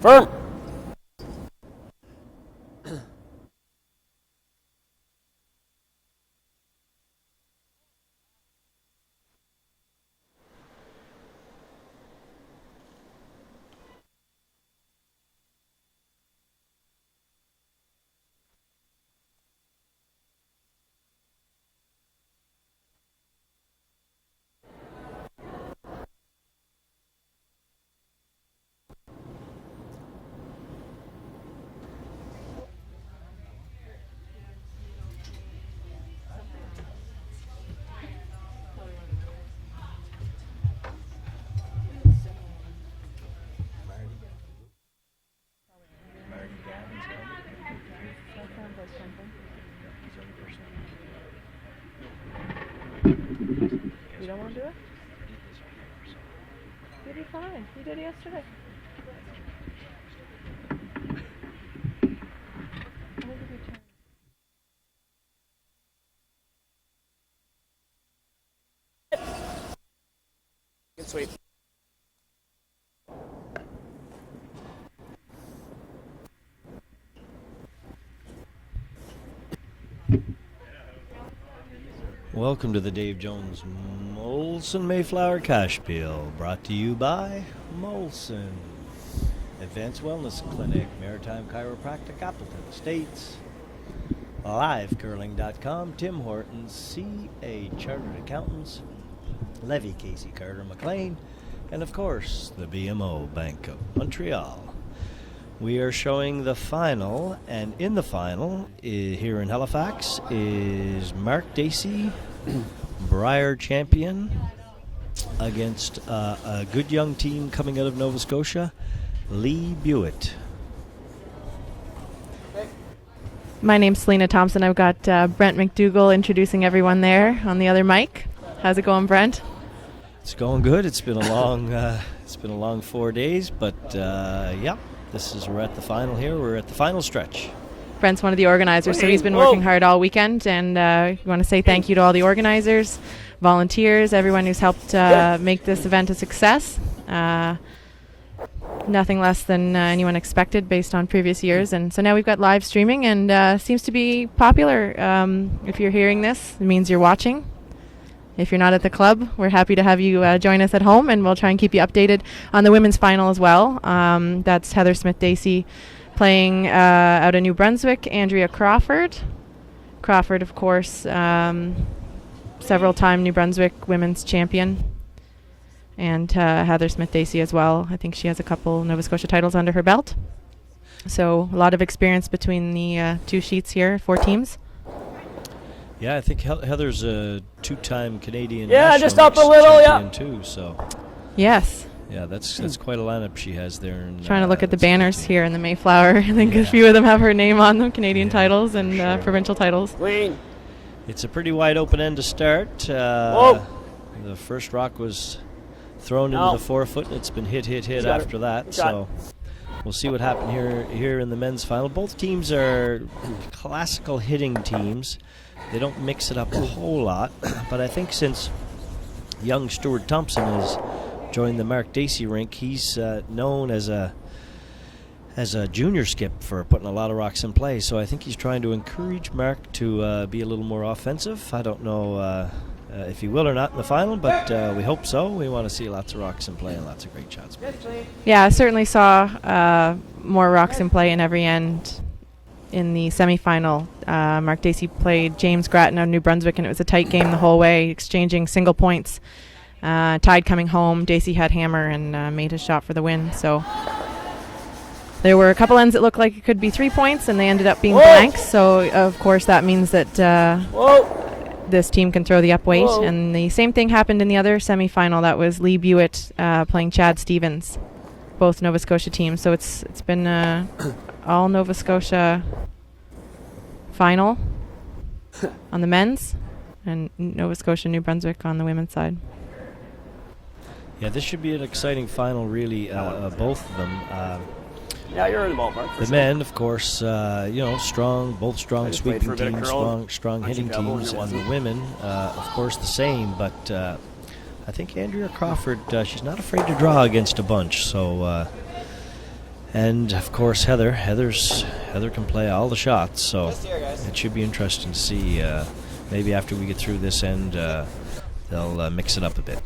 Firm. You don't want to do it? You'll be fine. You did it yesterday. Good sweep. Welcome to the Dave Jones Molson Mayflower Cashspiel, brought to you by Molson Advanced Wellness Clinic, Maritime Chiropractic, Appleton Estates, livecurling.com, Tim Hortons, CA Chartered Accountants, Levy Casey Carter McLean, and of course the BMO Bank of Montreal. We are showing the final, and in the final here in Halifax is Mark Dacey, Brier champion, against a good young team coming out of Nova Scotia, Lee Buett. My name's Selena Thompson. I've got Brent McDougall introducing everyone there on the other mic. How's it going, Brent? It's going good. It's been a long 4 days, but yeah. We're at the final here. We're at the final stretch. Brent's one of the organizers, so he's been working hard all weekend, and we want to say thank you to all the organizers, volunteers, everyone who's helped make this event a success. Nothing less than anyone expected based on previous years, and so now we've got live streaming, and seems to be popular. If you're hearing this, it means you're watching. If you're not at the club, we're happy to have you join us at home, and we'll try and keep you updated on the women's final as well. That's Heather Smith-Dacey playing out of New Brunswick, Andrea Crawford. Crawford, of course, several-time New Brunswick women's champion. And Heather Smith-Dacey as well. I think she has a couple Nova Scotia titles under her belt. So a lot of experience between the two sheets here, 4 teams. Yeah, I think Heather's a 2-time Canadian. Yeah, just up a little, yeah. Too, so. Yes. Yeah, that's quite a lineup she has there. Trying to look at the banners here in the Mayflower. I think a few of them have her name on them, Canadian titles and provincial titles. Clean. It's a pretty wide open end to start. The first rock was thrown into the forefoot, and it's been hit after that. So we'll see what happened here in the men's final. Both teams are classical hitting teams. They don't mix it up a whole lot, but I think since young Stuart Thompson has joined the Mark Dacey rink, he's known as a junior skip for putting a lot of rocks in play. So I think he's trying to encourage Mark to be a little more offensive. I don't know if he will or not in the final, but we hope so. We want to see lots of rocks in play and lots of great shots. Yeah, I certainly saw more rocks in play in every end. In the semifinal, Mark Dacey played James Grattan of New Brunswick, and it was a tight game the whole way, exchanging single points. Tied coming home, Dacey had hammer and made his shot for the win. So there were a couple ends that looked like it could be 3 points, and they ended up being blanks. So, of course, that means that this team can throw the up weight. And the same thing happened in the other semifinal. That was Lee Buett playing Chad Stevens, both Nova Scotia teams. So it's been all Nova Scotia final on the men's, and Nova Scotia, New Brunswick on the women's side. Yeah, this should be an exciting final, really, both of them. Yeah, you're in the ballpark. The men, of course, strong, both strong sweeping teams, strong hitting teams, and the women, of course, the same. But I think Andrea Crawford, she's not afraid to draw against a bunch. So And of course Heather can play all the shots, so it should be interesting to see. Maybe after we get through this end, they'll mix it up a bit.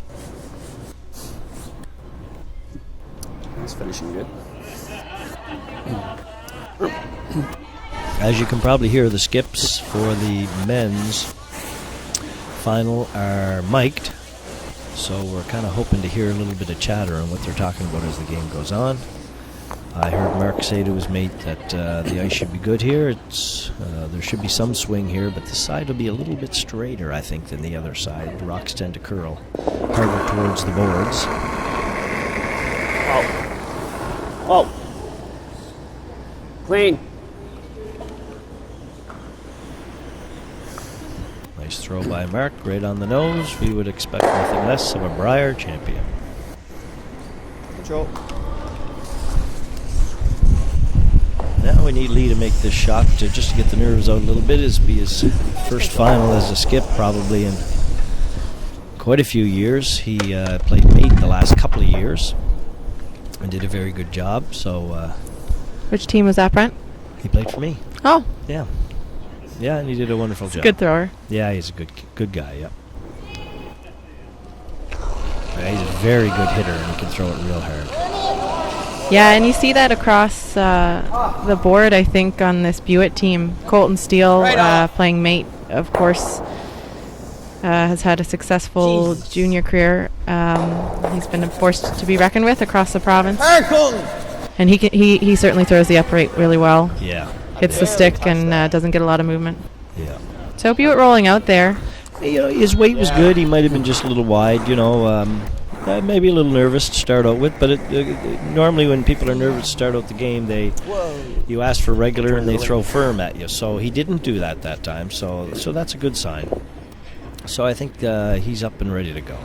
He's finishing good. As you can probably hear, the skips for the men's final are mic'd, so we're kind of hoping to hear a little bit of chatter on what they're talking about as the game goes on. I heard Mark say to his mate that the ice should be good here. There should be some swing here, but this side will be a little bit straighter, I think, than the other side. The rocks tend to curl harder towards the boards. Oh. Clean. Nice throw by Mark, right on the nose. We would expect nothing less of a Brier champion. Control. Now we need Lee to make this shot just to get the nerves out a little bit. It'll be his first final as a skip probably in quite a few years. He played mate the last couple of years and did a very good job. So, Which team was that, Brent? he played for me. Oh, Yeah, and he did a wonderful job. good thrower. Yeah, he's a good guy. Yeah. He's a very good hitter and he can throw it real hard. Yeah, and you see that across the board, I think, on this Buick team. Colton Steele, playing mate, of course, has had a successful junior career. He's been a force to be reckoned with across the province. And he certainly throws the upright really well. Yeah. Hits the stick and doesn't get a lot of movement. Yeah. So Buick rolling out there. You know, his weight was good. He might have been just a little wide, maybe a little nervous to start out with, but normally when people are nervous to start out the game, you ask for regular and they throw firm at you. So he didn't do that time, so that's a good sign. So I think he's up and ready to go.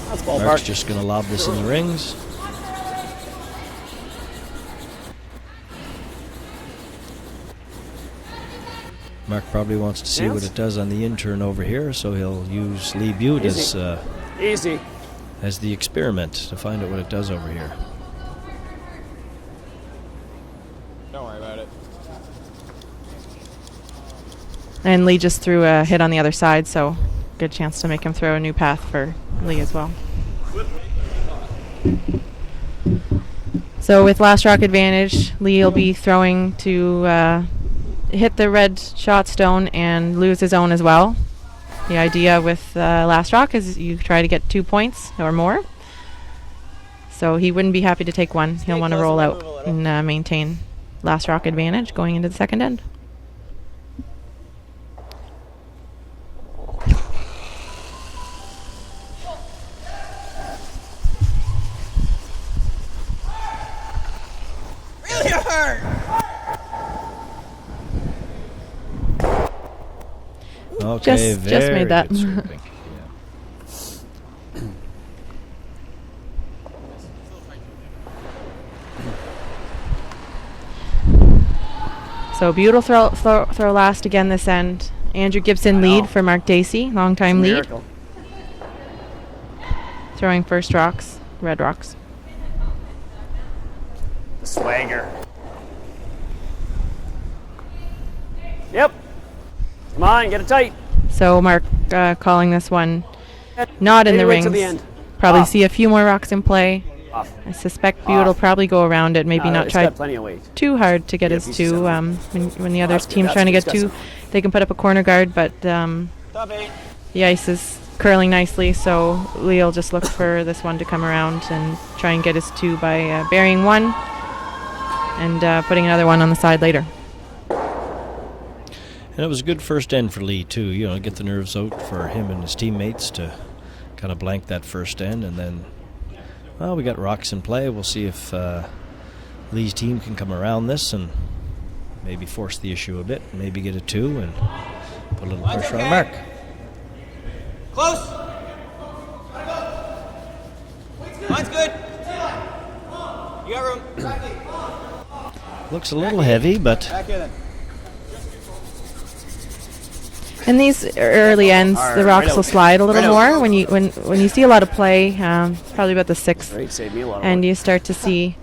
That's ballpark. Mark's just going to lob this in the rings. Mark probably wants to see what it does on the intern over here, so he'll use Lee Butte as the experiment to find out what it does over here. Don't worry about it. And Lee just threw a hit on the other side, so good chance to make him throw a new path for Lee as well. So with last rock advantage, Lee will be throwing to hit the red shot stone and lose his own as well. The idea with last rock is you try to get 2 points or more. So he wouldn't be happy to take one. He'll want to roll out and maintain last rock advantage going into the second end. Really hard! Okay, just made that. good sweeping. So beautiful throw last again this end. Andrew Gibson lead for Mark Dacey, long-time lead. Miracle. Throwing first rocks, red rocks. The swagger. Yep. Come on, get it tight. So Mark calling this one not in the Maybe wait till rings. the end. Probably Off. see a few more rocks in play. Off. I suspect Butte will probably go around it, maybe not it's try got plenty of weight. too hard to get Yeah, his piece two. of When the other that's good, team's that's trying to good, get it's two, got they can put up a corner guard, but Stop it. the ice is curling nicely, so Lee will just look for this one to come around and try and get his two by burying one and putting another one on the side later. And it was a good first end for Lee, too. Get the nerves out for him and his teammates to kind of blank that first end. And then, we got rocks in play. We'll see if Lee's team can come around this and maybe force the issue a bit, maybe get a two and put a little pressure on Mark. Close. Mine's good. You got room. Looks a little heavy, but Back here then. In these early ends, Hard, the rocks right will out. slide a little Right out. more when you see a lot of play, probably about the 6th, Great, saved me a lot of and work. you start to see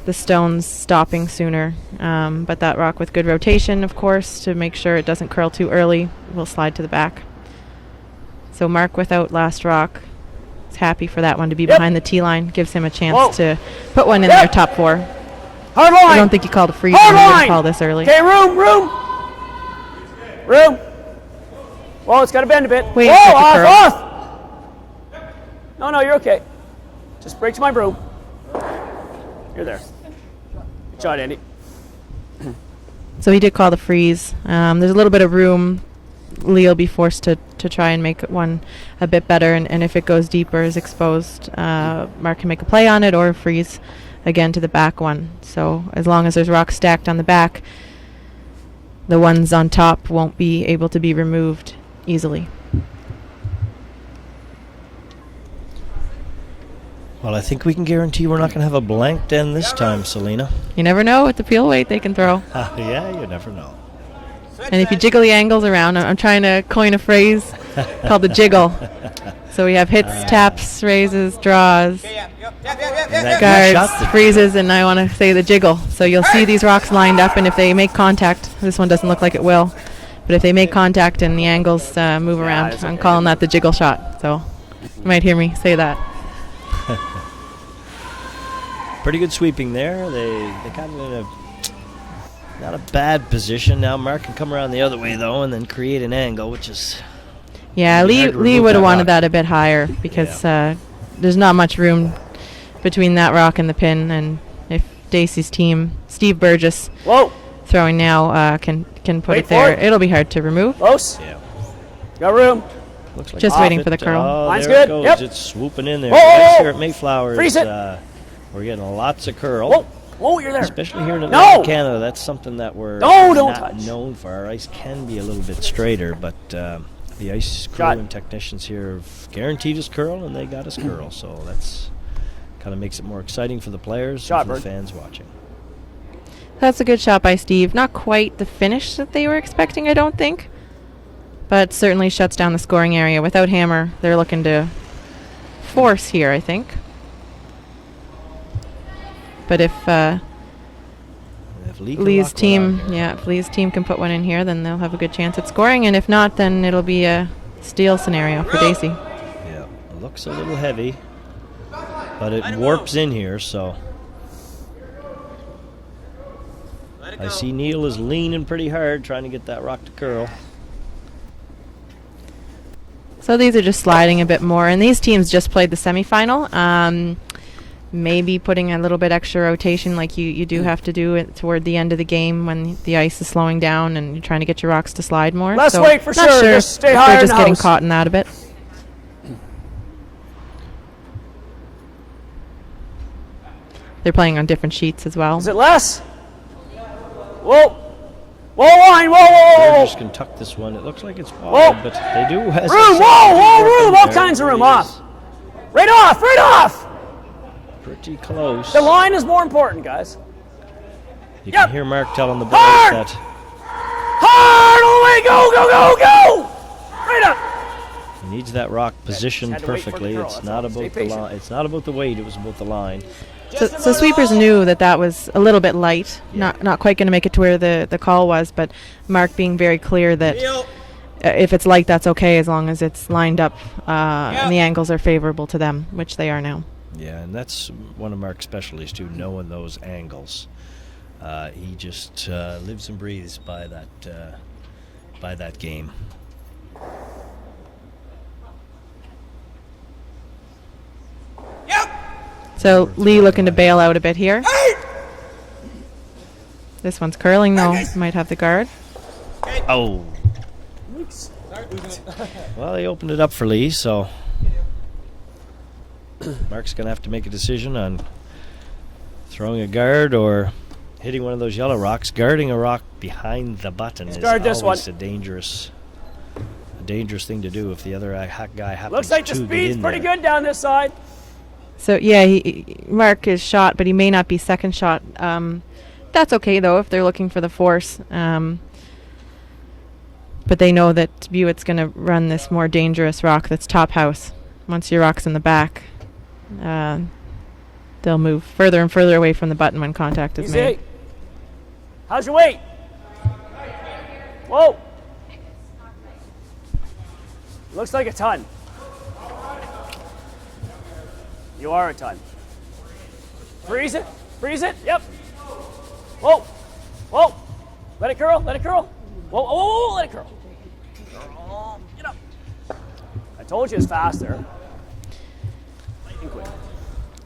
the stones stopping sooner. But that rock with good rotation, of course, to make sure it doesn't curl too early, will slide to the back. So Mark without last rock is happy for that one to be behind the tee line, gives him a chance to put one in their top 4. Hard line. I don't think he called a freeze. Hard He line. didn't call this early. Okay, room. Well, it's got to bend a bit. Wait, Whoa, it's a curl. off. No, you're okay. Just breaks my broom. You're there. Good shot, Andy. So he did call the freeze. There's a little bit of room. Lee will be forced to try and make one a bit better, and if it goes deeper, is exposed, Mark can make a play on it or freeze again to the back one. So as long as there's rocks stacked on the back, the ones on top won't be able to be removed easily. Well, I think we can guarantee we're not going to have a blank end this time, Selena. You never know with the peel weight they can throw. Yeah, you never know. And if you jiggle the angles around, I'm trying to coin a phrase called the jiggle. So we have hits, taps, raises, draws, guards, freezes, and I want to say the jiggle. So you'll see these rocks lined up, and if they make contact, this one doesn't look like it will, but if they make contact and the angles move around, I'm calling that the jiggle shot. So you might hear me say that. Pretty good sweeping there. They got in a not a bad position. Now Mark can come around the other way, though, and then create an angle, which is... Yeah, Maybe hard to Lee remove would have that wanted rock. that a bit higher because there's not much room between that rock and the pin. And if Dacey's team, Steve Burgess, throwing now, can put Wait it there, for it. it'll be hard to remove. Close. Yeah. Got room. Looks like Just off waiting it. for the curl. Oh, Mine's there it good. goes. Yep. It's swooping in there. Whoa, whoa, Yes, whoa. here at Mayflower, Freeze it. we're getting lots of curl. Whoa, you're there. Especially here in No. Atlantic Canada, that's something that we're No, don't not touch. known for. Our ice can be a little bit straighter, but the ice crew Shot. and technicians here have guaranteed us curl, and they got us curl. So that's kind of makes it more exciting for the players Shot, and for the Bird. fans watching. That's a good shot by Steve. Not quite the finish that they were expecting, I don't think, but certainly shuts down the scoring area. Without hammer, they're looking to force here, I think. But if If Lee can Lee's lock one team, out here. if Lee's team can put one in here, then they'll have a good chance at scoring. And if not, then it'll be a steal scenario for Dacey. Yeah, it looks a little heavy, but it warps in here, so I see Neil is leaning pretty hard trying to get that rock to curl. So these are just sliding a bit more, and these teams just played the semifinal. Maybe putting a little bit extra rotation, like you do have to do it toward the end of the game when the ice is slowing down and you're trying to get your rocks to slide more. Less so weight for not sure. sure Just stay if higher they're in just the getting house. caught in that a bit. They're playing on different sheets as well. Is it less? Whoa, line, whoa. Burgess can tuck this one. It looks like it's wide, but they do. As I Room, said, whoa, they do work room, in all there. kinds of room. It Off. is Right off. pretty close. The line is more important, guys. You Yep. can hear Mark telling the boys Hard. that Hard, all the way, go. Right up. he needs that rock positioned Had to wait for it to perfectly. curl, It's that's not all. Stay about the patient. line. It's not about the weight. It was about the line. So sweepers knew that was a little bit light, not quite going to make it to where the call was, but Mark being very clear that if it's light, that's okay as long as it's lined up and the angles are favorable to them, which they are now. Yeah, and that's one of Mark's specialties too, knowing those angles. He just lives and breathes by that game. So Lee looking to bail out a bit here. This one's curling though, might have the guard. Oh. Well, they opened it up for Lee, so Mark's going to have to make a decision on throwing a guard or hitting one of those yellow rocks. Guarding a rock behind the button is guard this always one. a dangerous thing to do if the other guy happens Looks like the to get speed's in pretty there. good down this side. So yeah, Mark is shot, but he may not be second shot. That's okay though if they're looking for the force. But But they know that Buett's going to run this more dangerous rock that's top house. Once your rock's in the back, they'll move further and further away from the button when contact is made. How's your weight? Whoa. Looks like a ton. You are a ton. Freeze it. Freeze it. Yep. Whoa. Whoa. Let it curl. Let it curl. Whoa. Whoa. Whoa. Whoa. Let it curl. Get up. I told you it's faster.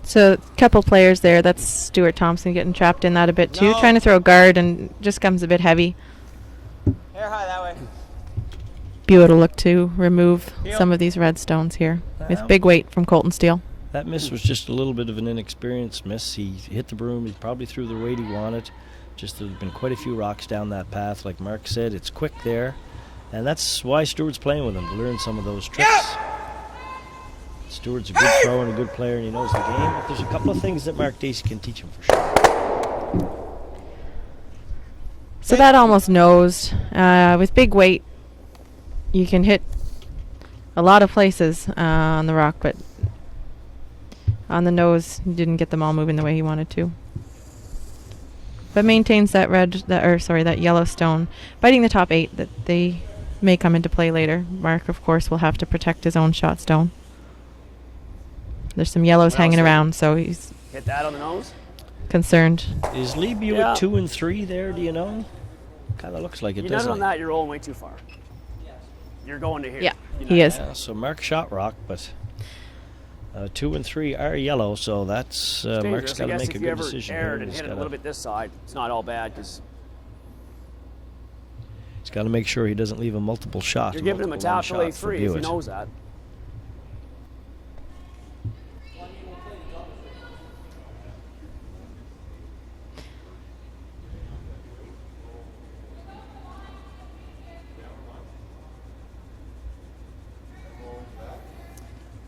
So a couple players there. That's Stuart Thompson getting trapped in that a bit too. No. Trying to throw a guard and just comes a bit heavy. Hair high that way. Buett will look to remove some of these red stones here with big weight from Colton Steele. That miss was just a little bit of an inexperienced miss. He hit the broom. He probably threw the weight he wanted. Just there's been quite a few rocks down that path. Like Mark said, it's quick there. And that's why Stewart's playing with him, to learn some of those tricks. Stewart's a good thrower and a good player, and he knows the game. But there's a couple of things that Mark Dacey can teach him for sure. So that almost nosed. With big weight, you can hit a lot of places on the rock, but on the nose, he didn't get them all moving the way he wanted to. But maintains that that yellow stone, biting the top 8 that they may come into play later. Mark, of course, will have to protect his own shot stone. There's some yellows hanging around, so he's Hit that on the nose. concerned. Is Lee Buett 2 and 3 there, do you know? Kind of looks like it, You doesn't done on it? that, you're rolling way too far. You're going to here. Yeah, You he know. is. Yeah, so Mark shot rock, but 2 and 3 are yellow, so that's It's Mark's dangerous. got I to guess make if a you good ever decision erred here. and He's hit it a gotta- little bit this side, it's not all bad because He's got to make sure he doesn't leave a multiple shot. you're giving him a multiple long tap to lay shot for 3 if he Buett. knows that.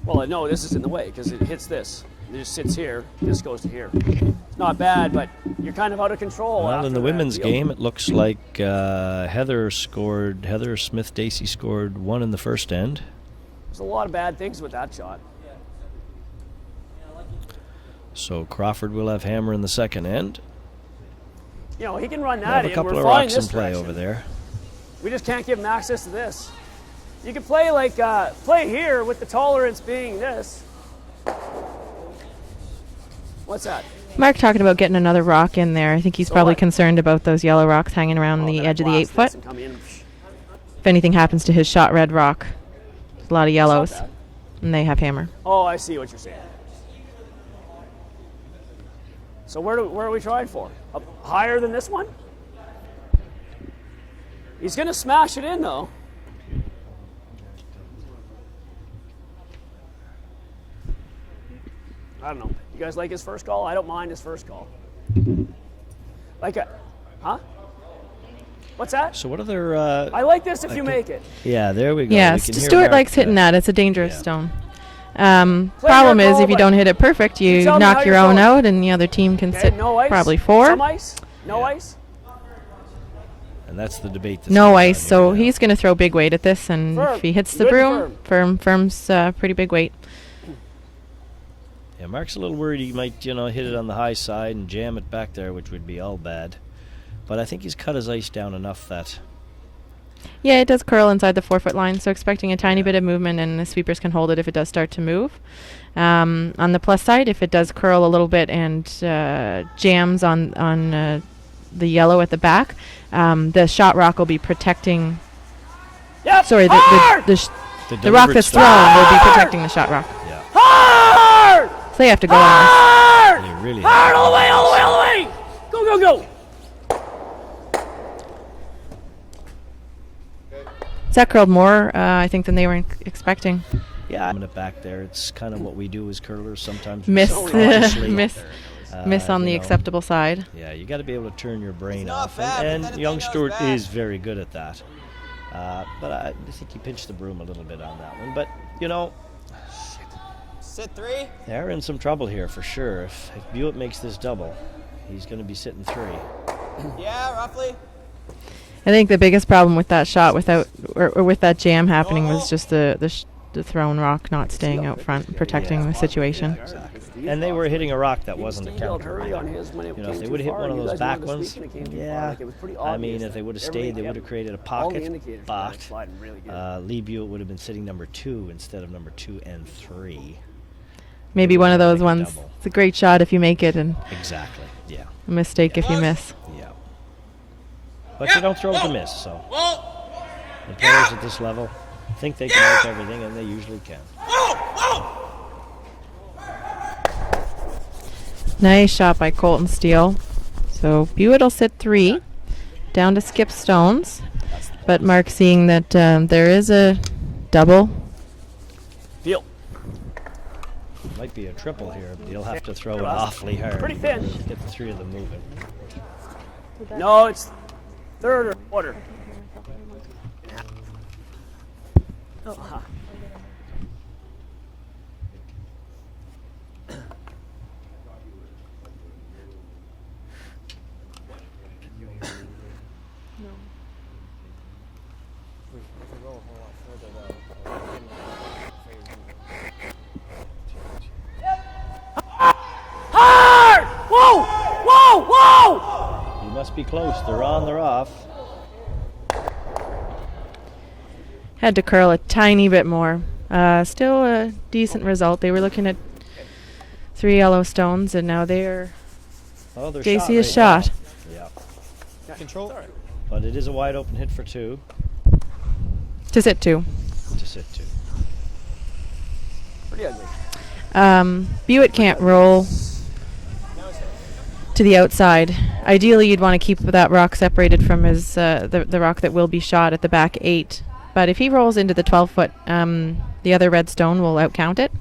Well, no, this is in the way because it hits this. It just sits here. This goes to here. It's not bad, but you're kind of out of control. Well, after in the that women's deal. game, it looks like Heather Smith Dacey scored 1 in the first end. There's a lot of bad things with that shot. So Crawford will have hammer in the second end. You know, he can run We'll that have a in. couple We're of fine rocks in this play direction. over there. We just can't give him access to this. You can play like play here with the tolerance being this. What's that? Mark talking about getting another rock in there. I think he's So probably what? concerned about those yellow rocks hanging around Oh, the then edge of the blast 8 foot. this and come in. If anything happens to his shot red rock, there's a lot of yellows, bad. and they have hammer. Oh, I see what you're saying. So where are we trying for? Up higher than this one? He's gonna smash it in though. I don't know. You guys like his first call? I don't mind his first call. Huh? What's that? So what other... I like this if you make it. yeah, there we go. Yeah, We can hear Stuart Mark, likes hitting that. It's a dangerous yeah. stone. Play Problem your is, call, if you but don't hit it perfect, you tell me how knock you're your own going. out, and the other team can Okay, sit no ice. probably 4. Some ice? No ice? And that's the debate. That's No going on ice, here so now. he's going to throw big weight at this, and Firm. if he hits the Good broom, firm's pretty big weight. Yeah, Mark's a little worried he might, hit it on the high side and jam it back there, which would be all bad. But I think he's cut his ice down enough that... Yeah, it does curl inside the 4 foot line, so expecting a tiny bit of movement, and the sweepers can hold it if it does start to move. On the plus side, if it does curl a little bit and jams on the yellow at the back, the shot rock will be protecting. Yep. Sorry, Hard! the rock delivered that's stone. thrown will be protecting the shot rock. Yeah, Hard! So they have to go on Hard! they really Hard! have All to the way, go all the way, on all the way! Go, go, go! this. That curled more, I think, than they were expecting. Yeah, I'm it back there. It's kind of what we do as curlers sometimes. Miss, subconsciously, miss on the you know. acceptable side. Yeah, you got to be able to turn your brain not off, bad, but then and if young they know it's Stewart bad. is very good at that. But I think he pinched the broom a little bit on that one. But Sit 3. they're in some trouble here for sure. If Buett makes this double, he's going to be sitting 3. Yeah, roughly. I think the biggest problem with that shot or with that jam happening was just the thrown rock not staying out front and protecting the situation. Exactly. And they were hitting a rock that wasn't a counter. You know, if they would have hit one of those back ones, yeah. I mean, if they would have stayed, they would have created a pocket. But Lee Buick would have been sitting number 2 instead of number 2 and 3. Maybe one of those ones. Double. It's a great shot if you make it, and exactly, yeah. A mistake if you miss. Yeah. But you don't throw to miss, so. The players at this level think they can make everything, and they usually can. Nice shot by Colton Steele. So Buick will sit 3, down to Skip Stones. But Mark, seeing that there is a double. Deal. Might be a triple here, but you'll have to throw it awfully hard. Pretty thin. Get the 3 of them moving. No, it's third or quarter. Oh, hard! Whoa! Whoa! Whoa! You must be close. They're on, they're off. Had to curl a tiny bit more. Still a decent result. They were looking at 3 yellow stones, and now they're. Oh, they're Daisy is shot. shot. Yeah. Control. But it is a wide open hit for 2. To sit 2. To sit 2. Pretty ugly. Buick can't roll to the outside. Ideally, you'd want to keep that rock separated from his the rock that will be shot at the back 8. But if he rolls into the 12-foot, the other red stone will outcount it.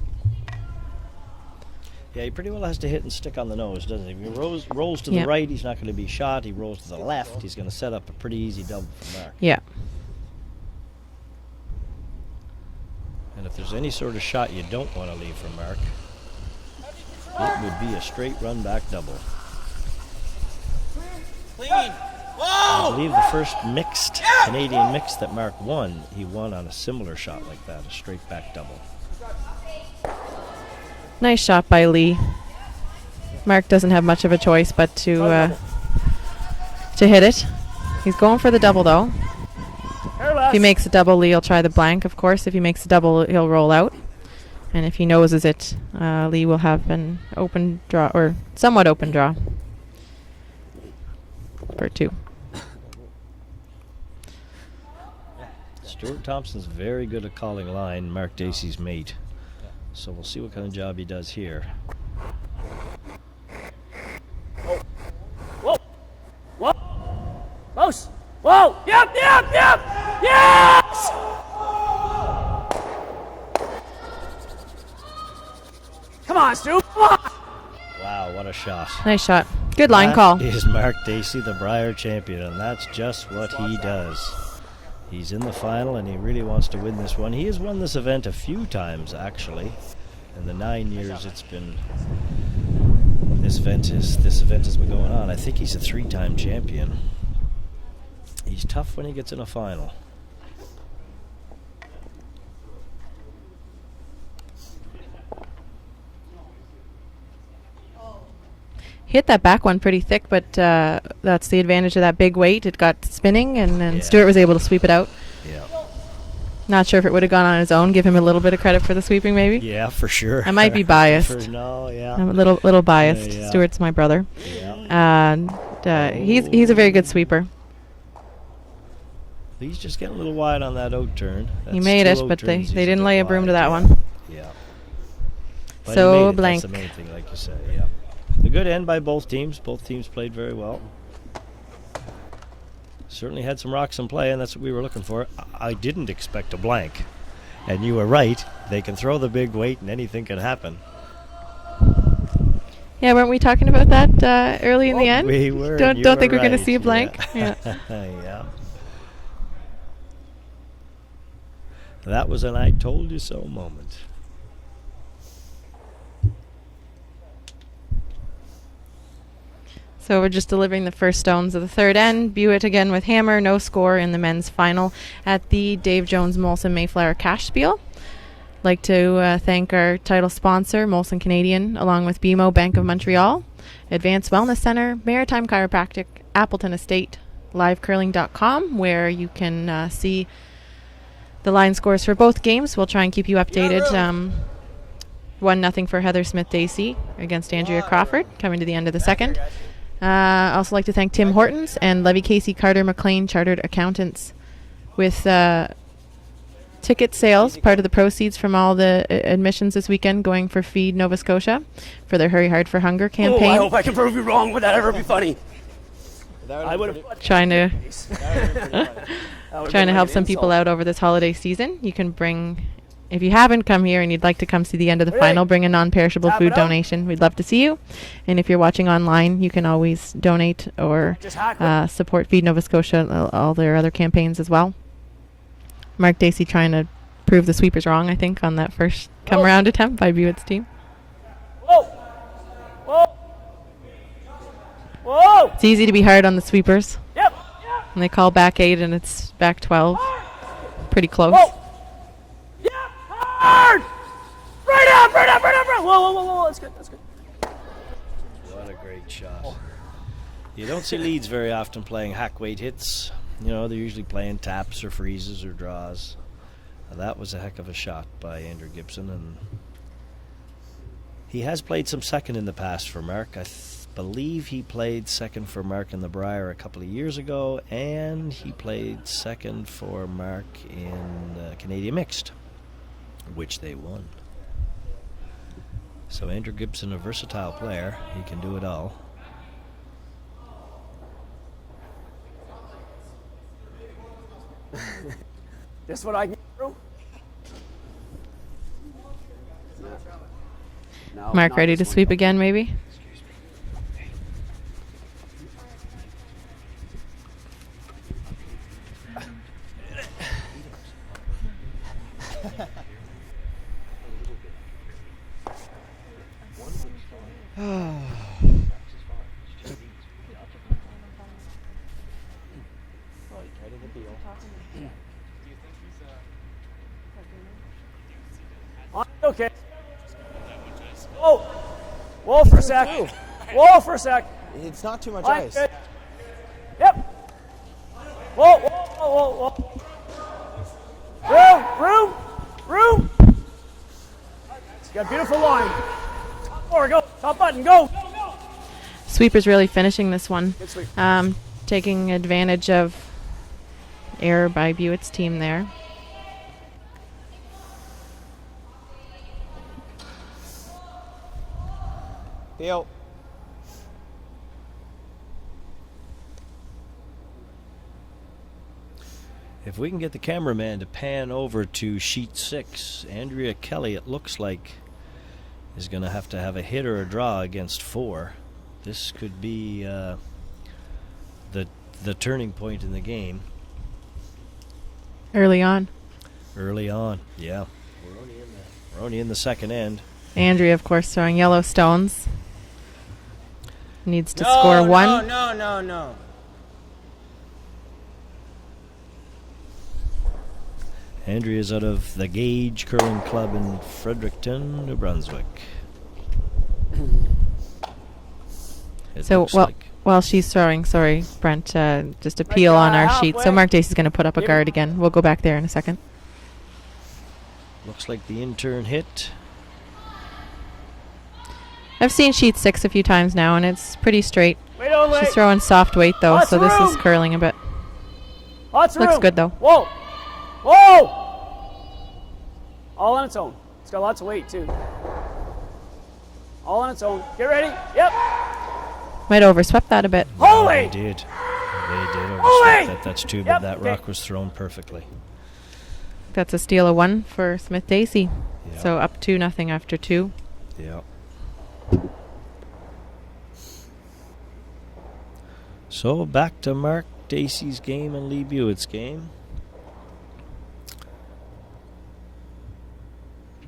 Yeah, he pretty well has to hit and stick on the nose, doesn't he? If he rolls to the right, he's not going to be shot. He rolls to the left, he's going to set up a pretty easy double from there. Yeah. And if there's any sort of shot you don't want to leave from Mark, it would be a straight run back double. Clean. Whoa! I believe the first mixed Canadian mix that Mark won, he won on a similar shot like that, a straight back double. Nice shot by Lee. Mark doesn't have much of a choice but to hit it. He's going for the double though. If he makes a double, Lee will try the blank, of course. If he makes a double, he'll roll out. And if he noses it, Lee will have an open draw, or somewhat open draw for 2. Stuart Thompson's very good at calling line, Mark Dacey's mate. So we'll see what kind of job he does here. Whoa! Whoa! Close! Whoa! Yep! Yes! Come on, Stu! Come on! Wow, what a shot. Nice shot. Good line call. That is Mark Dacey, the Brier champion, and that's just what he does. He's in the final, and he really wants to win this one. He has won this event a few times, actually. In the 9 years it's been this event has been going on. I think he's a 3-time champion. He's tough when he gets in a final. Hit that back one pretty thick, but that's the advantage of that big weight. It got spinning, and then Stuart was able to sweep it out. Yeah. Not sure if it would have gone on his own. Give him a little bit of credit for the sweeping, maybe. Yeah, for sure. I might be biased. No, yeah. I'm a little biased. Yeah. Stuart's my brother. Yeah. And he's a very good sweeper. He's just getting a little wide on that out turn. He made it, but they didn't lay a broom to that one. Yeah. But so he blank. That's the main thing, like you say. Yeah. A good end by both teams. Both teams played very well. Certainly had some rocks in play, and that's what we were looking for. I didn't expect a blank. And you were right. They can throw the big weight, and anything can happen. Yeah, weren't we talking about that early in the end? We were. Don't think we're going to see a blank. Yeah. Yeah. That was an I told you so moment. So we're just delivering the first stones of the third end. Buick again with hammer, no score in the men's final at the Dave Jones Molson Mayflower Cashspiel. Like to thank our title sponsor, Molson Canadian, along with BMO Bank of Montreal, Advanced Wellness Center, Maritime Chiropractic, Appleton Estate, livecurling.com, where you can see the line scores for both games. We'll try and keep you updated. 1-0 for Heather Smith-Dacey against Andrea Crawford, coming to the end of the second. Also like to thank Tim Hortons and Levy Casey Carter McLean Chartered Accountants with ticket sales, part of the proceeds from all the admissions this weekend going for Feed Nova Scotia for their Hurry Hard for Hunger campaign. Oh, I hope I can prove you wrong. Would that ever be funny? I would have trying to help some people out over this holiday season. You can bring, if you haven't come here and you'd like to come see the end of the final, bring a non-perishable food donation. We'd love to see you. And if you're watching online, you can always donate or support Feed Nova Scotia, all their other campaigns as well. Mark Dacey trying to prove the sweepers wrong, I think, on that first come-around attempt by Buick's team. Whoa! Whoa! Whoa! It's easy to be hard on the sweepers. Yep! And they call back 8 and it's back 12. Pretty close. Whoa! Yep! Hard! Right up! Right up! Right up! Right up! Whoa, whoa, whoa, whoa! That's good. That's good. What a great shot. You don't see leads very often playing hack weight hits. You know, they're usually playing taps or freezes or draws. That was a heck of a shot by Andrew Gibson, and he has played some second in the past for Mark. I believe he played second for Mark in the Brier a couple of years ago, and he played second for Mark in Canadian Mixed, which they won. So Andrew Gibson, a versatile player, he can do it all. This what I can do? No, Mark ready to sweep again, maybe? Okay. Whoa! Whoa for a sec. Whoa for a sec. It's not too much ice. Yep. Whoa, whoa, whoa, whoa. Room. It's got a beautiful line. Top four, go. Top button, go. Sweeper's really finishing this one. Good sweep. Taking advantage of error by Buick's team there. Deal. If we can get the cameraman to pan over to sheet 6, Andrea Kelly, it looks like, is going to have a hit or a draw against 4. This could be the turning point in the game. Early on, yeah. We're only in the second end. Andrea, of course, throwing yellow stones. Needs to score 1. No. Andrea's out of the Gage Curling Club in Fredericton, New Brunswick. So while she's throwing, sorry, Brent, just a peel on our sheet. So Mark Dacey's going to put up a guard again. We'll go back there in a second. Looks like the intern hit. I've seen sheet 6 a few times now, and it's pretty straight. Wait. She's throwing soft weight, though, Lots so this room. is curling a bit. Lots of Looks room. good, though. Whoa. All on its own. It's got lots of weight, too. All on its own. Get ready. Yep. Might overswept that a bit. Holy! They did Holy! oversweep that. That's too bad. That okay. rock was thrown perfectly. That's a steal of 1 for Smith Dacey. Yeah. So up 2-0 after 2. Yeah. So back to Mark Dacey's game and Lee Buett's game.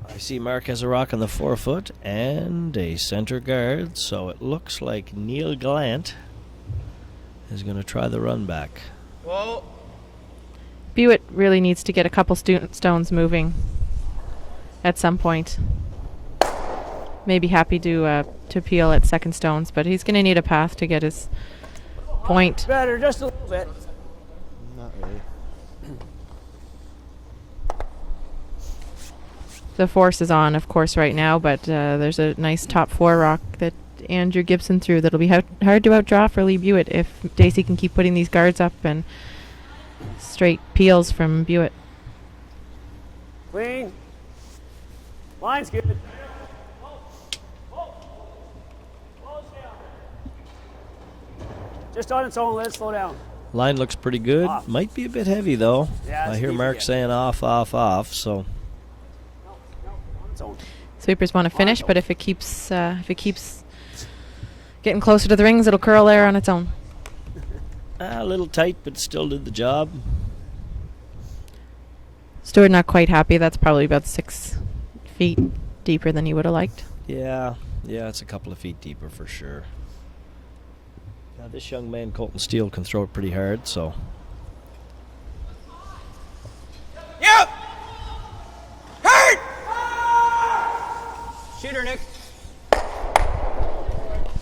I see Mark has a rock on the 4 foot and a center guard, so it looks like Neil Gallant is going to try the run back. Whoa. Buett really needs to get a couple stones moving at some point. Maybe happy to peel at second stones, but he's going to need a path to get his point. Better, just a little bit. Not really. The force is on, of course, right now, but there's a nice top 4 rock that Andrew Gibson threw that'll be hard to outdraw for Lee Buett if Dacey can keep putting these guards up and straight peels from Buett. Clean. Line's good. Just on its own, let it slow down. Line looks pretty good. Off. Might be a bit heavy, though. Yeah, I hear deep Mark again. saying off, so... On its own. Sweepers want to finish, but if it keeps getting closer to the rings, it'll curl there on its own. A little tight, but still did the job. Stewart not quite happy. That's probably about 6 feet deeper than he would have liked. Yeah, it's a couple of feet deeper for sure. Now this young man, Colton Steele, can throw it pretty hard, so... Yep! Hurt! Shoot her, Nick.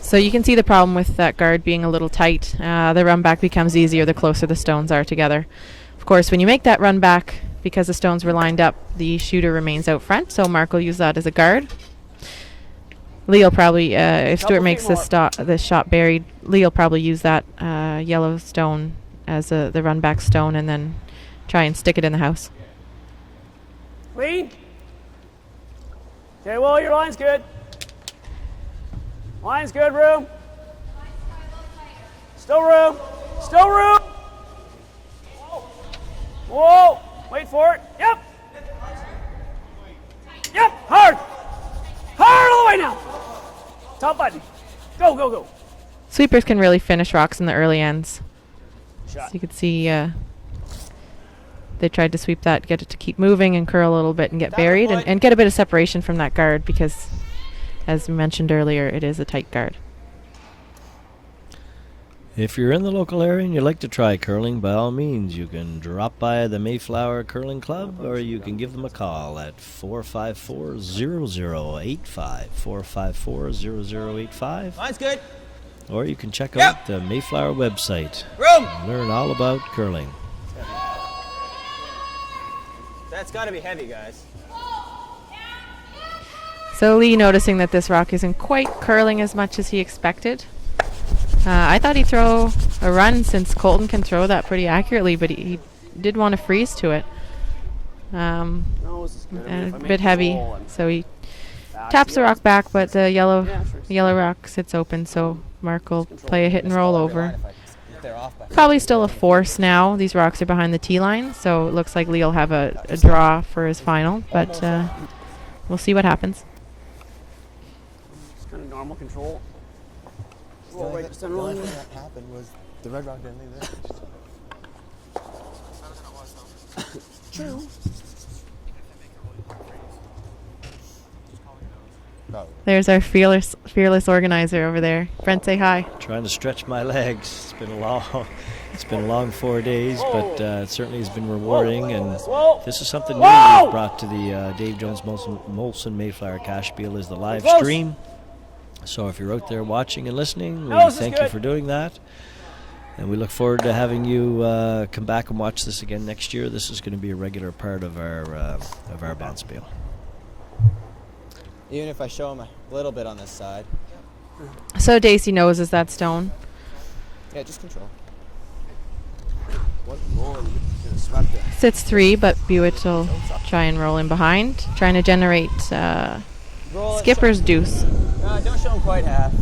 So you can see the problem with that guard being a little tight. The run back becomes easier the closer the stones are together. Of course, when you make that run back, because the stones were lined up, the shooter remains out front, so Mark will use that as a guard. Lee will probably, if Stewart makes this shot buried, Lee will probably use that yellow stone as the run back stone and then try and stick it in the house. Clean. Okay, well, your line's good. Line's good, room. Still room. Still room. Whoa. Wait for it. Yep. Yep. Hard. Hard all the way now. Top button. Go, go, go. Sweepers can really finish rocks in the early ends. Shot. So you could see they tried to sweep that, get it to keep moving and curl a little bit and get buried and get a bit of separation from that guard because, as we mentioned earlier, it is a tight guard. If you're in the local area and you'd like to try curling, by all means, you can drop by the Mayflower Curling Club or you can give them a call at 454-0085, 454-0085, Line's good. or you can check out the Mayflower website Room. and learn all about curling. That's got to be heavy, guys. So Lee noticing that this rock isn't quite curling as much as he expected. I thought he'd throw a run since Colton can throw that pretty accurately, but he did want to freeze to it. No, this is good. I mean, And if I a make bit this heavy, roll and so he back taps the here, rock back, but the yellow Yeah, sure. rock sits open, so Mark will play a hit and roll over. If they're off by Probably still a force now. These rocks are behind the tee line, so it looks like Lee will have a draw for his final, but we'll see what happens. It's kind of normal control. The Roll only right, just thing unroll. that happened was the red rock didn't leave there. True. No. There's our fearless organizer over there. Brent, say hi. Trying to stretch my legs. It's been a long 4 days, but it certainly has been rewarding. And Whoa. this is something new Whoa. we've brought to the Dave Jones Molson Mayflower Cashspiel is the live Close. stream. So if you're out there watching and listening, we No, this is thank you good. for doing that. And we look forward to having you come back and watch this again next year. This is going to be a regular part of our Bonspiel. Even if I show him a little bit on this side. So Dacey noses that stone. Yeah, just control. What roll? You could have swept it. Sits 3, but Buett will try and roll in behind, trying to generate Roll it. skipper's deuce. Don't show him quite half.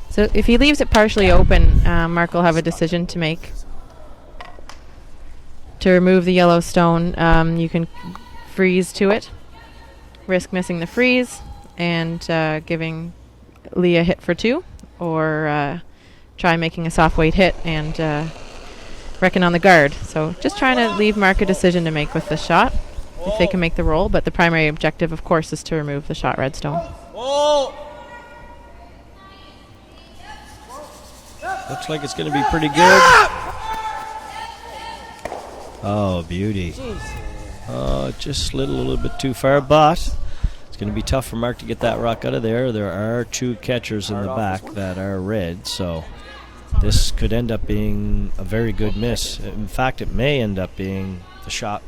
So if he leaves it partially open, Mark will have a decision to make. To remove the yellow stone, you can freeze to it, risk missing the freeze, and giving Lee a hit for 2, or try making a soft weight hit and reckon on the guard. So just trying to leave Mark a decision to make with the shot, if they can make the roll, but the primary objective, of course, is to remove the shot red stone. Oh! Looks like it's going to be pretty good. Oh, beauty. Oh, it just slid a little bit too far, but it's going to be tough for Mark to get that rock out of there. There are 2 catchers in the back that are red, so this could end up being a very good miss. In fact, it may end up being the shot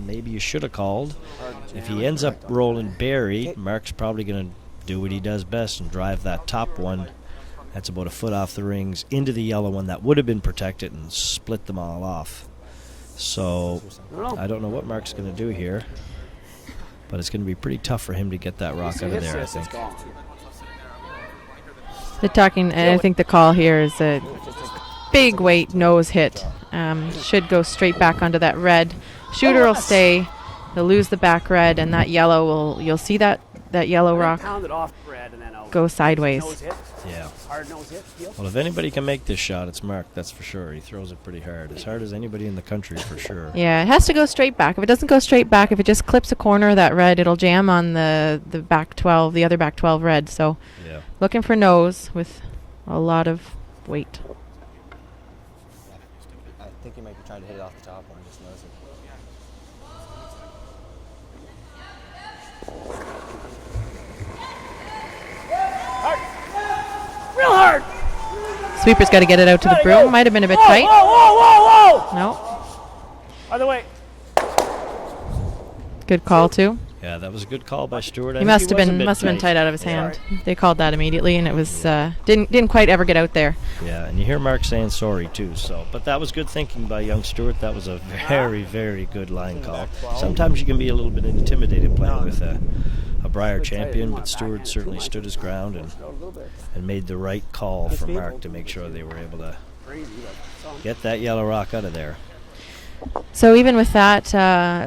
maybe you should have called. If he ends up rolling Barry, Mark's probably going to do what he does best and drive that top one. That's about a foot off the rings into the yellow one that would have been protected and split them all off. So I don't know what Mark's going to do here, but it's going to be pretty tough for him to get that rock out of there, I think. I think the call here is a big weight nose hit. Should go straight back onto that red. Shooter will stay. He'll lose the back red, and that yellow you'll see that yellow rock go sideways. Yeah. Well, if anybody can make this shot, it's Mark, that's for sure. He throws it pretty hard as anybody in the country, for sure. Yeah, it has to go straight back. If it doesn't go straight back, if it just clips a corner of that red, it'll jam on the back 12, the other back 12 red. So yeah. Looking for nose with a lot of weight. I think you might be trying to hit it off the top one, just nose it. Real hard. Sweeper's got to get it out to the broom. Might have been a bit tight. Whoa. No. Other way. Good call too. Yeah, that was a good call by Stewart. He must have been tight out of his hand. They called that immediately, and it was didn't quite ever get out there. Yeah, and you hear Mark saying sorry too. So, but that was good thinking by young Stewart. That was a very, very good line call. Sometimes you can be a little bit intimidated playing with a Brier champion, but Stewart certainly stood his ground and made the right call for Mark to make sure they were able to get that yellow rock out of there. So even with that,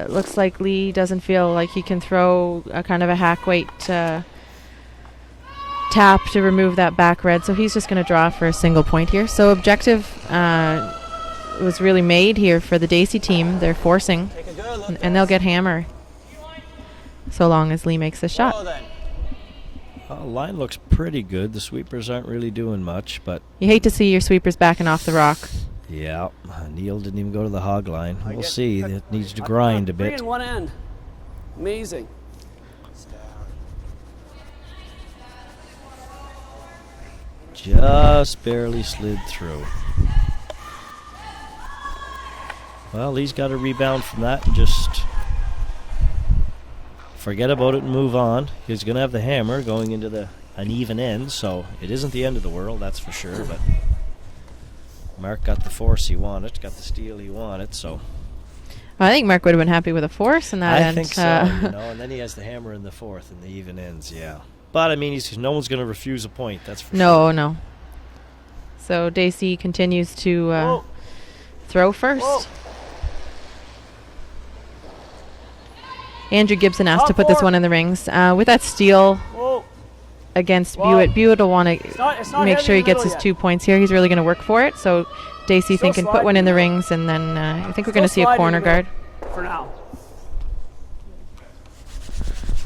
looks like Lee doesn't feel like he can throw a kind of a hack weight tap to remove that back red. So he's just going to draw for a single point here. So objective was really made here for the Dacey team. They're forcing, and they'll get hammer so long as Lee makes the shot. Line looks pretty good. The sweepers aren't really doing much, but You hate to see your sweepers backing off the rock. yeah, Neil didn't even go to the hog line. We'll see. It needs to grind a bit. 3 in one end. Amazing. Just barely slid through. Well, Lee's got to rebound from that and just forget about it and move on. He's going to have the hammer going into an even end, so it isn't the end of the world, that's for sure. But Mark got the force he wanted, got the steal he wanted, so. Well, I think Mark would have been happy with a force in that I end. think so, and then he has the hammer in the fourth and the even ends, yeah. But, I mean, no one's going to refuse a point, that's for sure. No. So Dacey continues to throw first. Whoa. Andrew Gibson asked to put this one in the rings. With that steal against Buett, Buett will want to make sure he gets his 2 points here. He's really going to work for it. So Dacey thinking put one in the rings, and then I think we're going to see a corner guard. For now.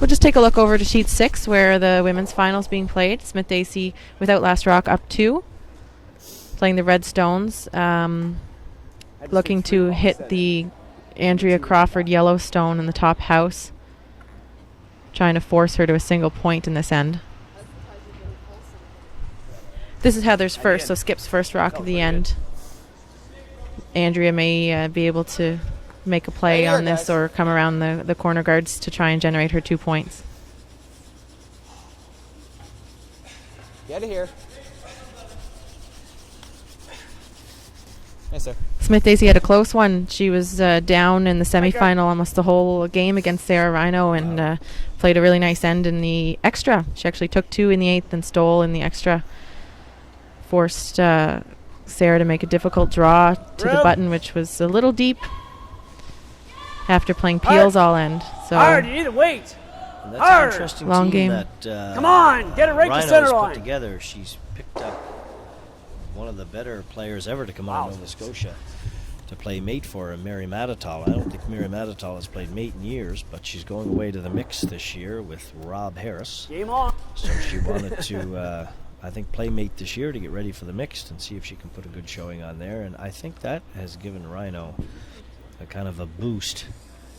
We'll just take a look over to sheet 6 where the women's finals being played. Smith Dacey without last rock up 2. Playing the red stones. Looking to hit the Andrea Crawford Yellowstone in the top house, trying to force her to a single point in this end. This is Heather's first, so Skip's first rock at the end. Andrea may be able to make a play on this or come around the corner guards to try and generate her 2 points. Get out of here. Yes, sir. Smith Dacey had a close one. She was down in the semifinal almost the whole game against Sarah Rhino and played a really nice end in the extra. She actually took 2 in the 8th and stole in the extra. Forced Sarah to make a difficult draw to the button, which was a little deep after playing peels all end. So hard, you need to wait. And that's an interesting long team game. That, come on, get it right to center line. Put together. She's picked up one of the better players ever to come out of Nova Scotia to play mate for her, Mary Matatal. I don't think Mary Matatal has played mate in years, but she's going away to the mix this year with Rob Harris. Game on. So she wanted to I think, playmate this year to get ready for the mixed and see if she can put a good showing on there. And I think that has given Rhino a kind of a boost,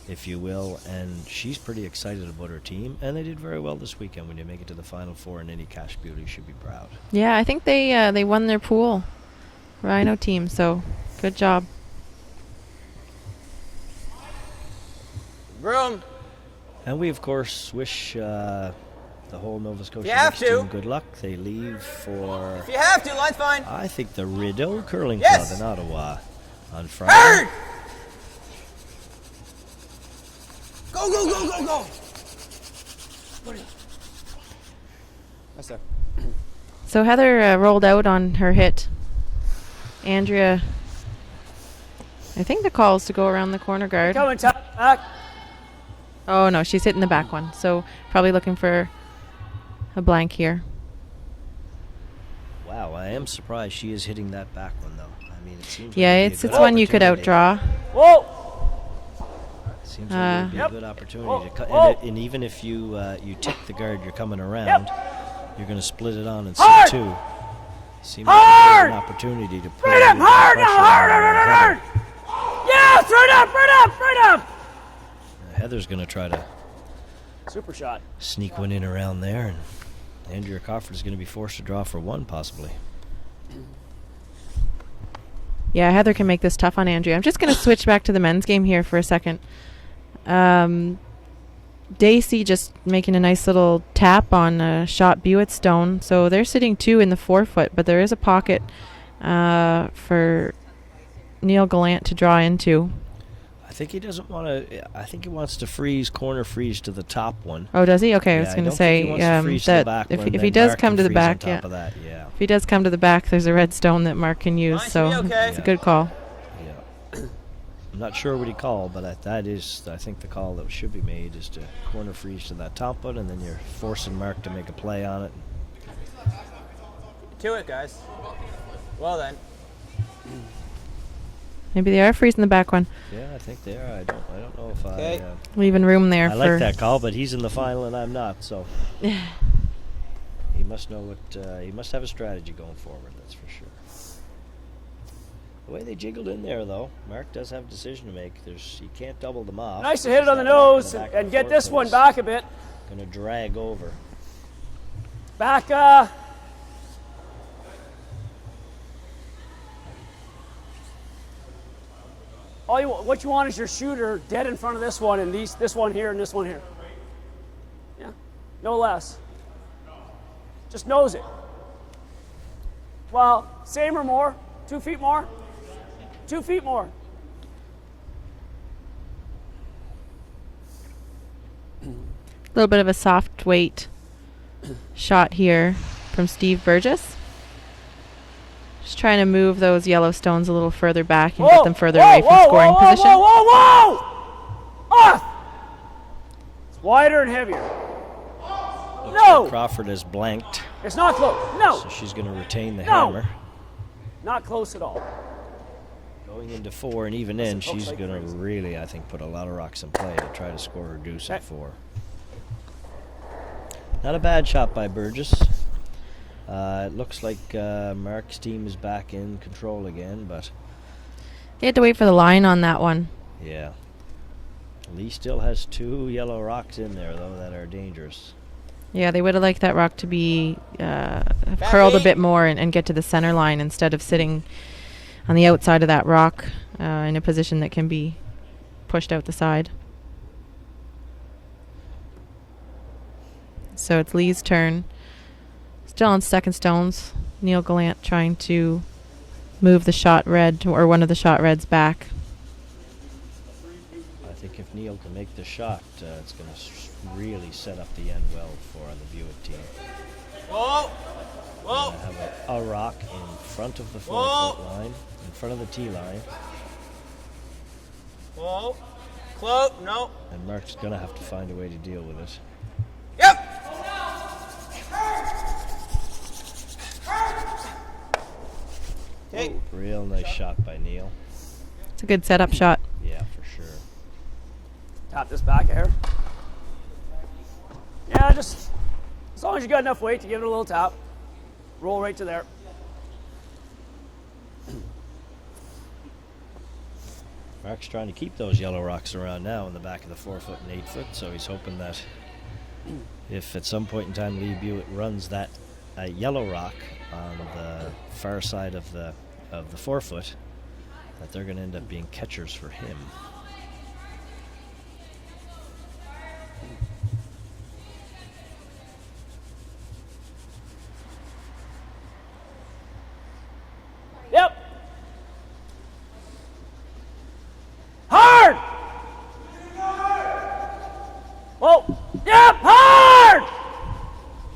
if you will, and she's pretty excited about her team, and they did very well this weekend. When you make it to the Final Four in any Cashspiel, you should be proud. Yeah, I think they won their pool, Rhino team, so good job. Broom. And we, of course, wish the whole Nova Scotia have mixed to. team good luck. They leave for, If you have to, line's fine. I think, the Rideau Curling Yes. Club in Ottawa on Friday. Hard! Go, go, go, go, go! Yes, sir. So Heather rolled out on her hit. Andrea, I think the call is to go around the corner guard. Coming, back. Oh, no, she's hitting the back one. So probably looking for a blank here. Wow, I am surprised she is hitting that back one, though. I mean, it seems Yeah, like it'd it's be a good one you could opportunity. outdraw. Whoa! Seems like it would be Yep. a good opportunity Whoa, to cut. whoa. And even if you you tip the guard, you're coming around. You're going to split it on and sit Hard! two. Seems like Hard! an opportunity to put Right up, hard, hard. Yes, right up. Heather's going to try to Super shot. sneak one in around there, and Andrea Crawford is going to be forced to draw for one, possibly. Yeah, Heather can make this tough on Andrea. I'm just going to switch back to the men's game here for a second. Daisy just making a nice little tap on a shot Buick stone. So they're sitting 2 in the 4-foot, but there is a pocket for Neil Gallant to draw into. I think he doesn't want to. I think he wants to corner freeze to the top one. Oh, does he? Okay, I was Yeah, going to don't think he say wants to freeze to the that back if one, he then does Mark come can to the freeze on back, top of that, yeah. if he does come to the back, there's a red stone that Mark can use. Mine So should be okay. it's a good call. Yeah. I'm not sure what he called, but that is, I think, the call that should be made is to corner freeze to that top one, and then you're forcing Mark to make a play on it. To it, guys. Well then. Maybe they are freezing the back one, Yeah, I think they are. I don't know if Okay. leaving room there I for. like that call, but he's in the final and I'm not, so he must know what. He must have a strategy going forward. That's for sure. The way they jiggled in there, though, Mark does have a decision to make. He can't double them off. Nice to hit it on the nose and get this one back a bit. Going to drag over. Back, what you want is your shooter dead in front of this one and this one here and this one here. Yeah, no less. Just nose it. Well, same or more. 2 feet more. 2 feet more. A little bit of a soft weight shot here from Steve Burgess. Just trying to move those yellow stones a little further back and get them further away from scoring position. Whoa! Off! It's wider and heavier. Looks No! like Crawford is blanked, It's not close. No! so she's going to retain the No! hammer. Not close at all. Going into 4 and even in, she's going to really, I think, put a lot of rocks in play to try to score her deuce at 4. Not a bad shot by Burgess. It looks like Mark's team is back in control again, but He had to wait for the line on that one. yeah. Lee still has 2 yellow rocks in there, though, that are dangerous. Yeah, they would have liked that rock to be curled a bit more and get to the center line instead of sitting on the outside of that rock in a position that can be pushed out the side. So it's Lee's turn. Still on second stones. Neil Gallant trying to move the shot red or one of the shot reds back. I think if Neil can make the shot, it's going to really set up the end well for the Buick team. Whoa! Whoa! Have a rock in front of the 4-foot line, in front of the tee line, Whoa! Close. No. and Mark's going to have to find a way to deal with it. Yep! Okay. Real nice shot by Neil. It's a good setup shot. Yeah, for sure. Tap this back here. Yeah, just as long as you got enough weight to give it a little tap. Roll right to there. Mark's trying to keep those yellow rocks around now in the back of the 4 foot and 8 foot, so he's hoping that if at some point in time Lee Buick runs that yellow rock on the far side of the 4 foot, that they're going to end up being catchers for him. Yep. Hard. Whoa. Yep. Hard.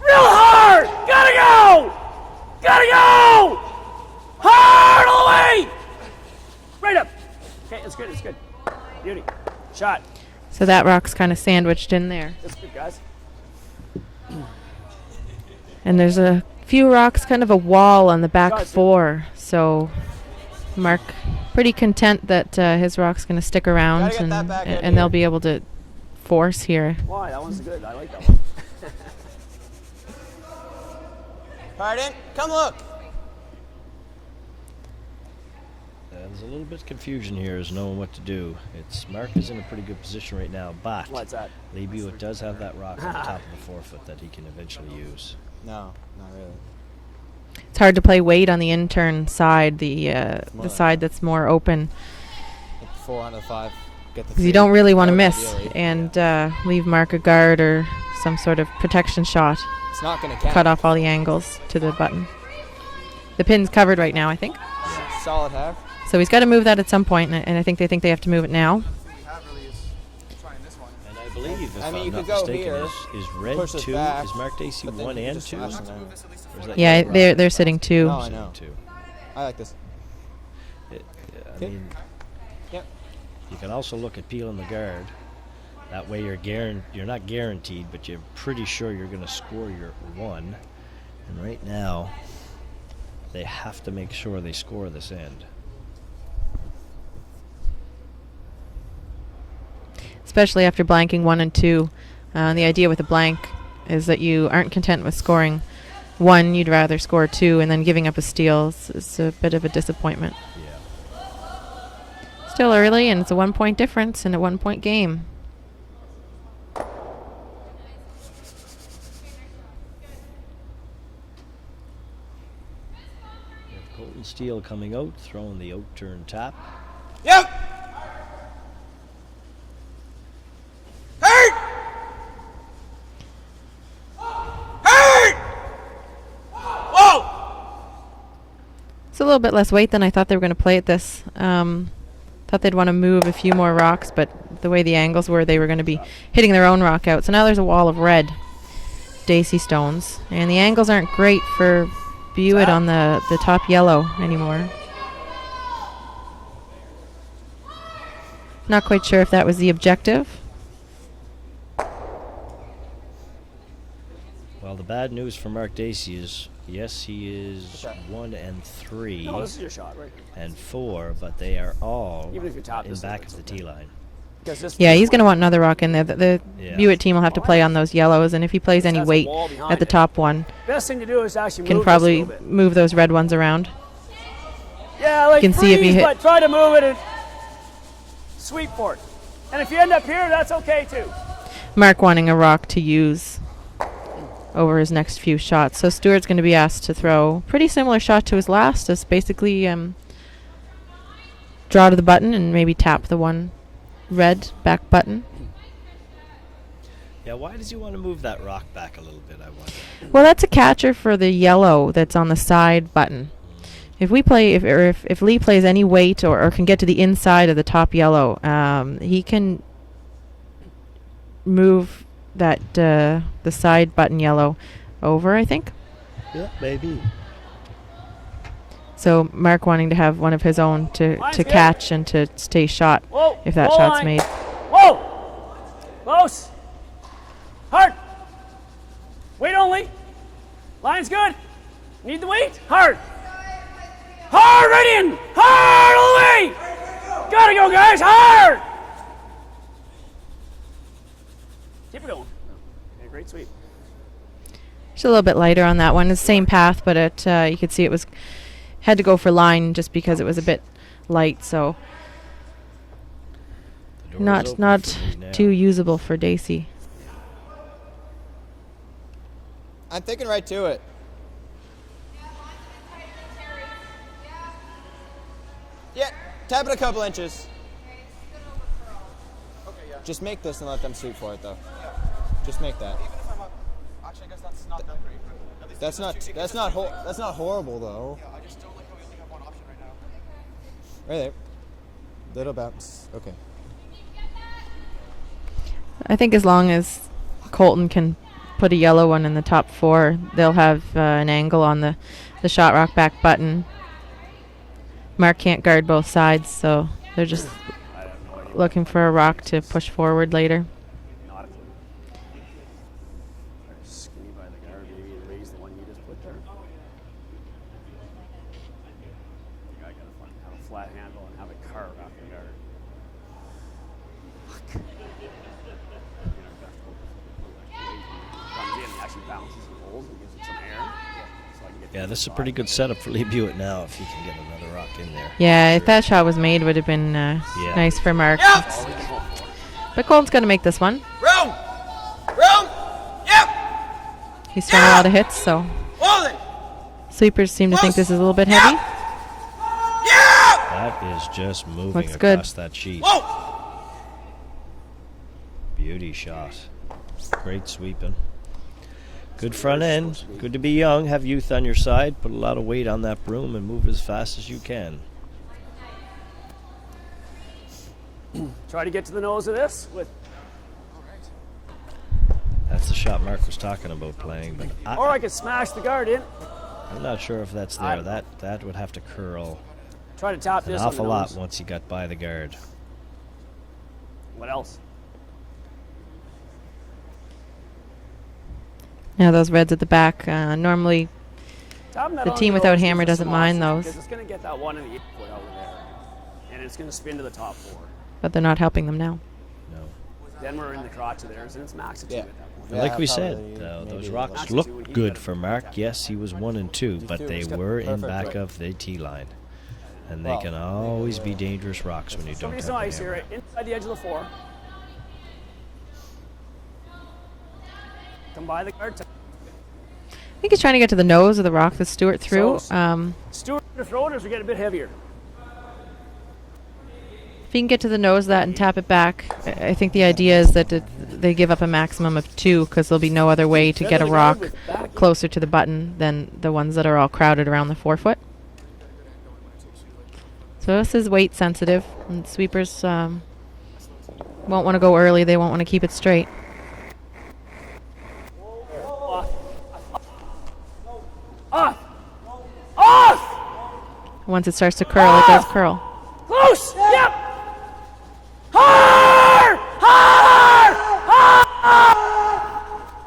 Real hard. Gotta go. Gotta go. Hard all the way. Right up. Okay, it's good. It's good. Beauty. Shot. So that rock's kind of sandwiched in there. That's good, guys. And there's a few rocks, kind of a wall on the back 4. So Mark pretty content that his rock's going to stick around and they'll be able to force here. Why? That one's good. I like that one. Pardon? Come look. There's a little bit of confusion here as knowing what to do. Mark is in a pretty good position right now, but What's that? Lee Buick does have that rock on the top of the 4 foot that he can eventually use. No, not really. It's hard to play weight on the intern side, the side that's more open. Get the 4 onto the 5. Get the Because you don't really want to miss and leave Mark a guard or some sort of protection shot. It's not going to count. Cut off all the angles to the button. The pin's covered right now, I think. Solid half. So he's got to move that at some point, and I think they have to move it now. And I believe, if I'm you not could go mistaken, here, is red push it 2? back, Is Mark Dacey but then 1 you can and just 2? smash Or it down. is that Yeah, yellow rock? they're sitting 2. No, I know. Sitting 2. I like this. I mean, Yep. you can also look at peeling the guard. That way you're not guaranteed, but you're pretty sure you're going to score your 1. And right now, they have to make sure they score this end. Especially after blanking 1 and 2. The idea with a blank is that you aren't content with scoring 1, you'd rather score 2, and then giving up a steal is a bit of a disappointment. Yeah. Still early, and it's a 1-point difference in a 1-point game. We have Colton Steele coming out, throwing the out turn tap. Yep. Hurt. Hurt. Whoa. It's a little bit less weight than I thought they were going to play at this. Thought they'd want to move a few more rocks, but the way the angles were, they were going to be hitting their own rock out. So now there's a wall of red Dacey stones, and the angles aren't great for Buick on the top yellow anymore. Not quite sure if that was the objective. Well, the bad news for Mark Dacey is, yes, he is 1 and 3 No, this is your shot, right? and 4, but they are all Even if you tap in this, back it's of the okay. tee line. Yeah, he's going to want another rock in there. The Yeah. Buick team will have to play on those yellows, and if he plays any Has a weight wall behind at the it. top one, Best thing to do is actually can move probably this a little bit. move those red ones around. Yeah, like You can see if he freeze, hit- but try to move it and sweep for it. And if you end up here, that's okay too. Mark wanting a rock to use over his next few shots. So Stewart's going to be asked to throw pretty similar shot to his last, just basically draw to the button and maybe tap the one red back button. Yeah, why does he want to move that rock back a little bit, I wonder? Well, that's a catcher for the yellow that's on the side button. If we play, if Lee plays any weight or can get to the inside of the top yellow, he can move that the side button yellow over, I think. Yeah, maybe. So Mark wanting to have one of his own to good. catch and to stay shot Whoa, if that whoa, shot's line. made. Whoa! Close. Hard. Weight only. Line's good. Need the weight. Hard. Hard right in. Hard all the way. Gotta go, guys. Hard. Keep it going. Yeah, great sweep. Just a little bit lighter on that one. It's the same path, but you could see it was had to go for line just because it was a bit light, so not too usable for Dacey. I'm thinking right to it. Yeah, tap it a couple inches. Just make this and let them sweep for it, though. Just make that. Actually, I guess that's not that great. At least That's not horrible, though. Yeah, I just don't like how we only have one option right now. Right there. Little bounce. Okay. I think as long as Colton can put a yellow one in the top 4, they'll have an angle on the shot rock back button. Mark can't guard both sides, so they're just looking for a rock to push forward later. Not a clue. Skinny by the guard, maybe raise the one you just put there. I think I gotta have a flat handle and have it carve after the guard. Comes in and actually bounces and rolls and gives it some air. So I can get Yeah, this is a pretty good setup for Lee Buick now if he can get another rock in there. Yeah, if that shot was made, would have been nice for Mark. But Colton's going to make this one. Room! Room! Yep! He's thrown a lot of hits, so Hold it! sweepers seem to think this is a little bit heavy. Yeah! That is just moving Looks across good. that sheet. Whoa! Beauty shot. Great sweeping. Good front end. Good to be young. Have youth on your side. Put a lot of weight on that broom and move as fast as you can. Try to get to the nose of this with, That's the shot Mark was talking about playing, but or I could smash the guard in. I'm not sure if that's I there. don't know. That would have to curl Try to tap an this on the awful lot nose. once you got by the guard. What else? Now those reds at the back, normally Tapping that The on team the without nose hammer gives us doesn't some mind options, those. because it's going to get that one in the 8-foot over there. And it's going to spin to the top 4. but they're not helping them now. No. Then we're in the crotch of theirs, and it's max at 2 Yeah. at that point. Yeah, Like we probably said, those maybe rocks less. look good for Mark. Yes, he was 1 and 2, but they were in Perfect. back of the tee line. And they Well, can always be dangerous rocks when you don't have Somebody's the nice hammer. here, inside the edge of the 4. Come by the guard. I think he's trying to get to the nose of the rock that Stewart threw. So- Stuart, the throwers are getting a bit heavier. If he can get to the nose of that and tap it back, I think the idea is that they give up a maximum of 2 because there'll be no other way to get a rock closer to the button than the ones that are all crowded around the 4-foot. So this is weight sensitive, and sweepers won't want to go early. They won't want to keep it straight. Off! Off! Once it starts to curl, it does curl. Close! Yep! Hard! Hard!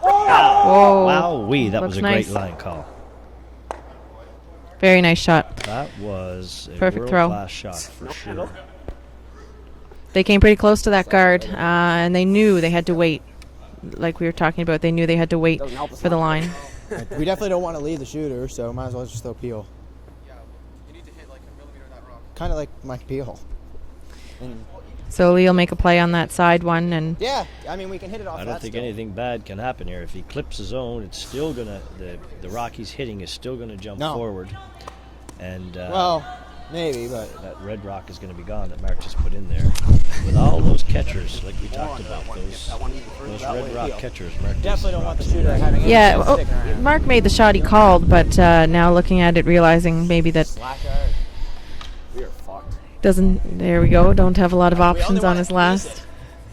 Whoa. Wowee, that Looks was a nice. great line call. Very nice shot. That was a Perfect throw. world-class shot for sure. They came pretty close to that guard, and they knew they had to wait. Like we were talking about, they knew they had to wait Doesn't help us for the much. line. We definitely don't want to leave the shooter, so might as well just throw peel. Yeah, you need to hit like a millimeter of that rock. Kind of like my peel. And So Lee will make a play on that side one, and yeah, I mean, we can hit it off I that don't think still. anything bad can happen here. If he clips his own, it's still gonna the rock he's hitting is still gonna jump No. forward, and Well, maybe, but that red rock is gonna be gone that Mark just put in there. With all those catchers, like we talked about, those red rock catchers. Mark definitely don't want the rocks in shooter there. having yeah, anything sticking around. Mark made the shot he called, but now looking at it, realizing maybe that Slack guard. We are fucked. doesn't. There we go. Don't have a lot of options on his last.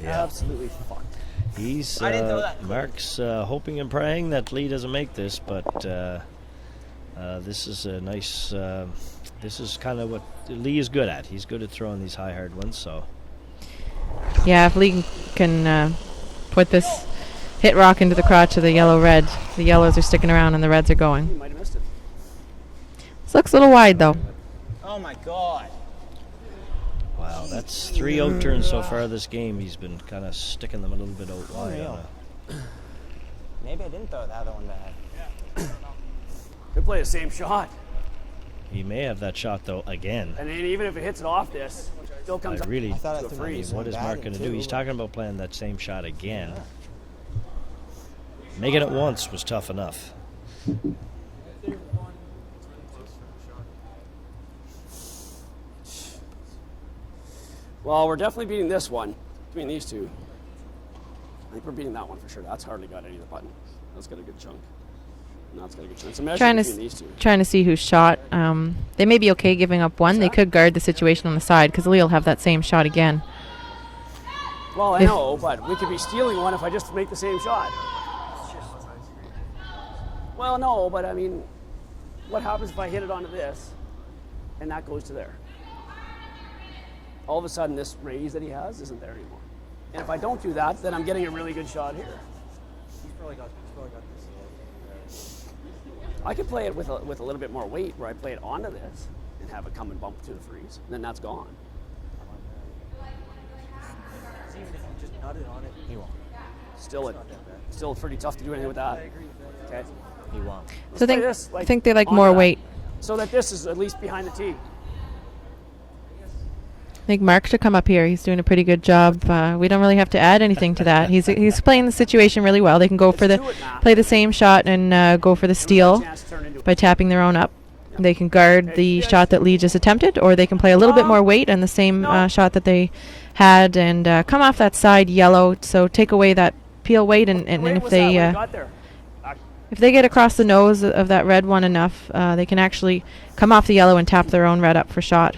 Yeah. Absolutely fucked. He's I didn't know that. Mark's hoping and praying that Lee doesn't make this, but this is a nice. This is kind of what Lee is good at. He's good at throwing these high hard ones. So Yeah, if Lee can put this hit rock into the crotch of the yellow-red, the yellows are sticking around and the reds are You going. might have missed it. This looks a little wide though. Oh my God. wow, that's 3 out turns so far this game. He's been kind of sticking them a little bit out wide. Maybe I didn't throw the other one bad. Could play the same shot. He may have that shot though again. And then even if it hits it off this, still comes up Really, thought to a freeze. what is Mark going to do? He's talking about playing that same shot again. Making it once was tough enough. Well, we're definitely beating this one between these two. I think we're beating that one for sure. That's hardly got any of the button. That's got a good chunk. And that's got a good chunk. It's a measure between these two. Trying to see who's shot. They may be okay giving up one. They could guard the situation on the side because Lee will have that same shot again. Well, I know, but we could be stealing one if I just make the same shot. Well, no, but I mean, what happens if I hit it onto this and that goes to there? All of a sudden, this raise that he has isn't there anymore. And if I don't do that, then I'm getting a really good shot here. He's probably got this. I could play it with a little bit more weight, where I play it onto this and have it come and bump to the freeze. And then that's gone. Even if you just nutted on it, he won't. Still pretty tough to do anything with that. Okay. He won't. Let's So play this, I think they like onto more that, weight. so that this is at least behind the tee. I think Mark should come up here. He's doing a pretty good job. We don't really have to add anything to that. He's playing the situation really well. They can go for play the same shot and go for the steal by tapping their own up. They can guard the shot that Lee just attempted, or they can play a little bit more weight and the same shot that they had and come off that side yellow. So take away that peel weight, and if they get across the nose of that red one enough, they can actually come off the yellow and tap their own red up for shot.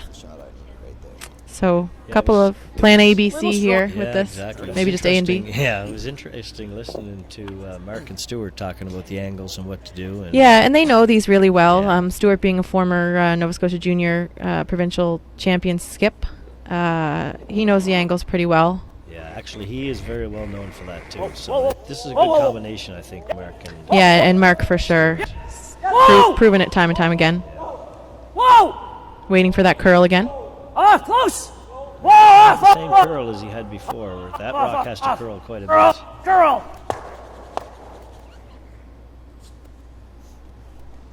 So a couple of plan A, B, C here with this. Exactly. Maybe just A and B. Yeah, it was interesting listening to Mark and Stewart talking about the angles and what to do. And Yeah, and they know these really well. Yeah. Stewart being a former Nova Scotia junior provincial champion skip. He knows the angles pretty well. yeah, actually, he is very well known for that too. Whoa, So whoa, this is a whoa, good whoa. combination, I think, Mark and Yeah, and Mark for sure. Proven it time and time again. Whoa! Waiting for that curl again. Ah, close! Whoa! the same curl as he had before. Where that rock has to curl quite a bit. Curl!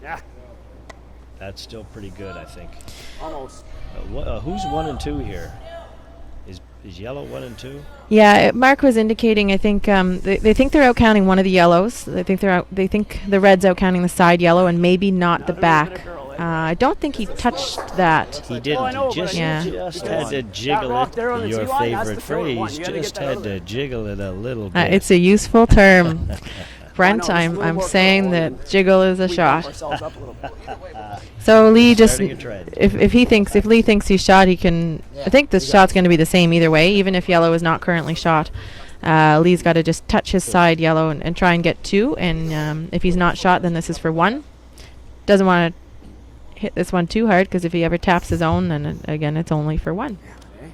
Yeah, That's still pretty good, I think. almost. Who's 1 and 2 here? Is yellow 1 and 2? Yeah, Mark was indicating. I think they think they're out counting one of the yellows. They think They think the red's out counting the side yellow and maybe not the back. I don't think he touched that. He didn't. I know, He just, but I he mean, just had to jiggle rock it. there on the Your tee line, that's favorite the favorite one. phrase. You gotta Just get that had out to there. jiggle it a little bit. It's a useful term. Brent, I know, it's a little I'm more saying curl that and jiggle is a we shot. bump ourselves up a little bit. So Lee just, Starting a trend. if Lee thinks he's shot, he can. I think this shot's going to be the same either way, even if yellow is not currently shot. Lee's got to just touch his side yellow and try and get 2. And if he's not shot, then this is for 1. Doesn't want to hit this one too hard because if he ever taps his own, then again it's only for 1. Okay.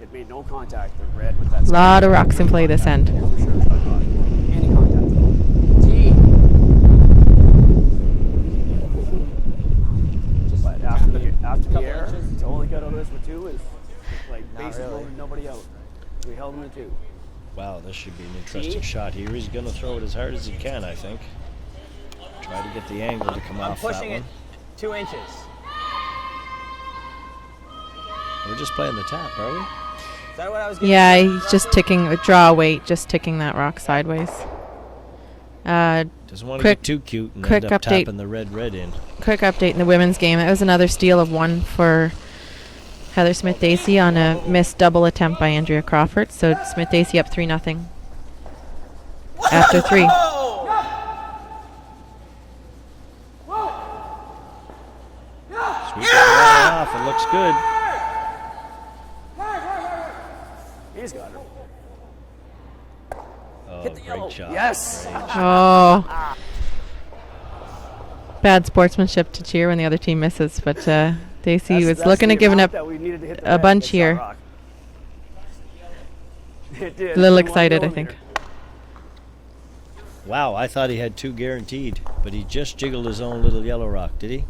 It made no contact, the red with that. Lot of rocks in play this end. Yeah, for sure. It's not contact. Any contact. T. But after the air, to only get out of this with 2 is like bases loaded, nobody out. We held him to 2. Wow, this should be an interesting shot here. He's going to throw it as hard as he can, I think. Try to get the angle to come off that Pushing one. it 2 inches. We're just playing the tap, are we? Is that what I was getting? Yeah, he's just ticking a draw weight, just ticking that rock sideways. Doesn't want to Quick- get too cute and quick end up update. tapping the red in. Quick update in the women's game. That was another steal of 1 for Heather Smith-Dacey on a missed double attempt by Andrea Crawford. So Smith-Dacey up 3-0 after 3. Sweep it right off. It looks good. He's got her. Oh, Hit the great yellow. shot. Yes. Great. Oh. Bad sportsmanship to cheer when the other team misses, but Dacey was looking at giving up a bunch here. A little excited, I think. Wow, I thought he had 2 guaranteed, but he just jiggled his own little yellow rock, did he?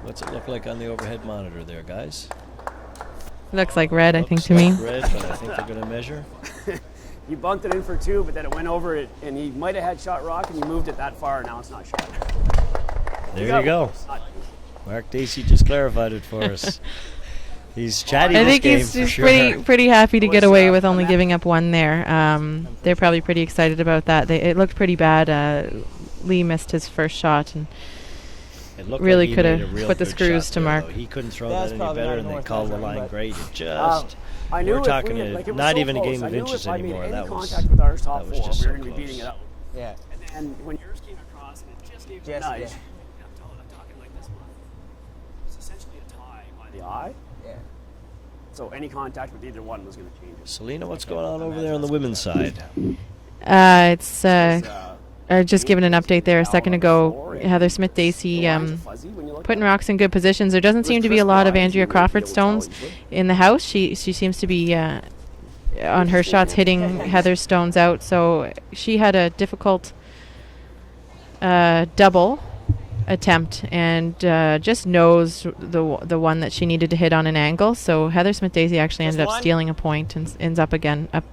What's it look like on the overhead monitor there, guys? Looks like red, I think, Looks to me. like red, but I think they're going to measure. he bunked it in for 2, but then it went over it, and he might have had shot rock, and he moved it that far, and now it's not shot. There you go. Mark Dacey just clarified it for us. He's chatty I this think game he's for sure. pretty happy to get away with only giving up 1 there. They're probably pretty excited about that. It looked pretty bad. Lee missed his first shot and It looked really like could he made a have real put the good screws shot to there, Mark. though. He couldn't throw That's that any probably better, not and they north called the measuring, line but- great. It just I knew we're if talking we, like, it was not so even a close. game of I knew inches if I made anymore. any That was contact with our top that was 4, just we so were going to be close. beating it up. Yeah. And then when yours came across, and it just gave you a Just, nudge. yeah. I'm talking like this one. It's essentially a tie by the eye. Yeah. So any contact with either one was going to change it. Selena, what's going on over there on the women's side? It's just given an update there a second ago. Heather Smith-Dacey putting rocks in good positions. There doesn't seem to be a lot of Andrea Crawford stones in the house. She seems to be on her shots hitting Heather's stones out. So she had a difficult double attempt and just knows the one that she needed to hit on an angle. So Heather Smith-Dacey actually ended up stealing a point and ends up again up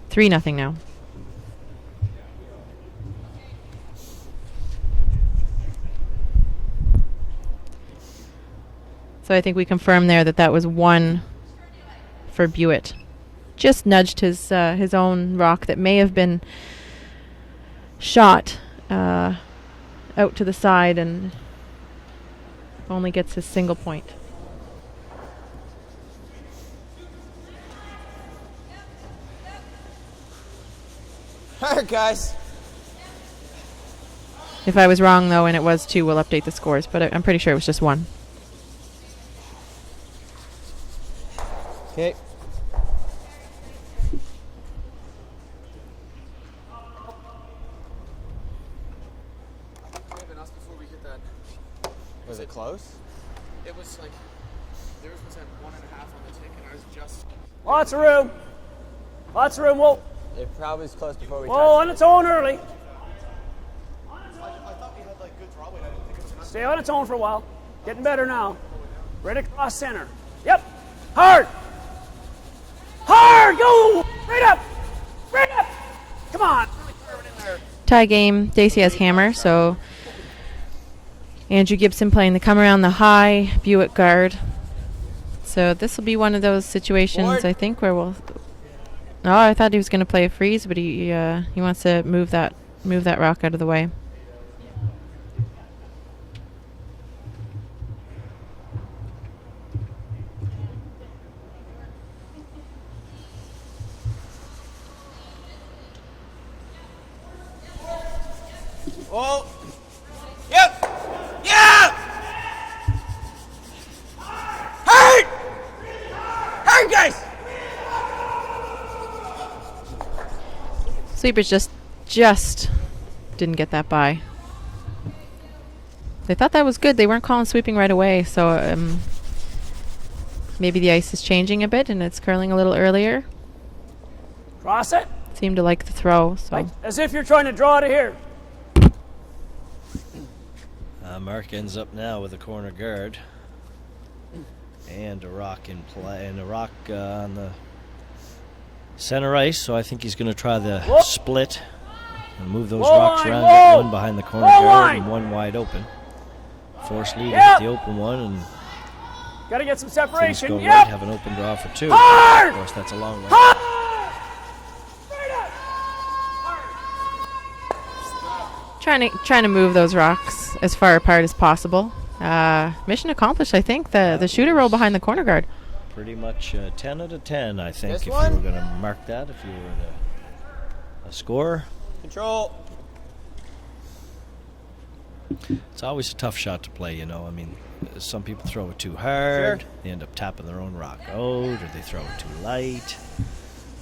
3-0 now. So I think we confirmed there that was 1 for Buett. Just nudged his own rock that may have been shot out to the side and only gets his single point. All right, guys. If I was wrong, though, and it was 2, we'll update the scores, but I'm pretty sure it was just 1. Okay. Before we hit that, Was it close? it was like theirs was at 1.5 on the tick, and I was just. Lots of room. Lots of room. Whoa. It probably was close before we Whoa, touched on its own early. I thought we had like good draw weight. I didn't think it was enough. Stay on its own for a while. Getting better now. Right across center. Yep. Hard. Hard. Go. Right up. Right up. Come on. Tie game. Dacey has hammer, so Andrew Gibson playing the come around the high, Buett guard. So this will be one of those situations, Board. I think, where we'll. Oh, I thought he was going to play a freeze, but he wants to move that rock out of the way. Oh. Yep. Yeah. Hurt. Hurt, guys. Sweepers just didn't get that by. They thought that was good. They weren't calling sweeping right away, so maybe the ice is changing a bit and it's curling a little earlier. Cross it. Seemed to like the throw, so Like, as if you're trying to draw it here. Mark ends up now with a corner guard and a rock in play, and a rock on the center ice. So I think he's going to try the split and move those rocks around. Get one behind the corner guard and one wide open. Force Lee to hit the open one, and Got to get some things separation. go right. Yep. Have an open draw for 2. Hard! Of course, that's a long way. trying to move those rocks as far apart as possible. Mission accomplished, I think. The shooter roll behind the corner guard. Pretty much 10 out of 10, I think, This if one? you were going to mark that, if you were a scorer. Control. It's always a tough shot to play, you know. I mean, some people throw it too hard. Sure. They end up tapping their own rock out, or they throw it too light.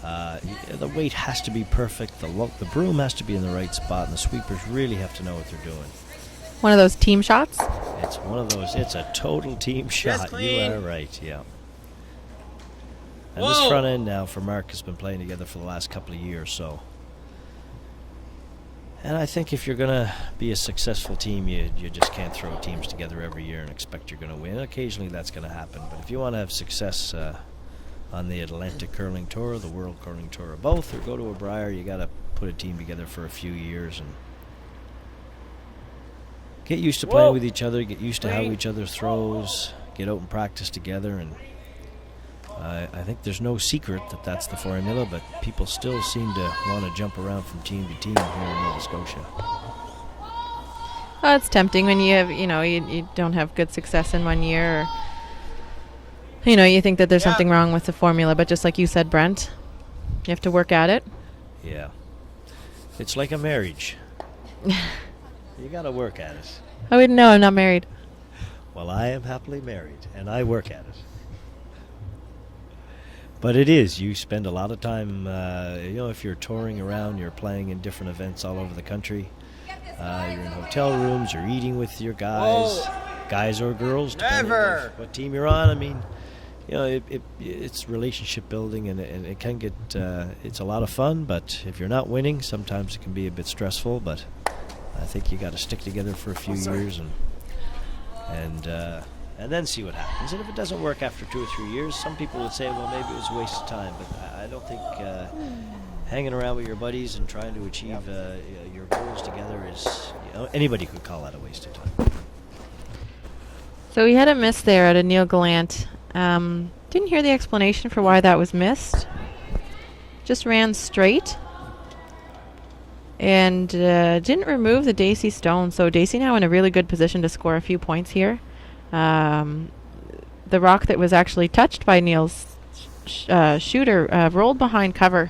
The weight has to be perfect. The broom has to be in the right spot, and the sweepers really have to know what they're doing. One of those team shots. It's one of those. It's a total team shot. You clean. are right. Yeah. And this front end now for Mark has been playing together for the last couple of years, so. And I think if you're going to be a successful team, you just can't throw teams together every year and expect you're going to win. Occasionally that's going to happen, but if you want to have success on the Atlantic Curling Tour, the World Curling Tour, or both, or go to a Briar. You got to put a team together for a few years and get used to playing with each other, get used to how each other throws, get out and practice together. And I think there's no secret that that's the formula, but people still seem to want to jump around from team to team here in Nova Scotia. Well, it's tempting when you have, you don't have good success in one year, or you think that there's something wrong with the formula. But just like you said, Brent, you have to work at it. Yeah, it's like a marriage. You got to work at it. I wouldn't know. I'm not married. Well, I am happily married, and I work at it. But it is. You spend a lot of time, if you're touring around, you're playing in different events all over the country. You're in hotel rooms, you're eating with your guys or girls, depending on what team you're on. I mean, it's relationship building, and it can get, it's a lot of fun, but if you're not winning, sometimes it can be a bit stressful. But I think you got to stick together for a few years and then see what happens. And if it doesn't work after 2 or 3 years, some people would say, well, maybe it was a waste of time. But I don't think hanging around with your buddies and trying to achieve your goals together is, anybody could call that a waste of time. So we had a miss there at a Neil Gallant. Didn't hear the explanation for why that was missed. Just ran straight. And didn't remove the Dacey stone. So Dacey now in a really good position to score a few points here. The rock that was actually touched by Neil's shooter rolled behind cover.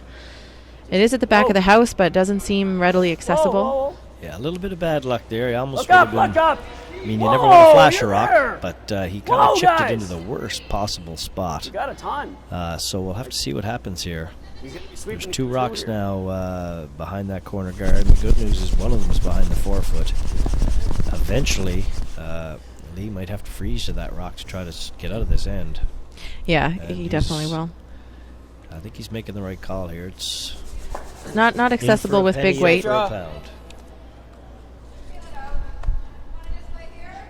It is at the back of the house, but doesn't seem readily accessible. Yeah, a little bit of bad luck there. He almost Look up, look up. I mean, you never want to flash a rock, there. but he kind of chipped it into the worst possible spot. You got a ton. So we'll have to see what happens here. There's 2 rocks here. now behind that corner guard. The good news is one of them is behind the 4-foot. Eventually, Lee might have to freeze to that rock to try to get out of this end. Yeah, And he definitely will. I think he's making the right call here. It's Not accessible with big weight. for a pound.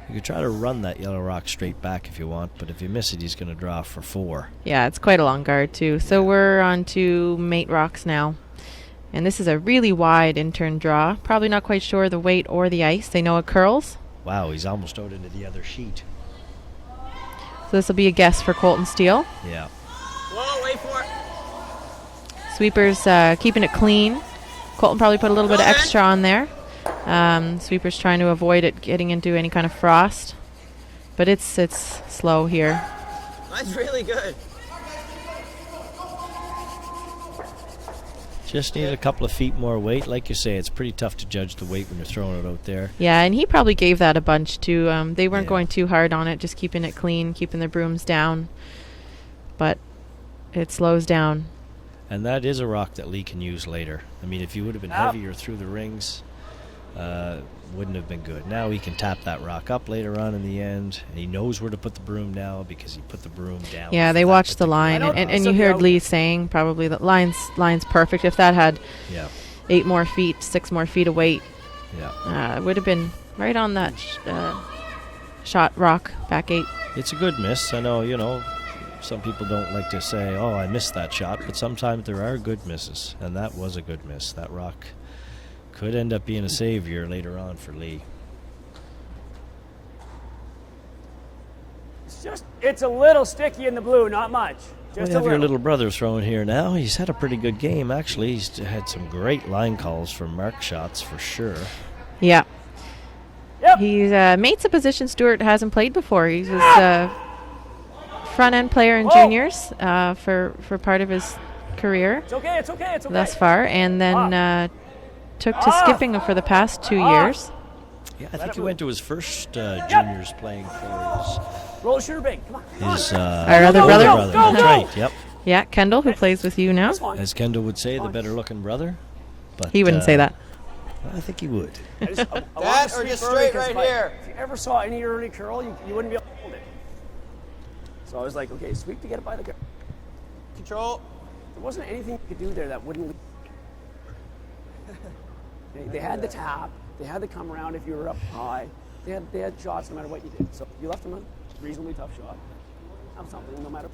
You could try to run that yellow rock straight back if you want, but if you miss it, he's going to draw for 4. Yeah, it's quite a long guard too. So we're on to mate rocks now. And this is a really wide in-turn draw. Probably not quite sure the weight or the ice. They know it curls. Wow, he's almost out into the other sheet. So this will be a guess for Colton Steele. Yeah. Whoa, wait for it. Sweepers keeping it clean. Colton probably put a little bit of extra on there. Sweepers trying to avoid it getting into any kind of frost. But it's slow here. That's really good. Just need a couple of feet more weight. Like you say, it's pretty tough to judge the weight when you're throwing it out there. Yeah, and he probably gave that a bunch too. They weren't Yeah. going too hard on it, just keeping it clean, keeping the brooms down. But it slows down. And that is a rock that Lee can use later. I mean, if he would have been heavier through the rings, wouldn't have been good. Now he can tap that rock up later on in the end. And he knows where to put the broom now because he put the broom down. Yeah, they watched the line, and you heard out. Lee saying probably that line's perfect. If that had 8 more feet, 6 more feet of weight, it would have been right on that shot rock, back 8. It's a good miss. I know, some people don't like to say, oh, I missed that shot, but sometimes there are good misses, and that was a good miss. That rock could end up being a savior later on for Lee. It's a little sticky in the blue, not much. We Just have a your little. little brother throwing here now. He's had a pretty good game, actually. He's had some great line calls for mark shots for sure. Yeah. Yep. He's mates a position Stuart hasn't played before. He was a front-end player in juniors for part of his career It's okay. thus far, and then took to skipping for the past 2 years. Yeah, I think he went to his first juniors playing for Roll the shooter bait. Come on. his Our other go, brother. go, go, That's right, yep. Yeah, Kendall, who plays with you now. This one. As Kendall would say, the better-looking brother. But He wouldn't say that. I think he would. I want That to or sweep just early straight 'cause right here? If you ever saw any early curl, you wouldn't be able to hold it. So I was like, okay, sweep to get it by the guard. Control. There wasn't anything you could do there that wouldn't leave. They had the tap. They had the come around if you were up high. They had shots no matter what you did. So you left them a reasonably tough shot. Have something no matter.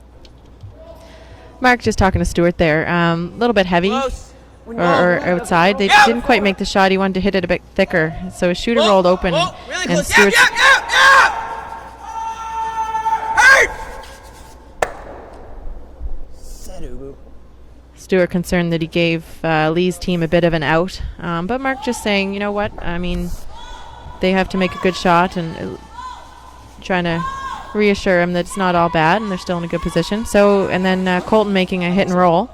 Mark just talking to Stuart there. A little bit heavy Close. or outside. They didn't quite make the shot. He wanted to hit it a bit thicker. So his shooter rolled open. Whoa, really And close. Stuart's Stuart concerned that he gave Lee's team a bit of an out. But Mark just saying, you know what? I mean, they have to make a good shot and trying to reassure him that it's not all bad and they're still in a good position. So, and then Colton making a hit and roll.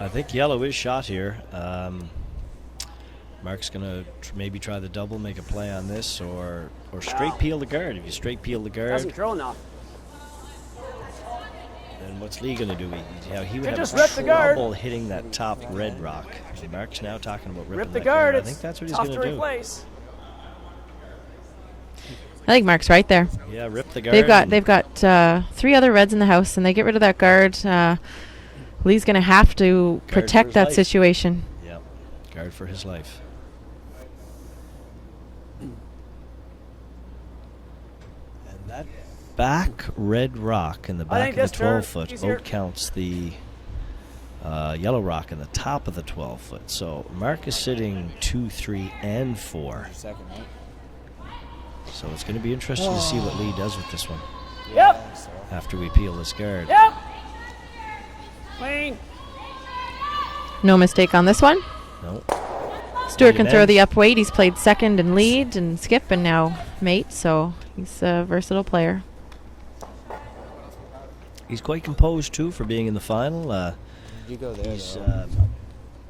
I think yellow is shot here. Mark's going to maybe try the double, make a play on this, or straight peel the guard. If you straight peel the guard, Doesn't throw now. then what's Lee going to do? He would have just rip the guard. trouble hitting that top red rock. Mark's now talking about ripping Rip the that guard. I It's think that's what he's tough going to to do. replace. I think Mark's right there. Yeah, rip the guard. They've got 3 other reds in the house, and they get rid of that guard. Lee's going to have to for protect his that life. situation. Yeah, guard for his life. And that back red rock in the back of the 12-foot outcounts the yellow rock in the top of the 12-foot. So Mark is sitting 2, 3, and 4. Second, right? So it's going to be interesting to see what Lee does with this one Yep. after we peel this guard. Yep. Clean. No mistake on this one. No. Stuart can throw Amen. the up weight. He's played second and lead and skip and now mate, so he's a versatile player. He's quite composed, too, for being in the final. You go there.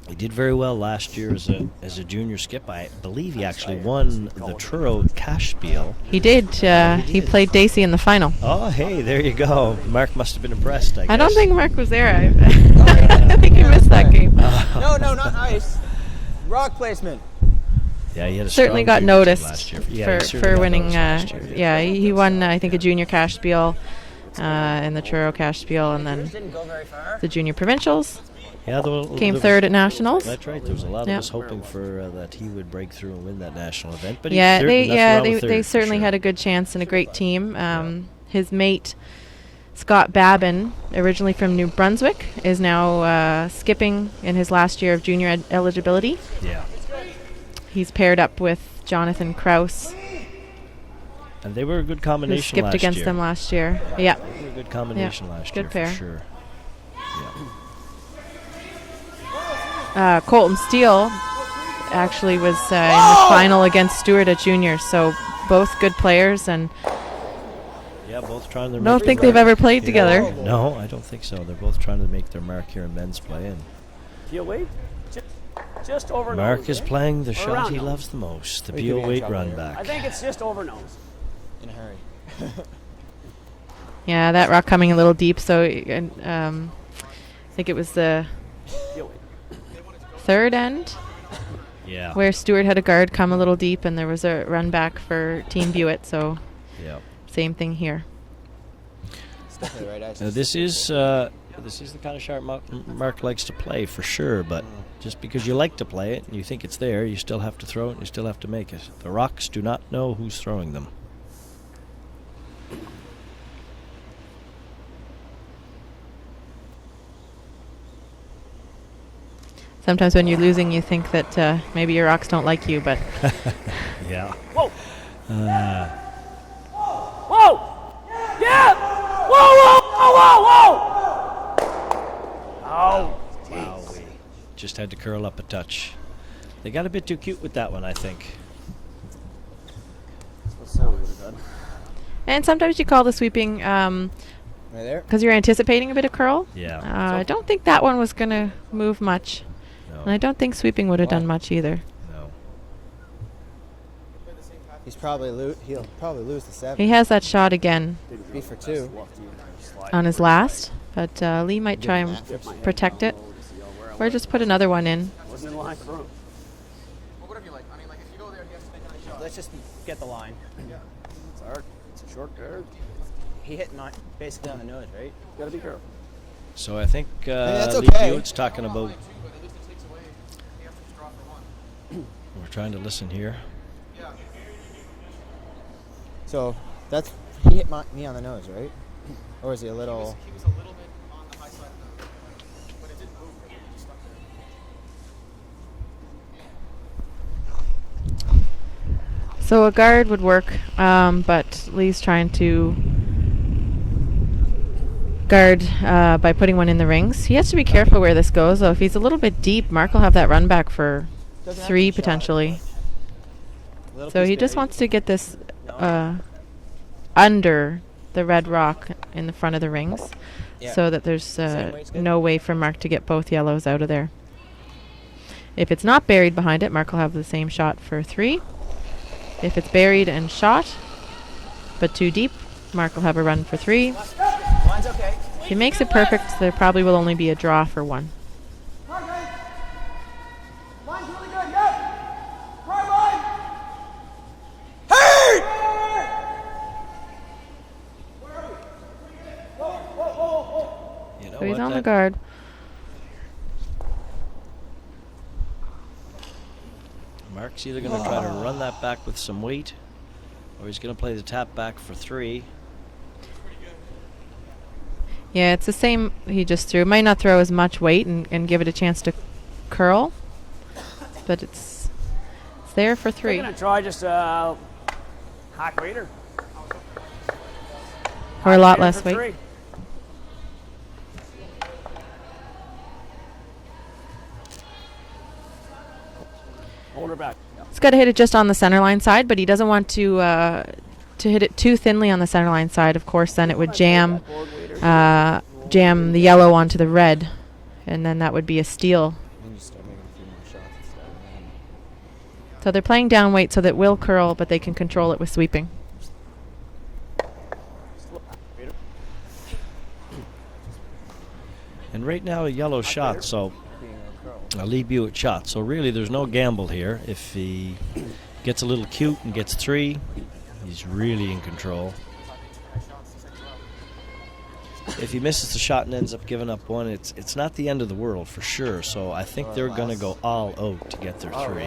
He did very well last year as a junior skip. I believe he actually won the Truro Cashspiel. He did. He played Dacey in the final. Oh, hey, there you go. Mark must have been impressed, I guess. I don't think Mark was there. I think he missed that game. No, not ice. Rock placement. Yeah, he had a Certainly strong got junior team last noticed year. Yeah, he for certainly got winning. noticed last year. Yeah, he won, I think, a junior Cashspiel in the Truro Cashspiel, and then Didn't go very far. the junior provincials. Yeah, Came third at nationals. That's right. There was a lot Yeah. of us hoping for that he would break through and win that national event. But Yeah, they they certainly had a good chance and a great team. His mate, Scott Babin, originally from New Brunswick, is now skipping in his last year of junior eligibility. Yeah, He's paired up with Jonathan Kraus, and they were a good who combination skipped last against year. them last year. Yeah. They were a good combination last good year pair. for sure. Colton Steele actually was in the final against Stewart at juniors, so both good players, and Yeah, both trying to. I don't think they've ever played together. No, I don't think so. They're both trying to make their mark here in men's play, and Peel weight. Just over Mark nose, is eh? playing the Or shot around he nose. loves the most, the We could be peel in weight trouble run here. back. I think it's just over nose. In a hurry. Yeah, that rock coming a little deep, so I think it was the Peel weight. third end Yeah. where Stewart had a guard come a little deep, and there was a run back for Team Buick, so Yeah. same thing here. It's definitely right ice. This is the kind of shot Mark likes to play for sure, but just because you like to play it and you think it's there, you still have to throw it and you still have to make it. The rocks do not know who's throwing them. Sometimes when you're losing, you think that maybe your rocks don't like you, but Yeah. Whoa. Whoa. Yeah. Whoa, whoa, whoa, whoa, whoa. Oh. Wow, we just had to curl up a touch. They got a bit too cute with that one, I think. and sometimes you call the sweeping Right there. because you're anticipating a bit of curl. Yeah. I don't think that one was going to move much, and I No. don't think sweeping would have done much either. No. He'll probably lose the 7. He has that shot again Be for 2. on his last, but Lee might try and protect it, or just put another one in. Wasn't in line for room. Well, whatever you like. I mean, like, if you go there, he has to make another shot. Let's just get the line. It's hard. It's a short guard. He hit basically on the nose, right? Gotta be careful. So I think that's Lee okay. Hewitt's talking about. But at least it takes away. He has to just draw for one. We're trying to listen here. Yeah. So he hit me on the nose, right? Or is he a little? He was a little bit on the high side of So a guard would work, but Lee's trying to guard by putting one in the rings. He has to be careful where this goes, though. If he's a little bit deep, Mark will have that run back for 3 potentially. So he just wants to get this under the red rock in the front of the rings, so that there's no way for Mark to get both yellows out of there. If it's not buried behind it, Mark will have the same shot for 3. If it's buried and shot, but too deep, Mark will have a run for 3. Mine's okay. If he makes it perfect, there probably will only be a draw for 1. So he's on the guard. Mark's either going to try to run that back with some weight, or he's going to play the tap back for 3. Yeah, it's the same he just threw. Might not throw as much weight and give it a chance to curl, but it's there for 3. I'm going to try just hack weighter. Or a lot less weight. 3. Hold her back. He's got to hit it just on the center line side, but he doesn't want to hit it too thinly on the center line side. Of course, then it would jam the yellow onto the red, and then that would be a steal. So they're playing down weight so that it will curl, but they can control it with sweeping. And right now a yellow shot, so a Lee Buick shot. So really there's no gamble here. If he gets a little cute and gets 3, he's really in control. If he misses the shot and ends up giving up 1, it's not the end of the world for sure. So I think they're going to go all out to get their 3.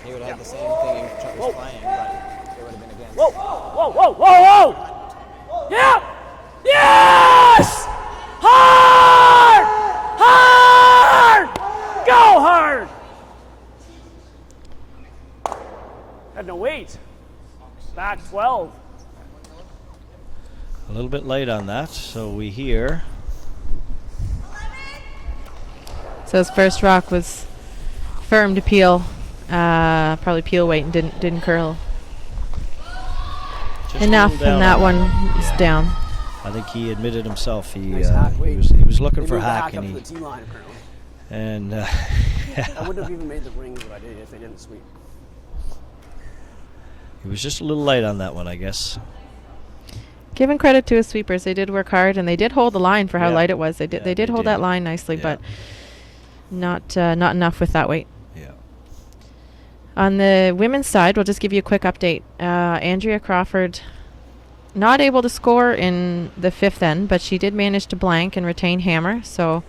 He would have had the same thing if Chuck was playing, but it would have been against. Whoa, whoa, whoa, whoa, whoa! Yeah! Yes! Hard! Hard! Go hard! Had no weight. Back 12. A little bit late on that, so we hear. So his first rock was firm to peel, probably peel weight, and didn't curl enough, and that one is down. I think he admitted himself he Nice was looking for hack, up and to the tee line, apparently. and I wouldn't have even made the rings if I did if they didn't sweep. he was just a little late on that one, I guess. Giving credit to his sweepers, they did work hard, and they did hold the line for how light it was. They did hold that line nicely, but not enough with that weight. Yeah. On the women's side, we'll just give you a quick update. Andrea Crawford not able to score in the 5th end, but she did manage to blank and retain hammer. So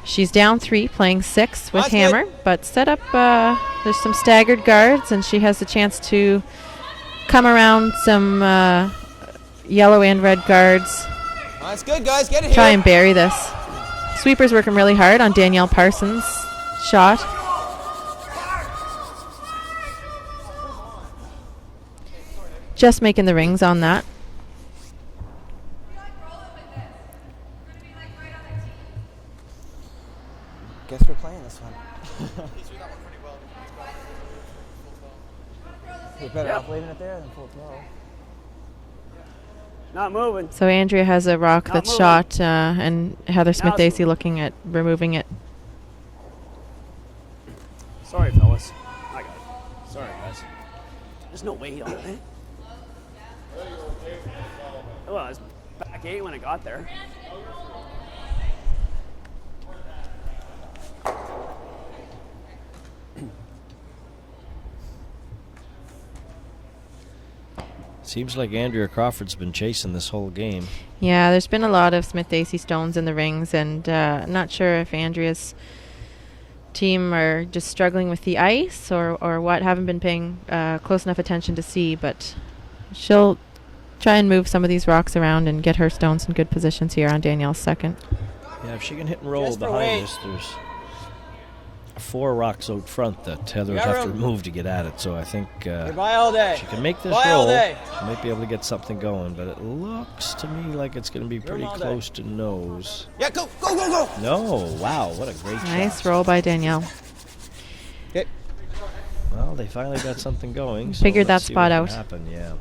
she's down 3, playing 6 with hammer, but set up. There's some staggered guards, and she has the chance to come around some yellow and red guards. That's good, guys. Get it here. Try and bury this. Sweeper's working really hard on Danielle Parsons' shot. Just making the rings on that. Guess we're playing this one. We're better off leaving it there than full 12. Not moving. So Andrea has a rock that's moving. shot, and Heather Smith-Dacey looking at removing it. Sorry, fellas. I got it. Sorry, guys. There's no weight on it. Well, I was back 8 when I got there. Seems like Andrea Crawford's been chasing this whole game. Yeah, there's been a lot of Smith-Dacey stones in the rings, and I'm not sure if Andrea's team are just struggling with the ice or what. Haven't been paying close enough attention to see, but she'll try and move some of these rocks around and get her stones in good positions here on Danielle's second. Yeah, if she can hit and roll behind this, there's 4 rocks out front that Heather would have to remove to get at it. So I think Goodbye all day. she can make this Bye all roll. day. She might be able to get something going, but it looks to me like it's going to be pretty close to nose. Yeah, go, go, go, go. No, wow, what a great Nice shot. roll by Danielle. Okay. Well, they finally got something going. So Figured let's that see spot what out. can happen, yeah.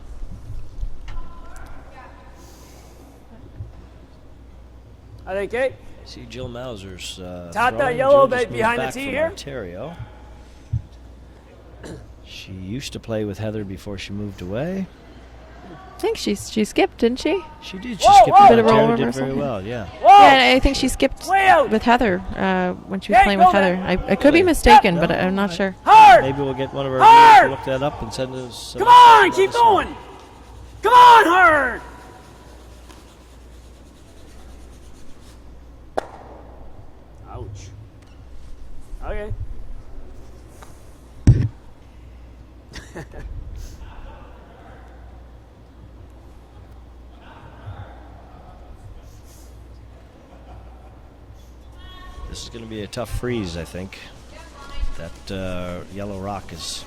I think, Kate. See Jill Mauser's Tap that throwing. yellow Jill just bit moved behind the back tee from here. Ontario. She used to play with Heather before she moved away. I think she skipped, didn't she? She did. She Whoa, skipped whoa. it. Bit of roll Ontario did reversal. very well, yeah. Whoa! Yeah, and I think she skipped Way out. with Heather when she was Hey, playing go with Heather. there. I could be mistaken, but I'm not sure. Hard! Maybe we'll get one of our Hard! viewers to look that up and send us. Come on, keep going! Come on, Hard! Ouch. Okay. This is going to be a tough freeze, I think. That yellow rock is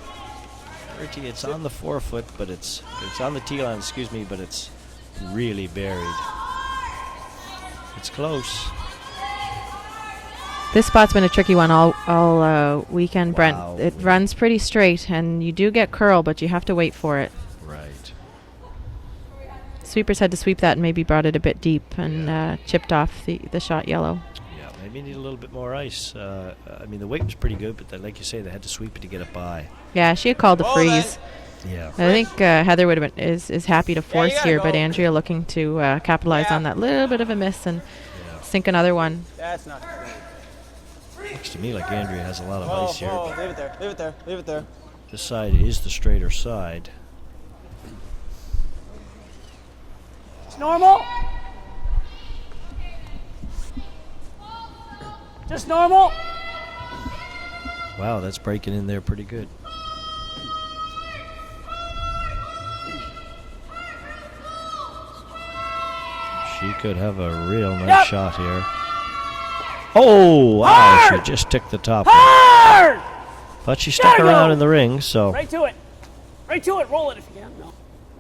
pretty. It's on the 4 foot, but it's on the tee line. Excuse me, but it's really buried. It's close. This spot's been a tricky one all weekend, Brent. Wow. It runs pretty straight, and you do get curl, but you have to wait for it. Right. Sweepers had to sweep that and maybe brought it a bit deep and chipped off the shot yellow. Yeah, maybe need a little bit more ice. I mean, the weight was pretty good, but like you say, they had to sweep it to get it by. Yeah, she had called the freeze. Yeah. I think Heather would have been is happy to force gotta here, go. but Andrea looking to capitalize on that little bit of a miss and sink another one. That's not good. Looks to me like Andrea has a lot of Whoa, ice here. whoa, leave it there, leave it there, leave it there. This side is the straighter side. It's normal. Just normal. Wow, that's breaking in there pretty good. She could have a real nice shot here. Oh, wow, Hard! she just took the top one. Hard! But she stuck Gotta around go! in the ring, so Right to it. Right to it. Roll it if you can. No.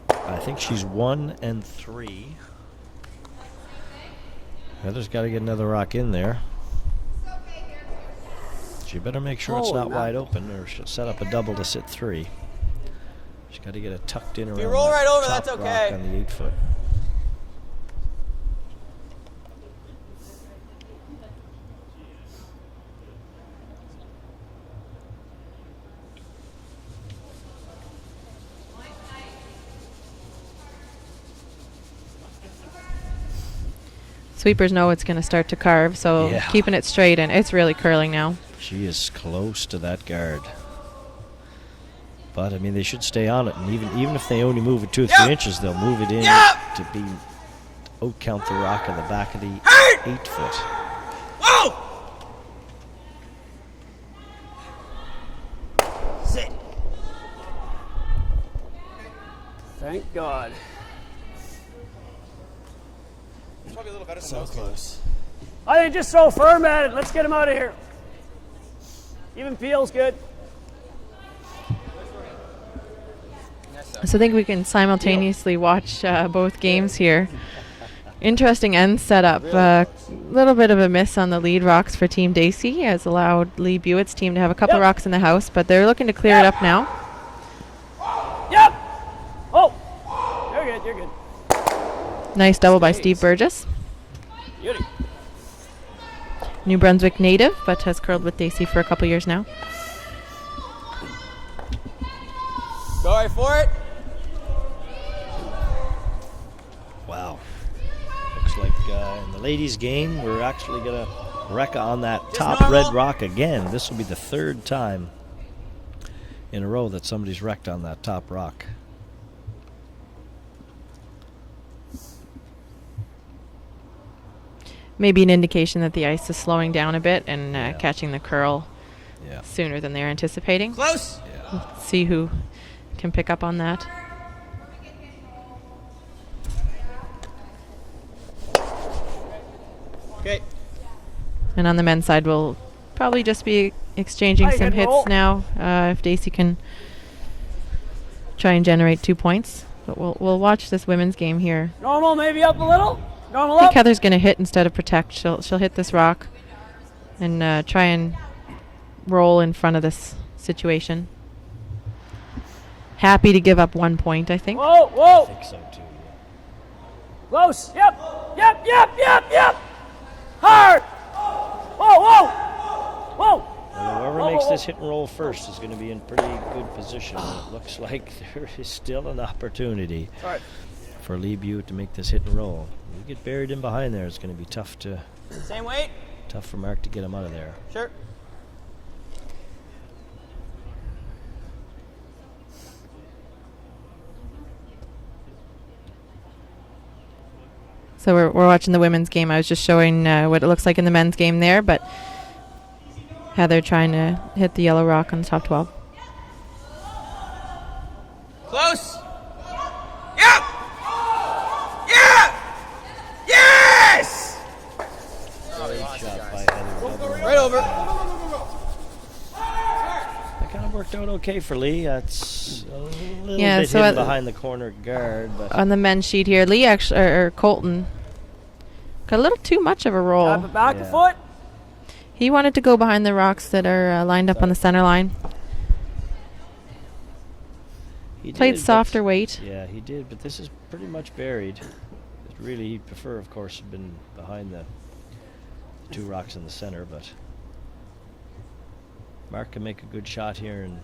I think she's 1 and 3. Heather's got to get another rock in there. She better make sure it's Holy not wide mackerel. open, or she'll set up a double to sit 3. She's got to get it tucked in around you roll that right over, top that's rock okay. on the 8 foot. Sweepers know it's going to start to carve, so Yeah. keeping it straight, and it's really curling now. She is close to that guard. But, I mean, they should stay on it, and even if they only move it 2 or 3 inches, they'll move it in to be out-count the rock in the back of the 8 foot. Whoa! Sit. Thank God. It's probably a little better than So most close. I think just throw firm at it. Let's get him out of here. Even feels good. So I think we can simultaneously watch both games here. Interesting end setup. A little bit of a miss on the lead rocks for Team Dacey has allowed Lee Buett's team to have a couple rocks in the house, but they're looking to clear it up now. Yep. Oh. You're good. You're good. Nice double by Steve Burgess. Beauty. New Brunswick native, but has curled with Dacey for a couple years now. Go right for it. Wow. Looks like in the ladies' game, we're actually going to wreck on that top normal. red rock again. This will be the 3rd time in a row that somebody's wrecked on that top rock. Maybe an indication that the ice is slowing down a bit and Yeah. catching the curl Yeah. sooner than they're anticipating. Close. See who can pick up on that. Okay. And on the men's side, we'll Probably just be exchanging some hits now. If Daisy can try and generate 2 points, but we'll watch this women's game here. Normal, maybe up a little. Normal I think up. Heather's going to hit instead of protect. She'll hit this rock and try and roll in front of this situation. Happy to give up 1 point, I think. Whoa, I whoa. think so too. Close. Yep. Yep, yep, yep, yep. Hard. Whoa, whoa. Whoa. Well, whoever makes this hit and roll first is going to be in pretty good position. It looks like there is still an opportunity for Lee Butte to make this hit and roll. If you get buried in behind there, it's going to be tough Same weight? for Mark to get him out of there. Sure. So we're watching the women's game. I was just showing what it looks like in the men's game there, but Heather trying to hit the yellow rock on the top 12. Close. Yeah. Yeah. Yes. Great shot by Heather. Right over. That kind of worked out okay for Lee. That's a little Yeah, bit so hidden behind the corner guard, but On the men's sheet here, Lee actually, or Colton, got a little too much of a roll. Tap it back Yeah. a foot. He wanted to go behind the rocks that are lined up on the center line. he Played did, softer but- weight. Yeah, he did, but this is pretty much buried. Really, he'd prefer, of course, have been behind the 2 rocks in the center, but Mark can make a good shot here, and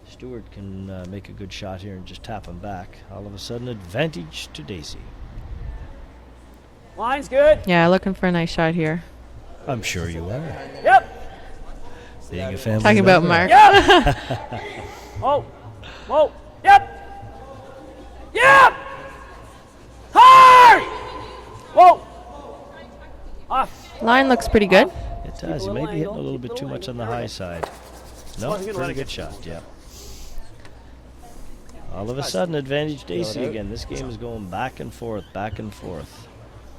Stewart can make a good shot here and just tap him back. All of a sudden, advantage to Daisy. Line's good. Yeah, looking for a nice shot here. I'm sure you are. Yep. Being a family Talking about member. Mark. Yep. Whoa. Whoa. Yep. Yep. Hard. Whoa. Off. Line looks pretty good. It does. You may be hitting a little bit too much on the high side. No, Wasn't gonna let pretty it good get shot, yeah. All of a sudden, advantage Daisy again. This game is going back and forth, back and forth.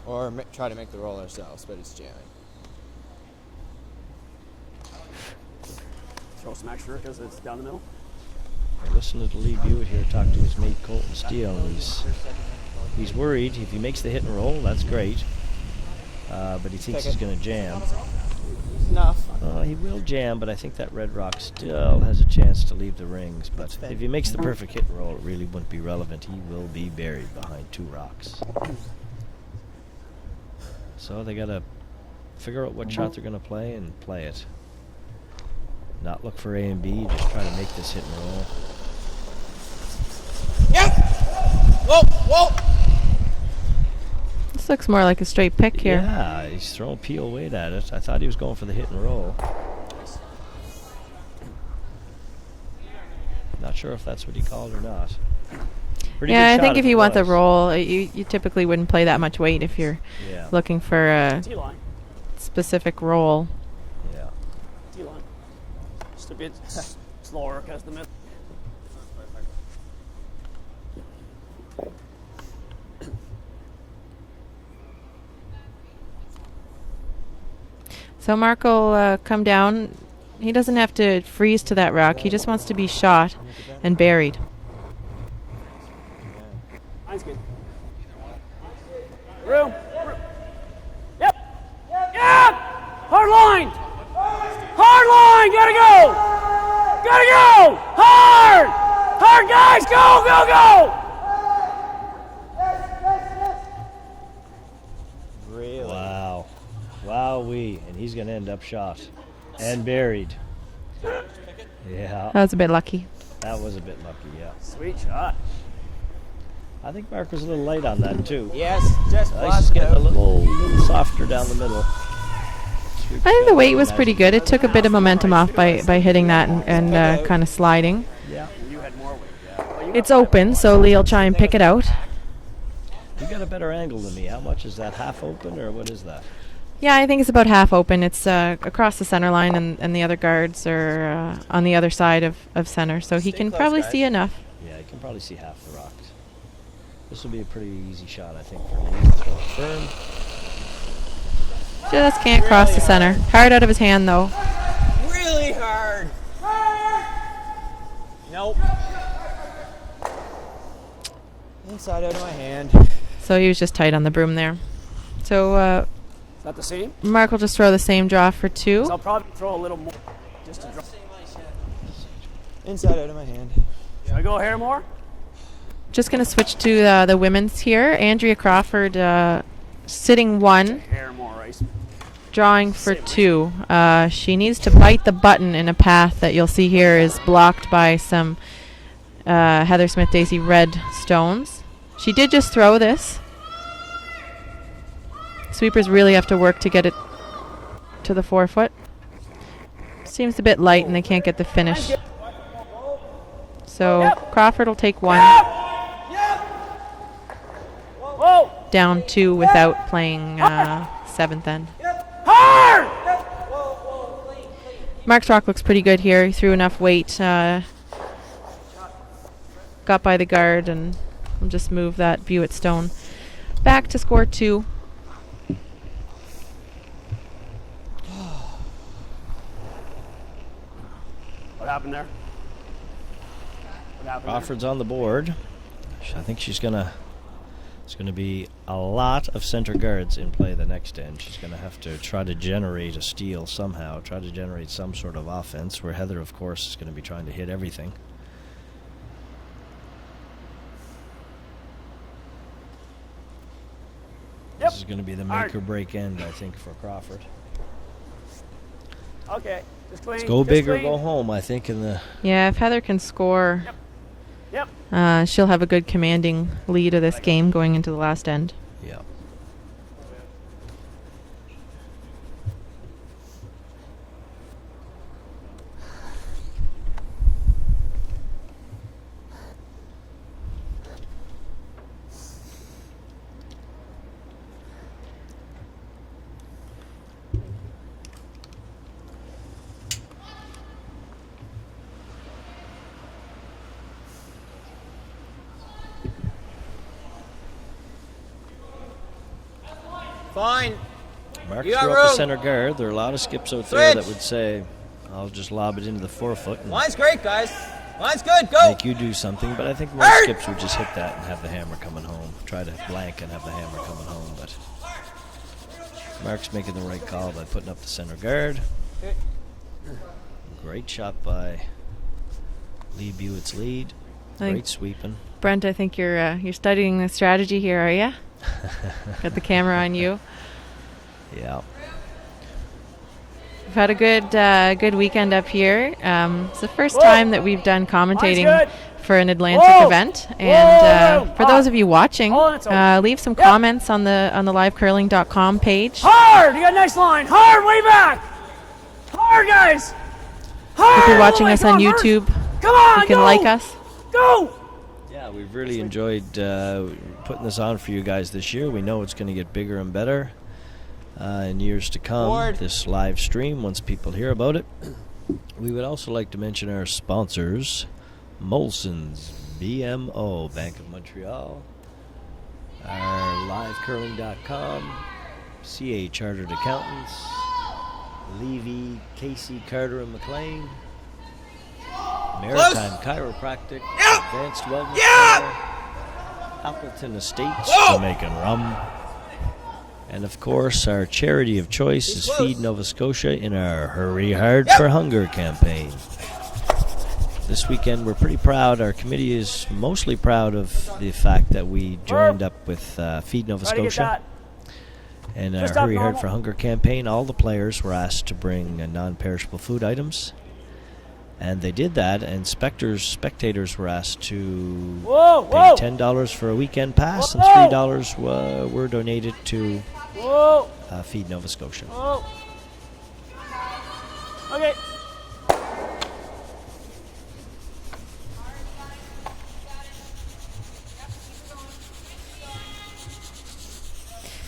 Or try to make the roll ourselves, but it's jamming. Throw some extra because it's down the middle. Listen to Lee Butte here talk to his mate Colton Steele. And he's worried. If he makes the hit and roll, that's great. But he thinks he's going to jam. Enough. He will jam, but I think that red rock still has a chance to leave the rings. But if he makes the perfect hit and roll, it really wouldn't be relevant. He will be buried behind 2 rocks. So they got to figure out what shot they're going to play and play it. Not look for A and B, just try to make this hit and roll. Yep. Whoa, whoa. This looks more like a straight pick here. Yeah, he's throwing peel weight at it. I thought he was going for the hit and roll. Not sure if that's what he called or not. Pretty Yeah, good I think shot if it you want the was. roll, you typically wouldn't play that much weight if you're Yeah. looking for a T-line. specific roll. Yeah. T-line. Just a bit slower because the middle. So Mark will come down. He doesn't have to freeze to that rock. He just wants to be shot and buried. Line's good. Room. Yep. Yep. Hard line. Hard line. Gotta go. Gotta go. Hard. Hard, guys. Go, go, go. Really? Wow. Wowee. And he's going to end up shot and buried. Yeah, That was a bit lucky. that was a bit lucky, yeah. Sweet shot. I think Mark was a little light on that, too. Yes, just Ice is blast getting a out. little softer down the middle. I think the weight was pretty good. It took a bit of momentum off by hitting that and kind of sliding. Yeah. You had more weight. Yeah. It's open, so Lee will try and pick it out. You got a better angle than me. How much is that? Half open, or what is that? Yeah, I think it's about half open. It's across the center line, and the other guards are on the other side of center, so he Stay can close, probably guys. see enough. Yeah, you can probably see half the rocks. This will be a pretty easy shot, I think, for Lee. Throw it firm. Just can't cross the center. Hard out of his hand, though. Nope. Inside out of my hand. So he was just tight on the broom there. So Is that the same? Mark will just throw the same draw for 2. So I'll probably throw a little more. Just to draw. Inside out of my hand. Should I go here more? Just going to switch to the women's here. Andrea Crawford sitting 1, Hair more, right? drawing for 2. She needs to bite the button in a path that you'll see here is blocked by some Heather Smith Daisy red stones. She did just throw this. Sweepers really have to work to get it to the 4-foot. Seems a bit light and they can't get the finish. So Crawford will take 1. Whoa! Down 2 without playing 7th end. Hard! Mark's rock looks pretty good here. He threw enough weight. Got by the guard and we'll just move that view at stone back to score 2. What happened there? What happened Crawford's on the board. I think she's gonna. It's gonna be a lot of center guards in play the next end. She's gonna have to try to generate a steal somehow. Try to generate some sort of offense. Where Heather, of course, is gonna be trying to hit everything. Yep. This is gonna be the make or break end, I think, for Crawford. there? Okay. Just clean. Let's go just big or clean. go home, I think, in the. Yeah, if Heather can score, Yep. she'll have a good commanding lead of this game going into the last end. Yeah. Fine. Mark You threw got up the room. center guard. There are a lot of skips out there that Switch. would say, I'll just lob it into the 4-foot and Line's great, guys. Line's good. Go. make you do something. But I think most Hurt. skips would just hit that and have the hammer coming home. Try to blank and have the hammer coming home. But Mark's making the right call by putting up the center guard. Great shot by Lee Buett's lead. think- Great sweeping. Brent, I think you're studying the strategy here, are you? Got the camera on you. Yeah. We've had a good weekend up here. It's the first time that we've done commentating good. for an Atlantic Whoa. event. And Whoa. for those of you watching, Oh, it's over. leave some comments on the livecurling.com page. Hard! You got a nice line. Hard, way back! Hard, guys! Hard! If you're watching us on Come on, YouTube, Come on, you can go! like us. Go! Yeah, we've really enjoyed putting this on for you guys this year. We know it's going to get bigger and better in years to come. Forward. This live stream, once people hear about it. We would also like to mention our sponsors, Molson's BMO, Bank of Montreal, our livecurling.com, CA Chartered Accountants, Levy, Casey, Carter, and McLean, Maritime Chiropractic, Advanced Wellness Center, Appleton Estates, Jamaican Rum, and of course our charity of choice is Feed Nova Scotia in our Hurry Hard for Hunger campaign. This weekend we're pretty proud. Our committee is mostly proud of the fact that we joined up with Feed Nova Try to get Scotia. that. And our Just up Hurry Hard normal. for Hunger campaign, all the players were asked to bring non-perishable food items. And they did that, and spectators were asked to Whoa, pay whoa! $10 for a weekend pass, and Whoa! $3 were donated to Whoa! Feed Nova Scotia. Whoa! Okay.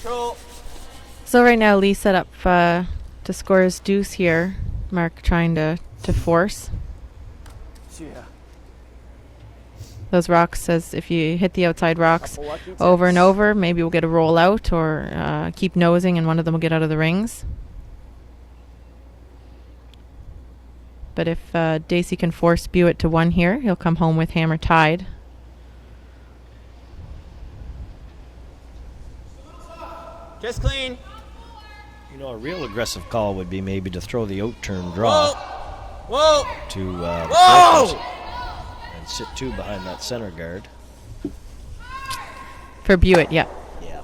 Control. So right now Lee set up to score his deuce here. Mark trying to force. Yeah. Those rocks, says if you hit the outside rocks Couple lucky over and tips. over, maybe we'll get a roll out or keep nosing and one of them will get out of the rings. But if Dacey can force Buett to 1 here, he'll come home with hammer tied. Just clean. You know, a real aggressive call would be maybe to throw the out turn draw. Whoa! To Whoa! And sit 2 behind that center guard. For Buett, yeah. Yeah.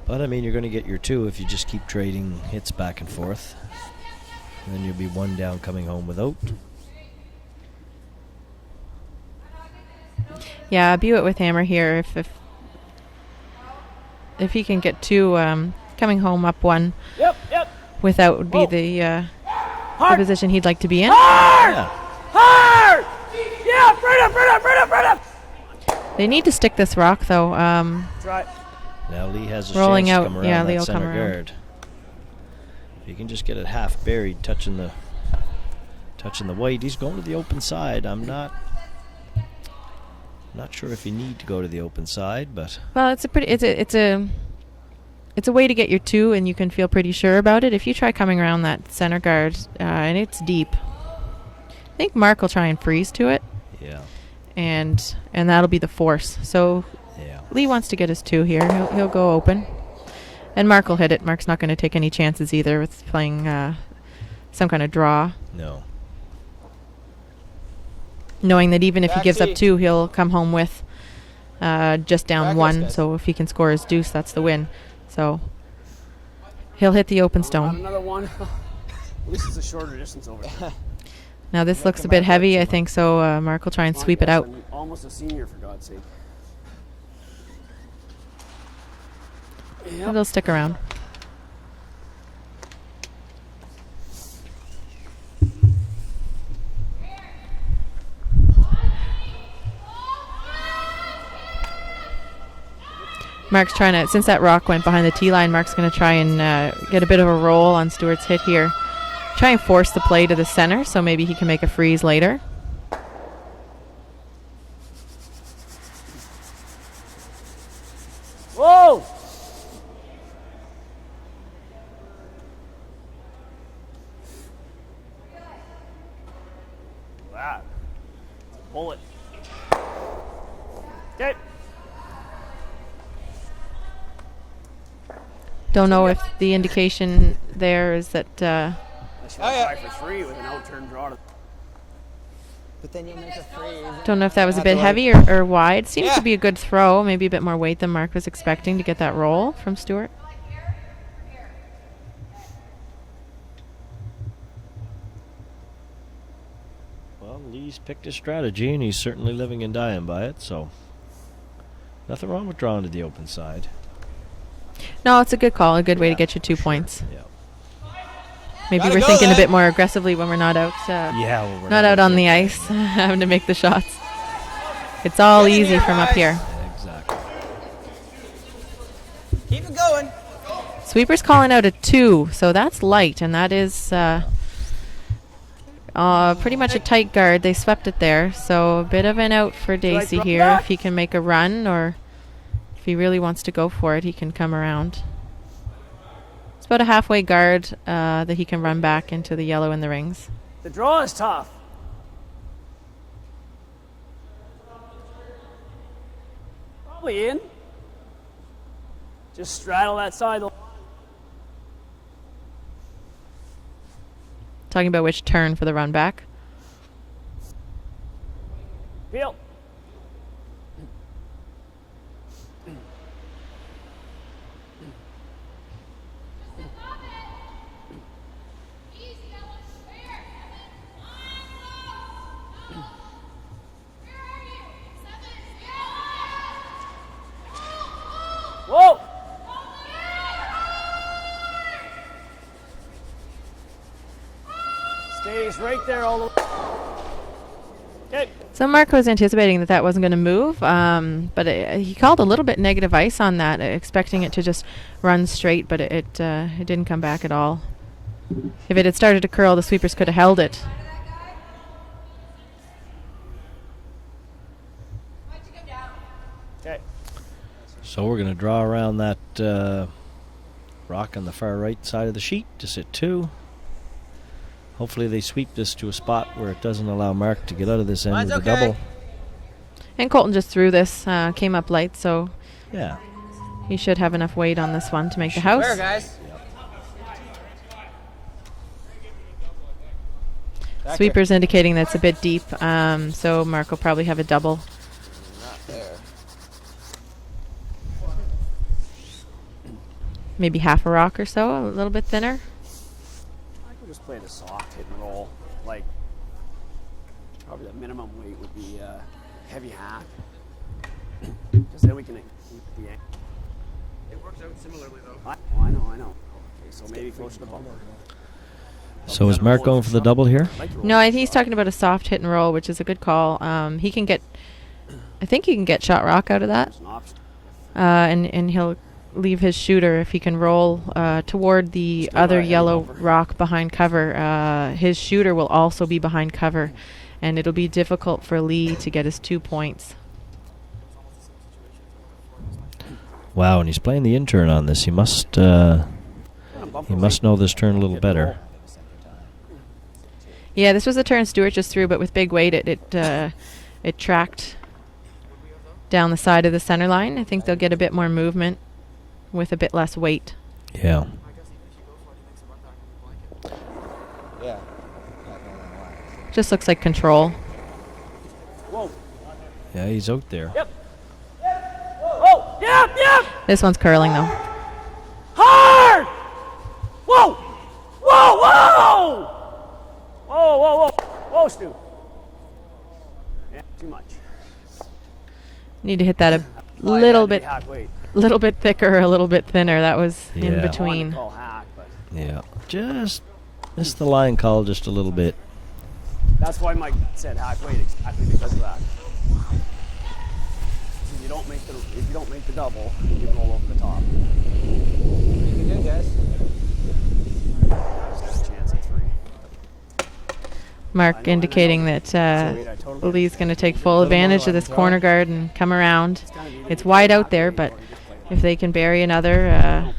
But I mean, you're going to get your 2 if you just keep trading hits back and forth. And then you'll be 1 down coming home without. Yeah, Buett with hammer here. If he can get 2 coming home up 1 Yep. without would be the position he'd like to be in. Hard! Yeah. Hard! Yeah, right up. They need to stick this rock, though. That's right. Now Lee has a Rolling chance out, to come around yeah, that Lee will center come around. guard. If he can just get it half buried, touching the white, he's going to the open side. I'm not sure if you need to go to the open side, but Well, it's a way to get your 2, and you can feel pretty sure about it. If you try coming around that center guard, and it's deep, I think Mark will try and freeze to it, yeah. and that'll be the force. So Yeah. Lee wants to get his 2 here. He'll go open, and Mark will hit it. Mark's not going to take any chances either with playing some kind of draw, No. knowing that even if he Back gives up tee. 2, he'll come home with just down Back 1. us, So if he can score his deuce, that's the win. So he'll hit the open Got stone. another one. At least it's a shorter distance over there. Now this looks a bit heavy, I think, so Mark will try and sweep it out. I'm almost a senior, for God's sake. Yep. It'll stick around. Mark's trying to, since that rock went behind the tee line, Mark's going to try and get a bit of a roll on Stewart's hit here. Try and force the play to the center, so maybe he can make a freeze later. Whoa! Wow. Bullet. Okay. Don't know if the indication there is that I should try for 3 with an out-turn draw. But then you make a freeze. don't know if that was a Not bit the heavy or wide. Seems Yeah. to be a good throw, maybe a bit more weight than Mark was expecting to get that roll from Stewart. Well, Lee's picked his strategy, and he's certainly living and dying by it, so nothing wrong with drawing to the open side. No, it's a good call, a good way to get you 2 points. Yeah. Maybe Gotta we're go thinking a then. bit more aggressively when we're not out. Yeah, well, we're Not out on the ice, having to make the shots. It's all Get in easy here, from up guys. here. Exactly. Keep it going. Sweeper's calling out a 2, so that's light, and that is pretty much a tight guard. They swept it there, so a bit of an out for Dacey drop here. back? If he can make a run, or if he really wants to go for it, he can come around. It's about a halfway guard that he can run back into the yellow in the rings. The draw is tough. Probably in. Just straddle that side. Talking about which turn for the run back. Feel. Whoa! Stays right there all the way. Okay. So Mark was anticipating that wasn't going to move, but he called a little bit negative ice on that, expecting it to just run straight, but it didn't come back at all. If it had started to curl, the sweepers could have held it. Okay. So we're going to draw around that rock on the far right side of the sheet to sit 2. hopefully they sweep this to a spot where it doesn't allow Mark to get out of this end Mine's with the okay. double. And Colton just threw this, came up light, so Yeah. he should have enough weight on this one to make the house. Where, guys? Back Sweeper's indicating that it's a bit deep, so Mark will probably have a double. Not there. Maybe half a rock or so, a little bit thinner. I could just play the soft hit and roll. Like, probably the minimum weight would be heavy hack. Because then we can keep the angle. It works out similarly though. I know. Okay, so maybe close to the bumper. So is Mark going for the double here? No, he's talking about a soft hit and roll, which is a good call. He can get, I think he can get shot rock out of that. It's an option. And he'll leave his shooter if he can roll toward the other yellow rock behind cover. His shooter will also be behind cover, and it'll be difficult for Lee to get his 2 points. Wow, and he's playing the intern on this. He must know this turn a little better. Yeah, this was the turn Stewart just threw, but with big weight, it tracked down the side of the center line. I think they'll get a bit more movement with a bit less weight. Yeah. Yeah. Just looks like control. Whoa. Yeah, he's out there. Yep. Oh, yep. This one's curling, though. Hard! Whoa! Whoa! Whoa, Stu. Yeah, too much. Need to hit that a Oh, little yeah, bit, hack weight. little bit thicker, a little bit thinner. That was in Yeah. I wanted between. to call hack, but Yeah. Just missed the line call just a little bit. that's why Mike said hack weight, exactly because of that. If you don't make the double, you roll over the top. You can do, guys. There's a chance at 3. Mark indicating that Lee's going to take full advantage of this corner guard and come around. It's wide out there, but if they can bury another,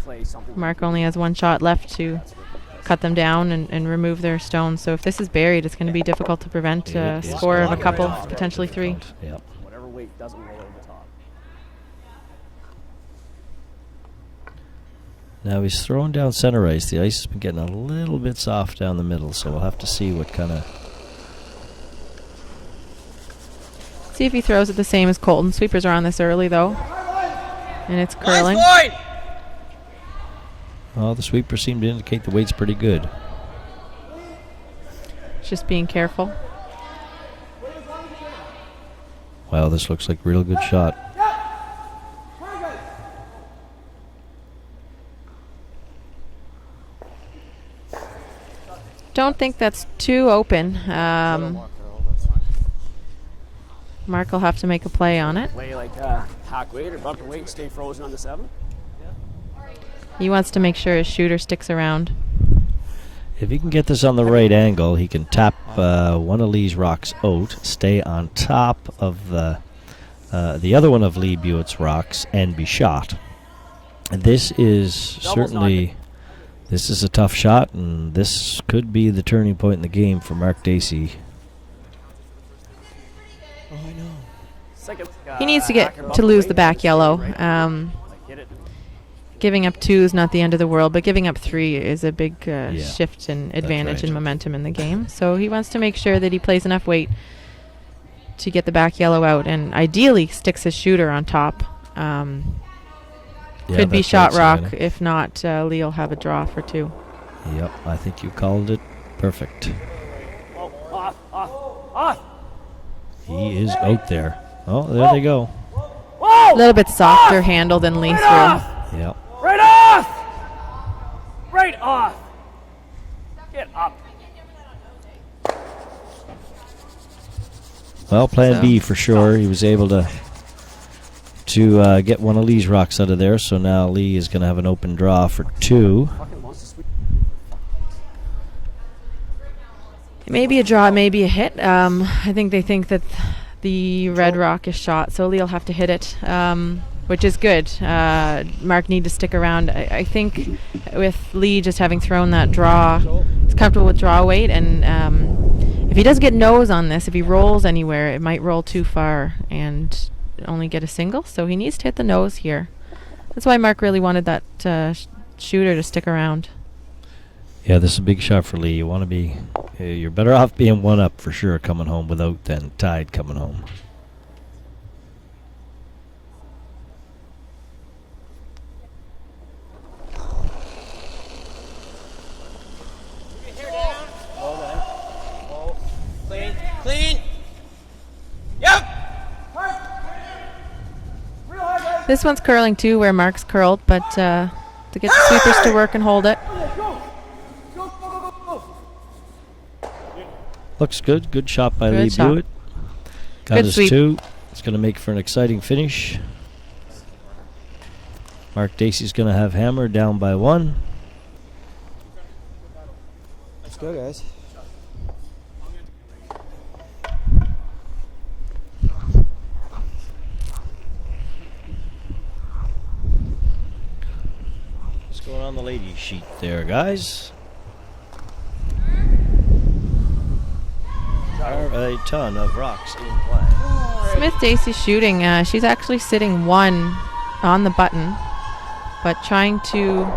Mark only has one shot left to cut them down and remove their stones. So if this is buried, it's going to be difficult to prevent a score of a couple, potentially 3. Yep. Whatever weight doesn't roll over the top. Now he's throwing down center ice. The ice has been getting a little bit soft down the middle, so we'll have to see what kind of... See if he throws it the same as Colton. Sweepers are on this early, though. And it's curling. Nice point! Well, the sweepers seem to indicate the weight's pretty good. Just being careful. Wow, this looks like a real good shot. Don't think that's too open. Mark will have to make a play on it. Play like hack weight or bumper weight, stay frozen on the 7. He wants to make sure his shooter sticks around. If he can get this on the right angle, he can tap one of Lee's rocks out, stay on top of the other one of Lee Buick's rocks, and be shot. And this is certainly... This is a tough shot, and this could be the turning point in the game for Mark Dacey. Oh, I know. Second, He needs to lose the back yellow. Get it. Giving up 2 is not the end of the world, but giving up 3 is a big shift in advantage right. and momentum in the game. So he wants to make sure that he plays enough weight to get the back yellow out, and ideally sticks his shooter on top. Could be that's shot right, rock. Savannah. If not, Lee will have a draw for 2. Yep, I think you called it perfect. Oh, off. He is out there. Oh, there they go. Whoa! A little bit softer handle than Lee threw. Yep. Right off! Right off! Get up. Well, plan So- B for sure. He was able to get one of Lee's rocks out of there, so now Lee is going to have an open draw for 2. Fucking wants to sweep. It may be a draw, it may be a hit. I think they think that the red rock is shot, so Lee will have to hit it, which is good. Mark need to stick around. I think with Lee just having thrown that draw he's comfortable with draw weight, and if he does get nose on this, if he rolls anywhere, it might roll too far and only get a single. So he needs to hit the nose here. That's why Mark really wanted that shooter to stick around. Yeah, this is a big shot for Lee. You want to be, you're better off being one up for sure coming home without than tied coming home. Clean. Clean. Yep. This one's curling too, where Mark's curled, but to get the sweepers to work and hold it. Looks good. Good shot by Good Lee shot. Blewett. Got Good his sweep. 2. It's going to make for an exciting finish. Mark Dacey's going to have hammer down by 1. Let's go, guys. What's going on the ladies' sheet there, guys? A ton of rocks in play. Smith Dacey's shooting. She's actually sitting 1 on the button, but trying to.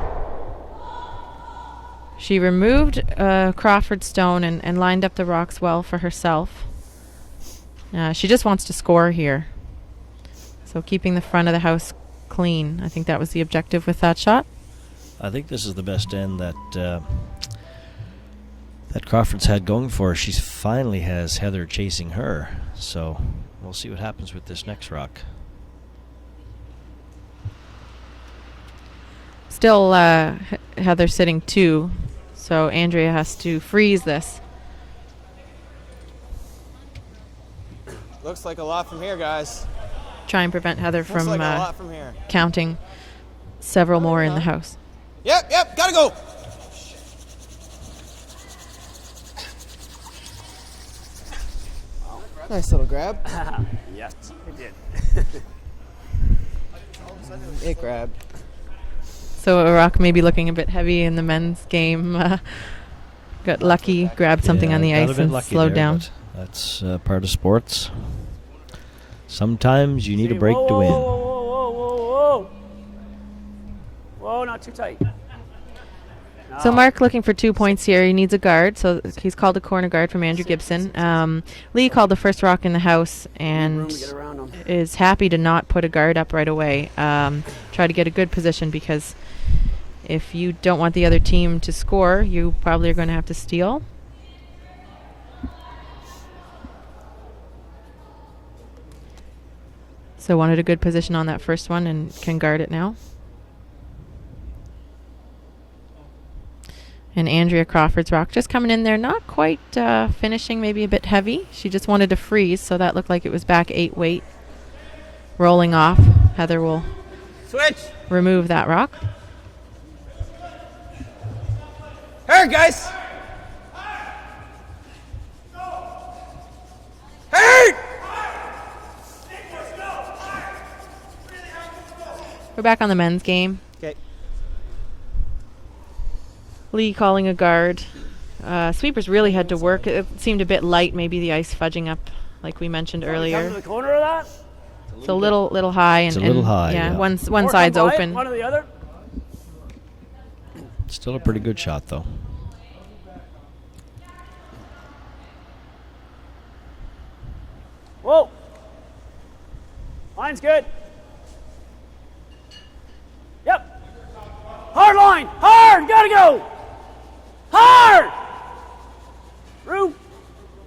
She removed Crawford Stone and lined up the rocks well for herself. She just wants to score here. So keeping the front of the house clean. I think that was the objective with that shot. I think this is the best end that that Crawford's had going for her. She finally has Heather chasing her. So we'll see what happens with this next rock. Still Heather sitting 2, so Andrea has to freeze this. Looks like a lot from here, guys. Try and prevent Heather Looks from like a lot from here. counting several more in the house. Yep, gotta go. Nice little grab. Yes, it did. It grabbed. So a rock maybe looking a bit heavy in the men's game. Got lucky, grabbed something on the got a ice bit and lucky slowed there, down. but that's part of sports. Sometimes you need a break whoa, to whoa, win. Whoa, whoa, whoa, whoa, whoa. Whoa, not too tight. So Mark looking for 2 points here. He needs a guard, so he's called a corner guard from Andrew Gibson. Lee called the first rock in the house and Room to get around 'em. is happy to not put a guard up right away. Try to get a good position, because if you don't want the other team to score, you probably are going to have to steal. So wanted a good position on that first one and can guard it now. And Andrea Crawford's rock just coming in there, not quite finishing, maybe a bit heavy. She just wanted to freeze, so that looked like it was back 8 weight. Rolling off. Heather will Switch. remove that rock. Hard, guys. Hard. We're back on the men's game. Okay. Lee calling a guard. Sweepers really had to work. It seemed a bit light, maybe the ice fudging up, like we mentioned Come to earlier. the corner of that. It's a little high. It's a little high, Yeah, yeah. one Or side's come by it, open. One or the other. Still a pretty good shot, though. Whoa. Line's good. Yep. Hard line. Hard. Gotta go. Hard. Through.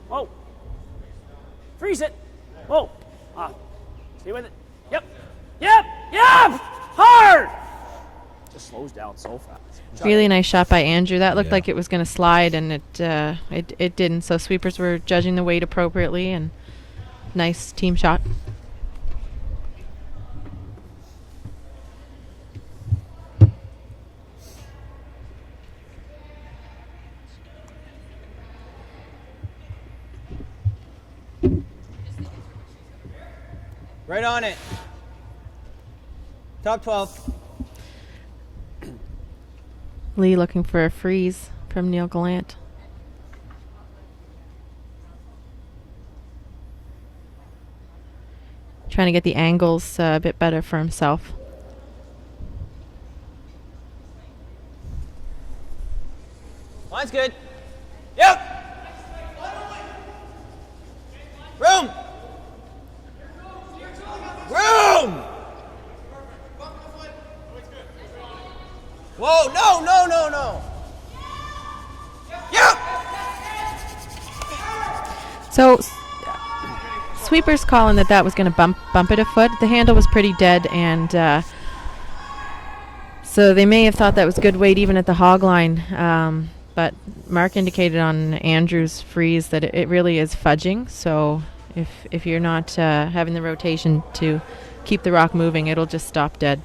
Whoa. Freeze it. Whoa. Stay with it. Yep. Yep. Yep. Hard. Just slows down so fast. Really nice shot by Andrew. That looked Yeah. like it was going to slide, and it didn't. So sweepers were judging the weight appropriately, and nice team shot. Right on it. Top 12. Lee looking for a freeze. from Neil Gallant. Trying to get the angles a bit better for himself. Line's good. Yep. Room. Room. Whoa, no, no, no, no. Yep. So sweeper's calling that was going to bump it a foot. The handle was pretty dead, and so they may have thought that was good weight even at the hog line. But Mark indicated on Andrew's freeze that it really is fudging. So if you're not having the rotation to keep the rock moving, it'll just stop dead.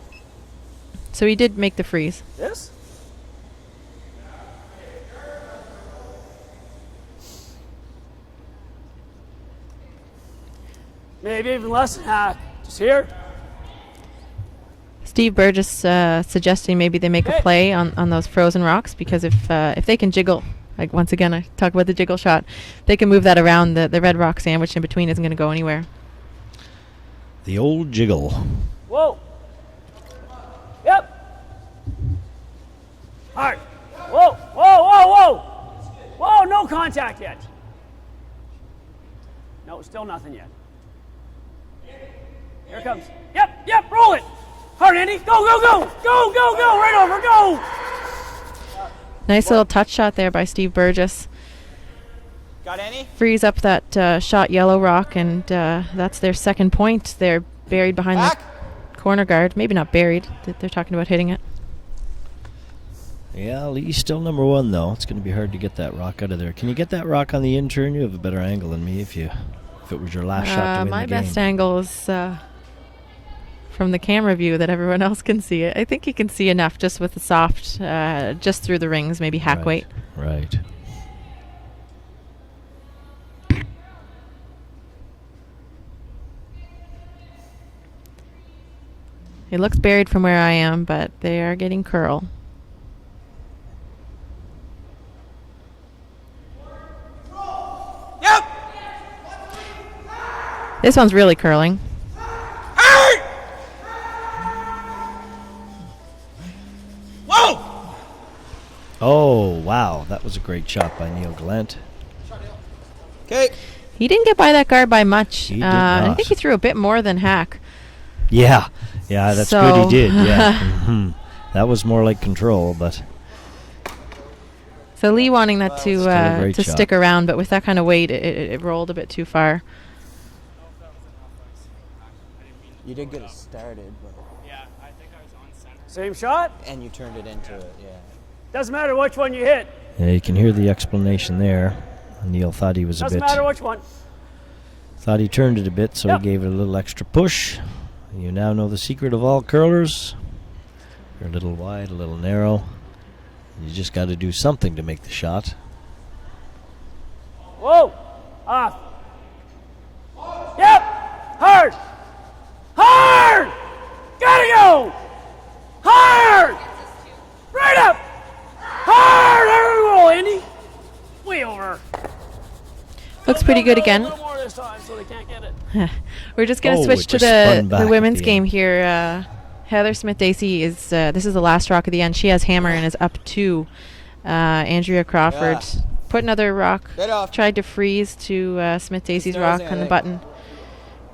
So he did make the freeze. Yes? Maybe even less than half. Just here. Steve Burgess suggesting maybe they make a play on those frozen rocks, because if they can jiggle, like once again I talk about the jiggle shot, they can move that around, the red rock sandwich in between isn't going to go anywhere. The old jiggle. Whoa. Yep. Hard. Whoa, whoa, whoa, whoa. Whoa, no contact yet. No, still nothing yet. Here it comes. Yep, yep, roll it. Hard, Andy. Go, go, go. Go, go, go. Right over. Go. Nice little touch shot there by Steve Burgess. Got any? Frees up that shot yellow rock, and that's their second point. They're buried behind the corner guard. Maybe not buried. They're talking about hitting it. Yeah, Lee's still number one, though. It's going to be hard to get that rock out of there. Can you get that rock on the in turn? You have a better angle than me if it was your last shot to win my the game. My best angle is from the camera view that everyone else can see it. I think you can see enough just with the soft, just through the rings, maybe hack weight. Right. It looks buried from where I am, but they are getting curl. Yep. This one's really curling. Whoa! Oh, wow. That was a great shot by Neil Gallant. Okay. He didn't get by that guard by much. He did not. I think he threw a bit more than hack. Yeah. Yeah, that's good he did. Yeah. That was more like control, but... So Lee wanting that to shot. stick around, but with that kind of weight, it rolled a bit too far. You did get it started, but Yeah, I think I was on center. Same shot. and you turned it into it, yeah. Doesn't matter which one you hit. Yeah, you can hear the explanation there. Neil thought he was Doesn't a bit... matter which one. Thought he turned it a bit, so Yep. he gave it a little extra push. You now know the secret of all curlers. You're a little wide, a little narrow. You just got to do something to make the shot. Whoa. Off. Yep. Hard. Hard. Gotta go. Hard. Right up. Hard. There we go, Andy. Way over. Looks pretty good A again. little more this time so they can't get it. We're just going to Oh, switch it to just spun back the at women's the game end. here. Heather Smith-Dacey is, this is the last rock of the end. She has hammer and is up 2. Andrea Crawford put another rock, Get off. tried to freeze to Smith-Dacey's There's rock the on the thing. button.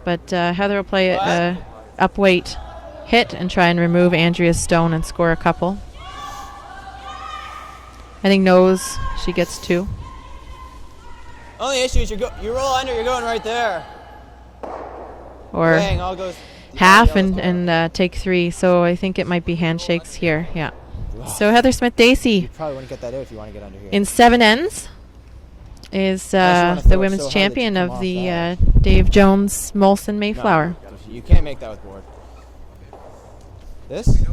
But Heather will play it up weight, hit, and try and remove Andrea's stone and score a couple. I think nose, she gets 2. Only issue is you roll under, you're going right there. Or Bang, all goes half and take 3. So I think it might be handshakes here. Yeah. So Heather Smith-Dacey You probably wouldn't get that out if you want to get under here. in 7 ends is wanna the throw it women's so hard that champion you of come off the that. Dave Jones Molson Mayflower. You can't make that with board. This?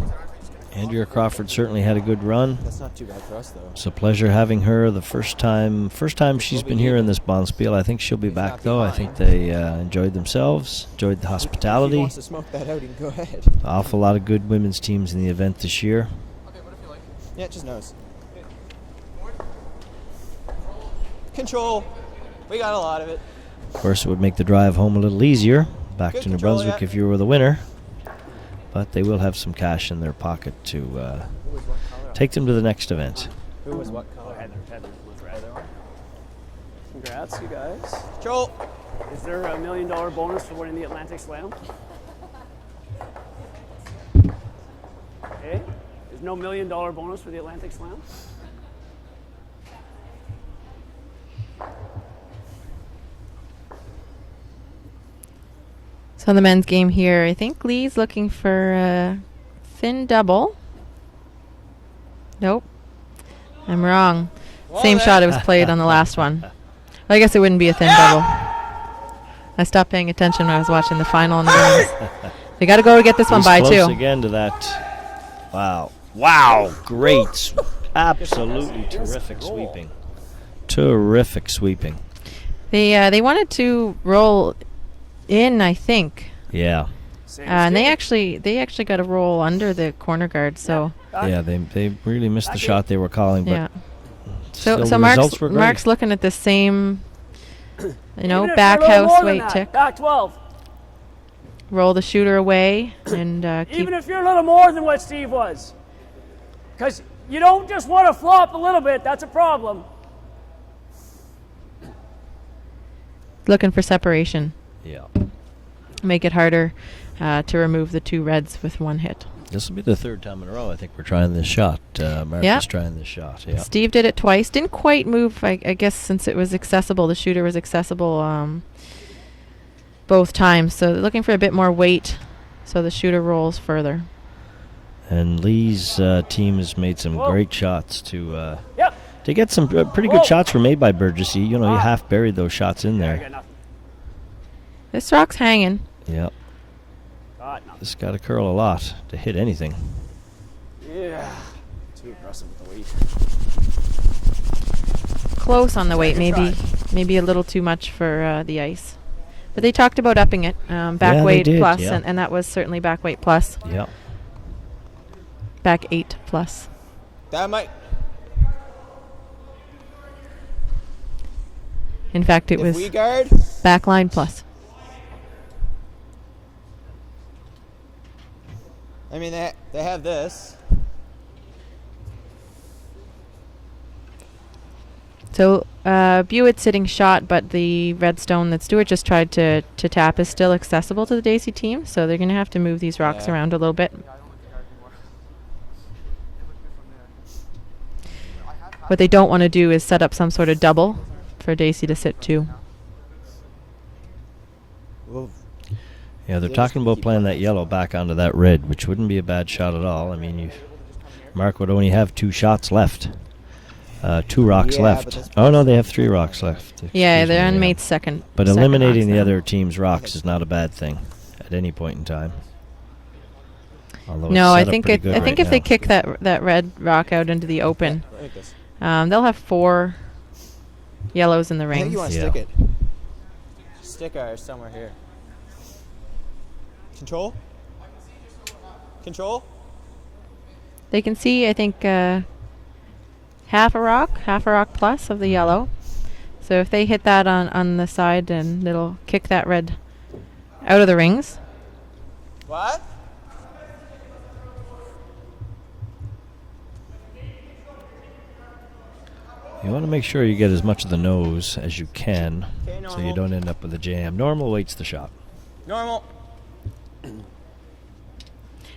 Andrea Crawford certainly had a good run. That's not too bad for us, though. It's a pleasure having her the first time she's been here in this Bonspiel. I think she'll be back, though. I think they enjoyed themselves, enjoyed the If he hospitality. wants to smoke that out, he can go ahead. Awful lot of good women's teams in the event this year. Yeah, just nose. Control. We got a lot of it. Of course, it would make the drive home a little easier back Good to New control, Brunswick yeah. if you were the winner. But they will have some cash in their pocket to take them to the next event. Who was what color? Heather was rather on. Congrats, you guys. Control. Is there a $1 million bonus for winning the Atlantic Slam? Okay. There's no $1 million bonus for the Atlantic Slam? So the men's game here, I think Lee's looking for a thin double. Nope. I'm wrong. Same shot it was played on the last one. Well, I guess it wouldn't be a thin double. I stopped paying attention when I was watching the final and the women's. They got to go to get this one by close two. Again to that. Wow. Wow. Great. Absolutely terrific sweeping. Terrific sweeping. They wanted to roll in, I think. Yeah. And they actually got a roll under the corner guard. So Yeah, they really missed the shot they were calling. But yeah. still So the results were great. Mark's looking at the same, Even if back you're a little house more than weight that, tick. Back 12. Roll the shooter away and keep. Even if you're a little more than what Steve was. Because you don't just want to flop a little bit. That's a problem. Looking for separation. Yeah. Make it harder to remove the two reds with one hit. This will be the third time in a row I think we're trying this shot. Mark is trying this shot. Yeah. Steve did it twice. Didn't quite move, I guess, since it was accessible. The shooter was accessible both times. So they're looking for a bit more weight so the shooter rolls further. And Lee's team has made some great shots to get some pretty good shots were made by Burgess. You half buried those shots in there. This rock's hanging. Yep. This got to curl a lot to hit anything. Yeah. Too aggressive with the weight. Close on the weight, maybe a little too much for the ice. But they talked about upping it, back weight plus, and that was certainly back weight plus. Yeah. Back 8 plus. That might. In fact, it was we guard. back line plus. I mean, they have this. So Buett's sitting shot, but the red stone that Stewart just tried to tap is still accessible to the Daisy team. So they're going to have to move these rocks around a little bit. What they don't want to do is set up some sort of double for Daisy to sit to. Well, yeah, they're talking about playing that yellow back onto that red, which wouldn't be a bad shot at all. I mean, Mark would only have 2 shots left. 2 rocks left. Oh, no, they have 3 rocks left. Yeah, they're on mate's second. But second eliminating rocks the now. other team's rocks is not a bad thing at any point in time. Although No, it's I set up think pretty good I think right if they now. kick that red rock out into the open, like this. they'll have 4 yellows in the I think rings. you want to Yeah. stick it. Stick ours somewhere here. Control? Control? They can see, I think, half a rock plus of the yellow. So if they hit that on the side, then it'll kick that red out of the rings. What? You want to make sure you get as much of the nose as you can, Okay, so you normal. don't end up with a jam. Normal weights the shot. Normal.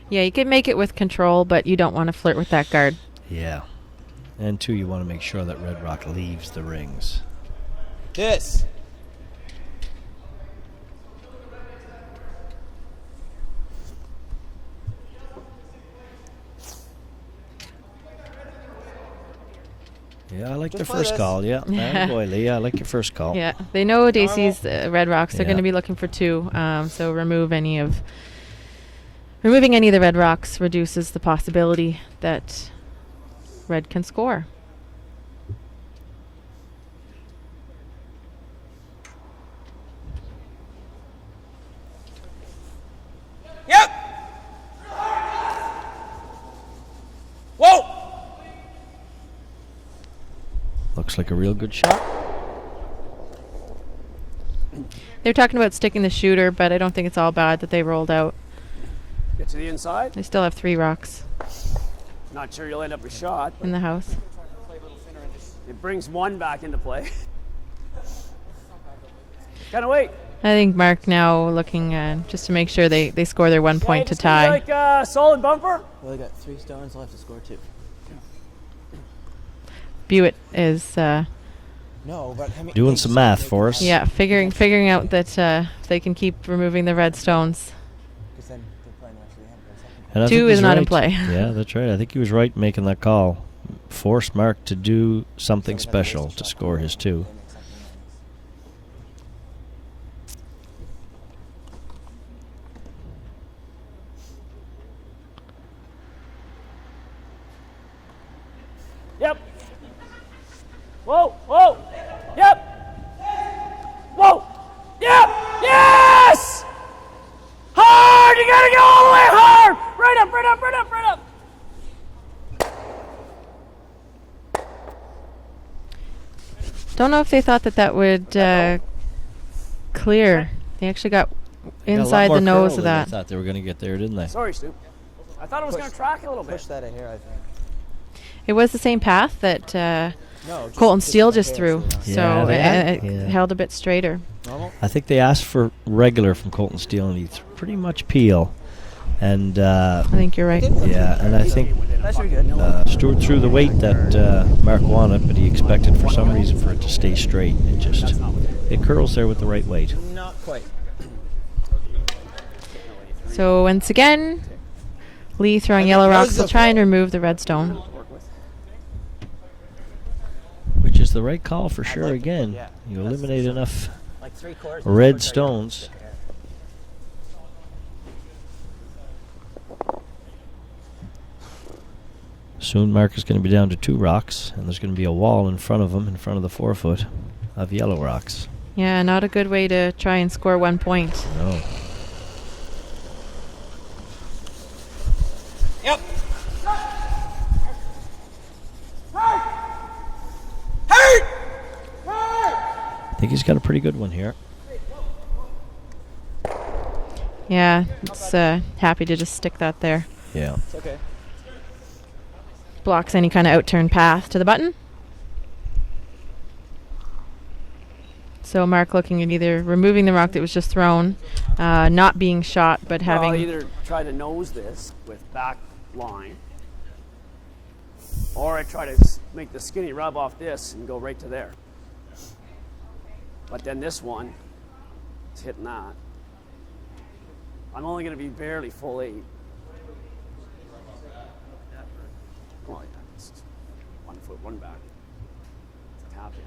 Yeah, you can make it with control, but you don't want to flirt with that guard. Yeah. And 2, you want to make sure that red rock leaves the rings. This. Yeah, I like the Just play first this. call. Yeah. Boy, Lee, I like your first call. Yeah, they know Daisy's red rocks. They're Yeah. going to be looking for 2. So removing any of the red rocks reduces the possibility that red can score. Yep. Whoa. Looks like a real good shot. They're talking about sticking the shooter, but I don't think it's all bad that they rolled out. Get to the inside. They still have 3 rocks Not sure you'll end up with a shot. in the house. It brings one back into play. Kind of wait. I think Mark now looking just to make sure they score their 1 point to tie. Like a solid bumper. Well, they got 3 stones. I'll have to score 2. Buick is No, but I mean, Doing some math for us. figuring out that they can keep removing the red stones. Because then they're playing actually hand. And I 2 think is he's not in right. play. Yeah, that's right. I think he was right making that call. Forced Mark to do something special to score his 2. Yep. Whoa, whoa. Yep. Whoa. Yep. Yes! Hard! You gotta go all the way hard! Right up, right up, right up, right up. Don't know if they thought that would clear. They actually got inside the nose of that. I thought they were going to get there, didn't they? Sorry, Stu. I thought it was gonna track a little bit. Push that a hair, I think. It was the same path that No, Colton just Steele a just hair, threw, Yeah, so they had- it yeah. held a bit straighter. Normal? I think they asked for regular from Colton Steele, and he's pretty much peel. And I think you're right. yeah, and I think That should be good. Stewart threw the weight that Mark wanted, but he expected for some reason for it to stay straight. It curls there with the right weight. Not quite. So once again, Lee throwing yellow rocks will try and remove the red stone. Which is the right call for sure. Again, yeah. you eliminate enough Like 3/4. red stones. Soon Mark is going to be down to 2 rocks, and there's going to be a wall in front of him, in front of the 4-foot of yellow rocks. Yeah, not a good way to try and score 1 point. No. Yep. I think he's got a pretty good one here. Yeah, it's happy to just stick that there. Yeah. It's okay. Blocks any kind of outturned path to the button. So Mark looking at either removing the rock that was just thrown, not being shot, but Well, I'll having... either try to nose this with back line, or I try to make the skinny rub off this and go right to there. But then this one is hitting that. I'm only going to be barely full 8. Well, yeah, it's just 1 foot, 1 back. Tap it.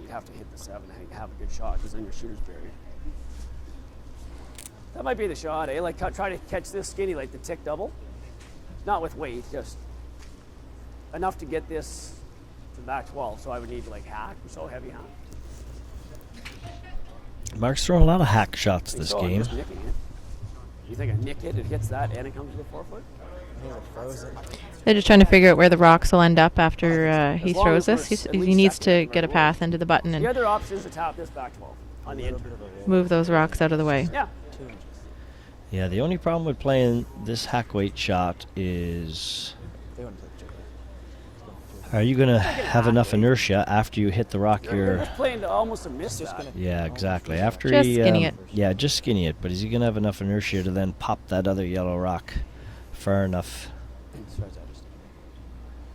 You have to hit the 7 and have a good shot, because then your shooter's buried. That might be the shot, eh? Like try to catch this skinny, like the tick double. Not with weight, just enough to get this to back 12. So I would need to like hack. I'm so heavy hand. Mark's thrown a lot of hack shots this I'm game. just nicking it. You think I nick it hits that, and it comes to the 4-foot? Frozen. They're just trying to figure out where the rocks will end up after he As long throws as this. we're at He least needs second, to right? get a path into the button The and other option is to tap this back 12 on the end. move those rocks out of the way. Yeah. Yeah, the only problem with playing this hack weight shot is, They want to play chicken. are you going to have enough inertia after you hit the rock They're you're... just playing to almost a miss Just that. gonna- Yeah, exactly. After Just he, skinny it. Yeah, just skinny it. But is he going to have enough inertia to then pop that other yellow rock far enough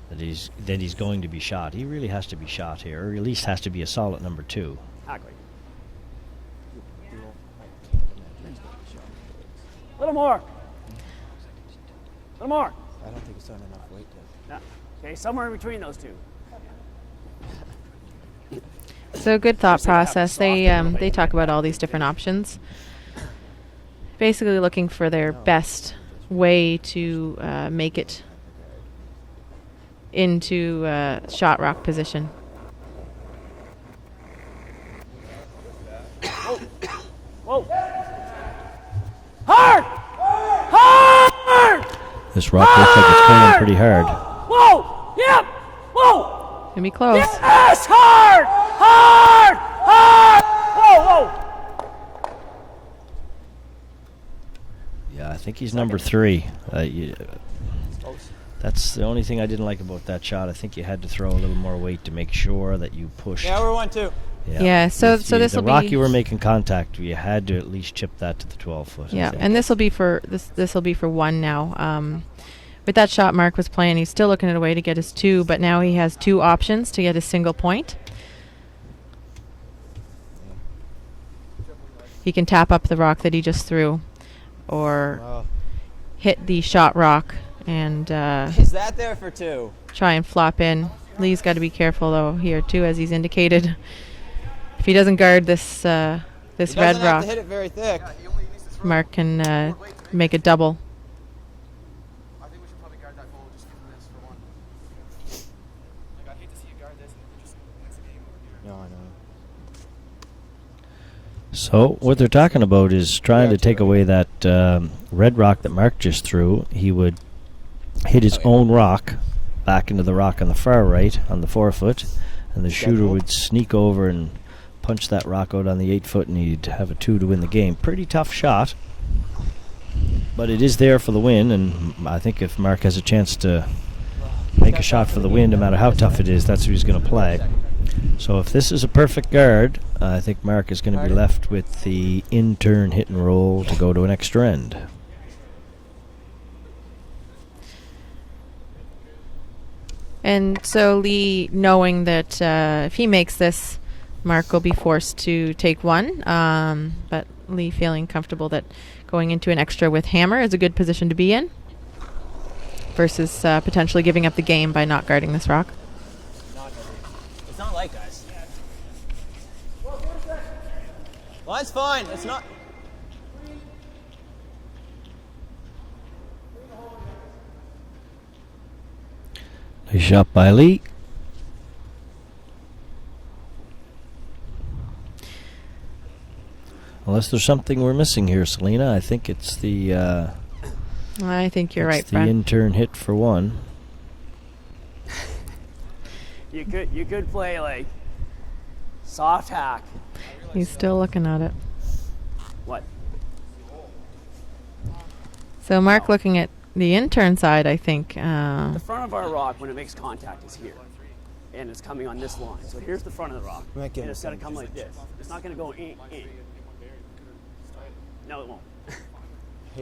that he's going to be shot? He really has to be shot here, or at least has to be a solid number 2. Hack right. A little more. A little more. I don't think it's throwing enough weight to. Yeah. Okay, somewhere in between those two. So good thought Just like have process. soft They a little they bit. talk about all these different options. Basically looking for their best way to make it into shot rock position. Whoa. Hard! Hard! This rock looks like it's curling pretty hard. Whoa! Yep! Whoa! Gonna be close. Yes! Hard! Hard! Whoa, whoa! Yeah, I think he's number 3. That's the only thing I didn't like about that shot. I think you had to throw a little more weight to make sure that you pushed. Yeah, we're 1-2. Yeah, so this will be... The rock you were making contact, you had to at least chip that to the 12-foot. Yeah, and this will be for this will be for 1 now. With that shot Mark was playing, he's still looking at a way to get his 2, but now he has 2 options to get a single point. He can tap up the rock that he just threw, or hit the shot rock and Is that there for 2? try and flop in. Lee's got to be careful though here too, as he's indicated. If he doesn't guard this red He doesn't have rock, to hit it very thick. Mark can make a double. I think we should probably guard that hole. Just give him this for 1. Like, I'd hate to see you guard this and then just next game over here. No, I know. So what they're talking about is trying to take away that red rock that Mark just threw. He would hit his own rock back into the rock on the far right on the 4-foot, and the shooter would sneak over and punch that rock out on the 8-foot, and he'd have a 2 to win the game. Pretty tough shot, but it is there for the win, and I think if Mark has a chance to make a shot for the win, no matter how tough it is, that's who he's going to play. So if this is a perfect guard, I think Mark is going to be left with the in-turn hit and roll to go to an extra end. And so Lee, knowing that if he makes this, Mark will be forced to take 1. But Lee feeling comfortable that going into an extra with hammer is a good position to be in, versus potentially giving up the game by not guarding this rock. It's not like us. Line's fine. It's not. Nice shot by Lee. Unless there's something we're missing here, Selena, I think it's the I think you're right, the Brent. in-turn hit for 1. You could play like soft hack. He's still looking at it. What? So Mark looking at the intern side, I think. The front of our rock, when it makes contact, is here. And it's coming on this line. So here's the front of the rock. Might And get it's going to come like this. It's not going to go in. No, it won't.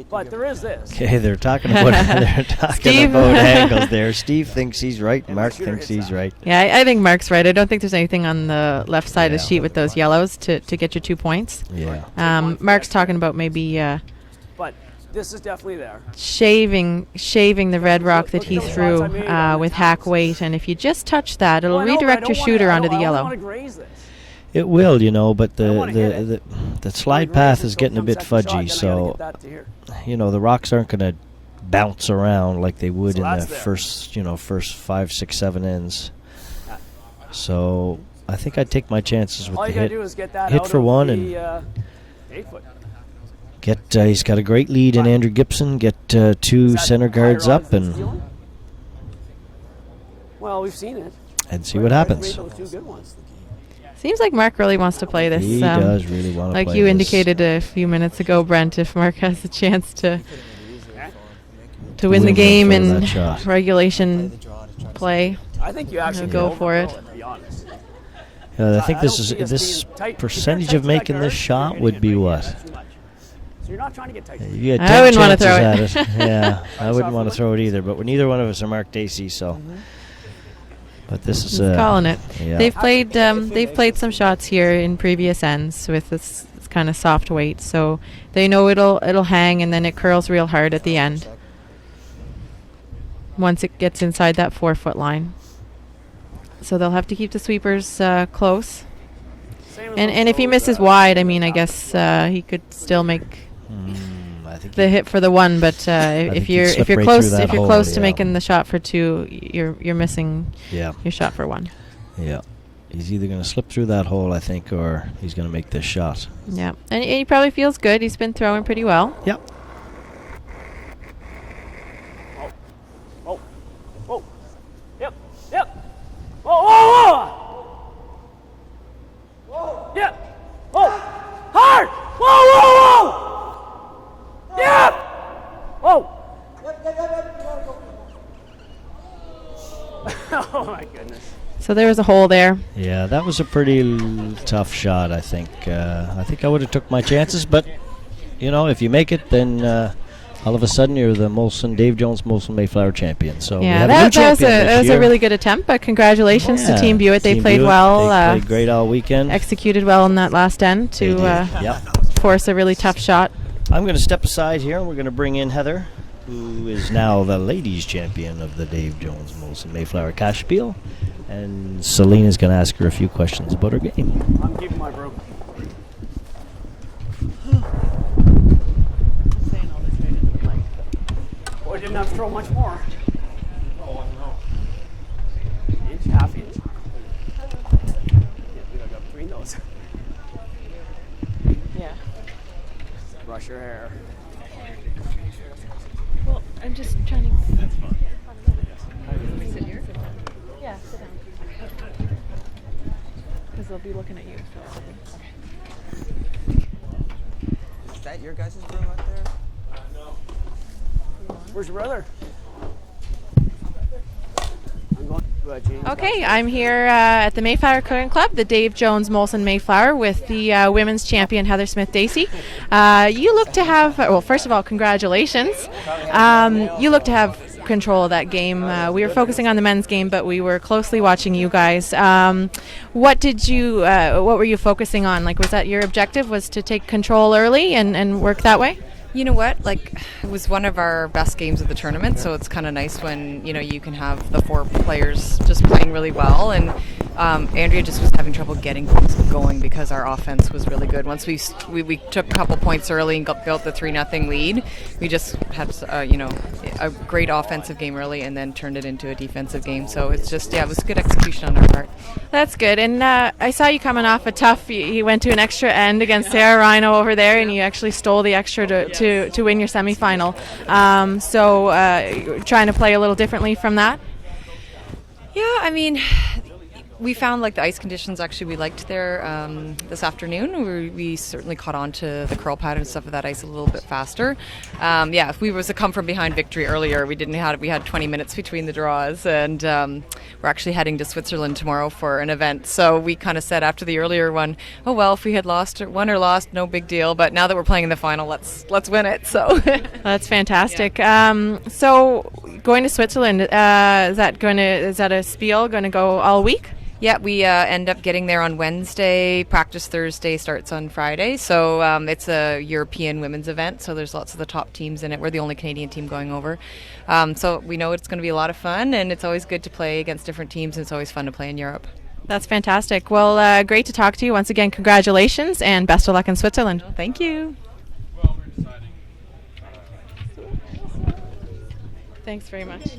But there is this. Okay, they're talking about angles there. Steve thinks he's right. Mark thinks he's right. Yeah, I think Mark's right. I don't think there's anything on the left side of the sheet with those yellows to get your 2 points. Yeah. Mark's talking about maybe But this is definitely there. shaving the red rock that he threw with hack weight, and if you just touch that, it'll redirect your shooter onto the I yellow. don't want to graze this. It will, but wanna hit the slide path is getting a bit fudgy, so the rocks aren't going to bounce around like they would in the first 5, 6, 7 ends. Yeah. So I think I'd take my chances with All the you gotta hit. do is get that Hit out for of 1 the, and 8-foot. he's got a great lead in Andrew Gibson. Get 2 center guards up and Well, we've seen it. see what happens. Those 2 good ones. Seems like Mark really wants to play this. He does really want to like play you this. indicated a few minutes ago, Brent, if Mark has a chance to win the game in regulation play, I think you actually go for it. To be honest. I think this percentage of making this shot would be what? So you're not trying to get tight. You had I 10 wouldn't wanna chances throw it. at it. Yeah, I wouldn't want to throw it either. But neither one of us are Mark Dacey, so. But this is calling it. Yeah. They've played some shots here in previous ends with this kind of soft weight, so they know it'll hang and then it curls real hard at the end once it gets inside that 4-foot line. So they'll have to keep the sweepers close. And if he misses wide, I guess he could still make I think the hit for the 1. But if you're close to yeah. making the shot for 2, you're missing Yeah. your shot for 1. Yeah. He's either going to slip through that hole, I think, or he's going to make this shot. Yeah, and he probably feels good. He's been throwing pretty well. Yep. Oh. Yep. Whoa. Yeah. Oh my goodness. So there was a hole there. Yeah, that was a pretty tough shot, I think. I think I would have took my chances, but, you know, if you make it, then all of a sudden you're the Dave Jones Molson Mayflower champion. So we have a new champion that was a really good attempt, but congratulations to Team Buick. They played well. They played great all weekend. Executed well in that last end to force a really tough shot. I'm going to step aside here, and we're going to bring in Heather, who is now the ladies champion of the Dave Jones Molson Mayflower Cashspiel. And Celine is going to ask her a few questions about her game. I'm keeping my broom. Boy, didn't have to throw much more. Oh, no. Inch, half inch. Yeah, we got to go between those. Yeah. Brush your hair. Well, I'm just trying to... That's fine. Can we sit here? Yeah, sit down. Because they'll be looking at you. Is that your guys' broom out there? Where's your brother? I'm going to James. Okay, I'm here at the Mayflower Curling Club, the Dave Jones Molson Mayflower, with the women's champion Heather Smith-Dacey. You look to have, well, first of all, congratulations. You look to have control of that game. We were focusing on the men's game, but we were closely watching you guys. What were you focusing on? Like, was that your objective, was to take control early and work that way? You know what? Like, it was one of our best games of the tournament, so it's kind of nice when, you know, you can have the four players just playing really well. And Andrea just was having trouble getting things going because our offense was really good. Once we took a couple points early and built the 3-0 lead, we just had, a great offensive game early and then turned it into a defensive game. So it's just, it was good execution on our part. That's good. And I saw you coming off a tough, you went to an extra end against Sarah Rhino over there, and you actually stole the extra to win your semifinal. So trying to play a little differently from that? Yeah, I mean, we found like the ice conditions actually we liked there this afternoon. We certainly caught on to the curl pattern and stuff of that ice a little bit faster. If we was a come from behind victory earlier, we had 20 minutes between the draws, and we're actually heading to Switzerland tomorrow for an event. So we kind of said after the earlier one, oh well, if we had won or lost, no big deal. But now that we're playing in the final, let's win it. So that's fantastic. Yeah. So going to Switzerland, is that a spiel going to go all week? Yeah, we end up getting there on Wednesday. Practice Thursday, starts on Friday. So it's a European women's event, so there's lots of the top teams in it. We're the only Canadian team going over. So we know it's going to be a lot of fun, and it's always good to play against different teams, and it's always fun to play in Europe. That's fantastic. Well, great to talk to you. Once again, congratulations, and best of luck in Switzerland. Thank you. Thanks very much.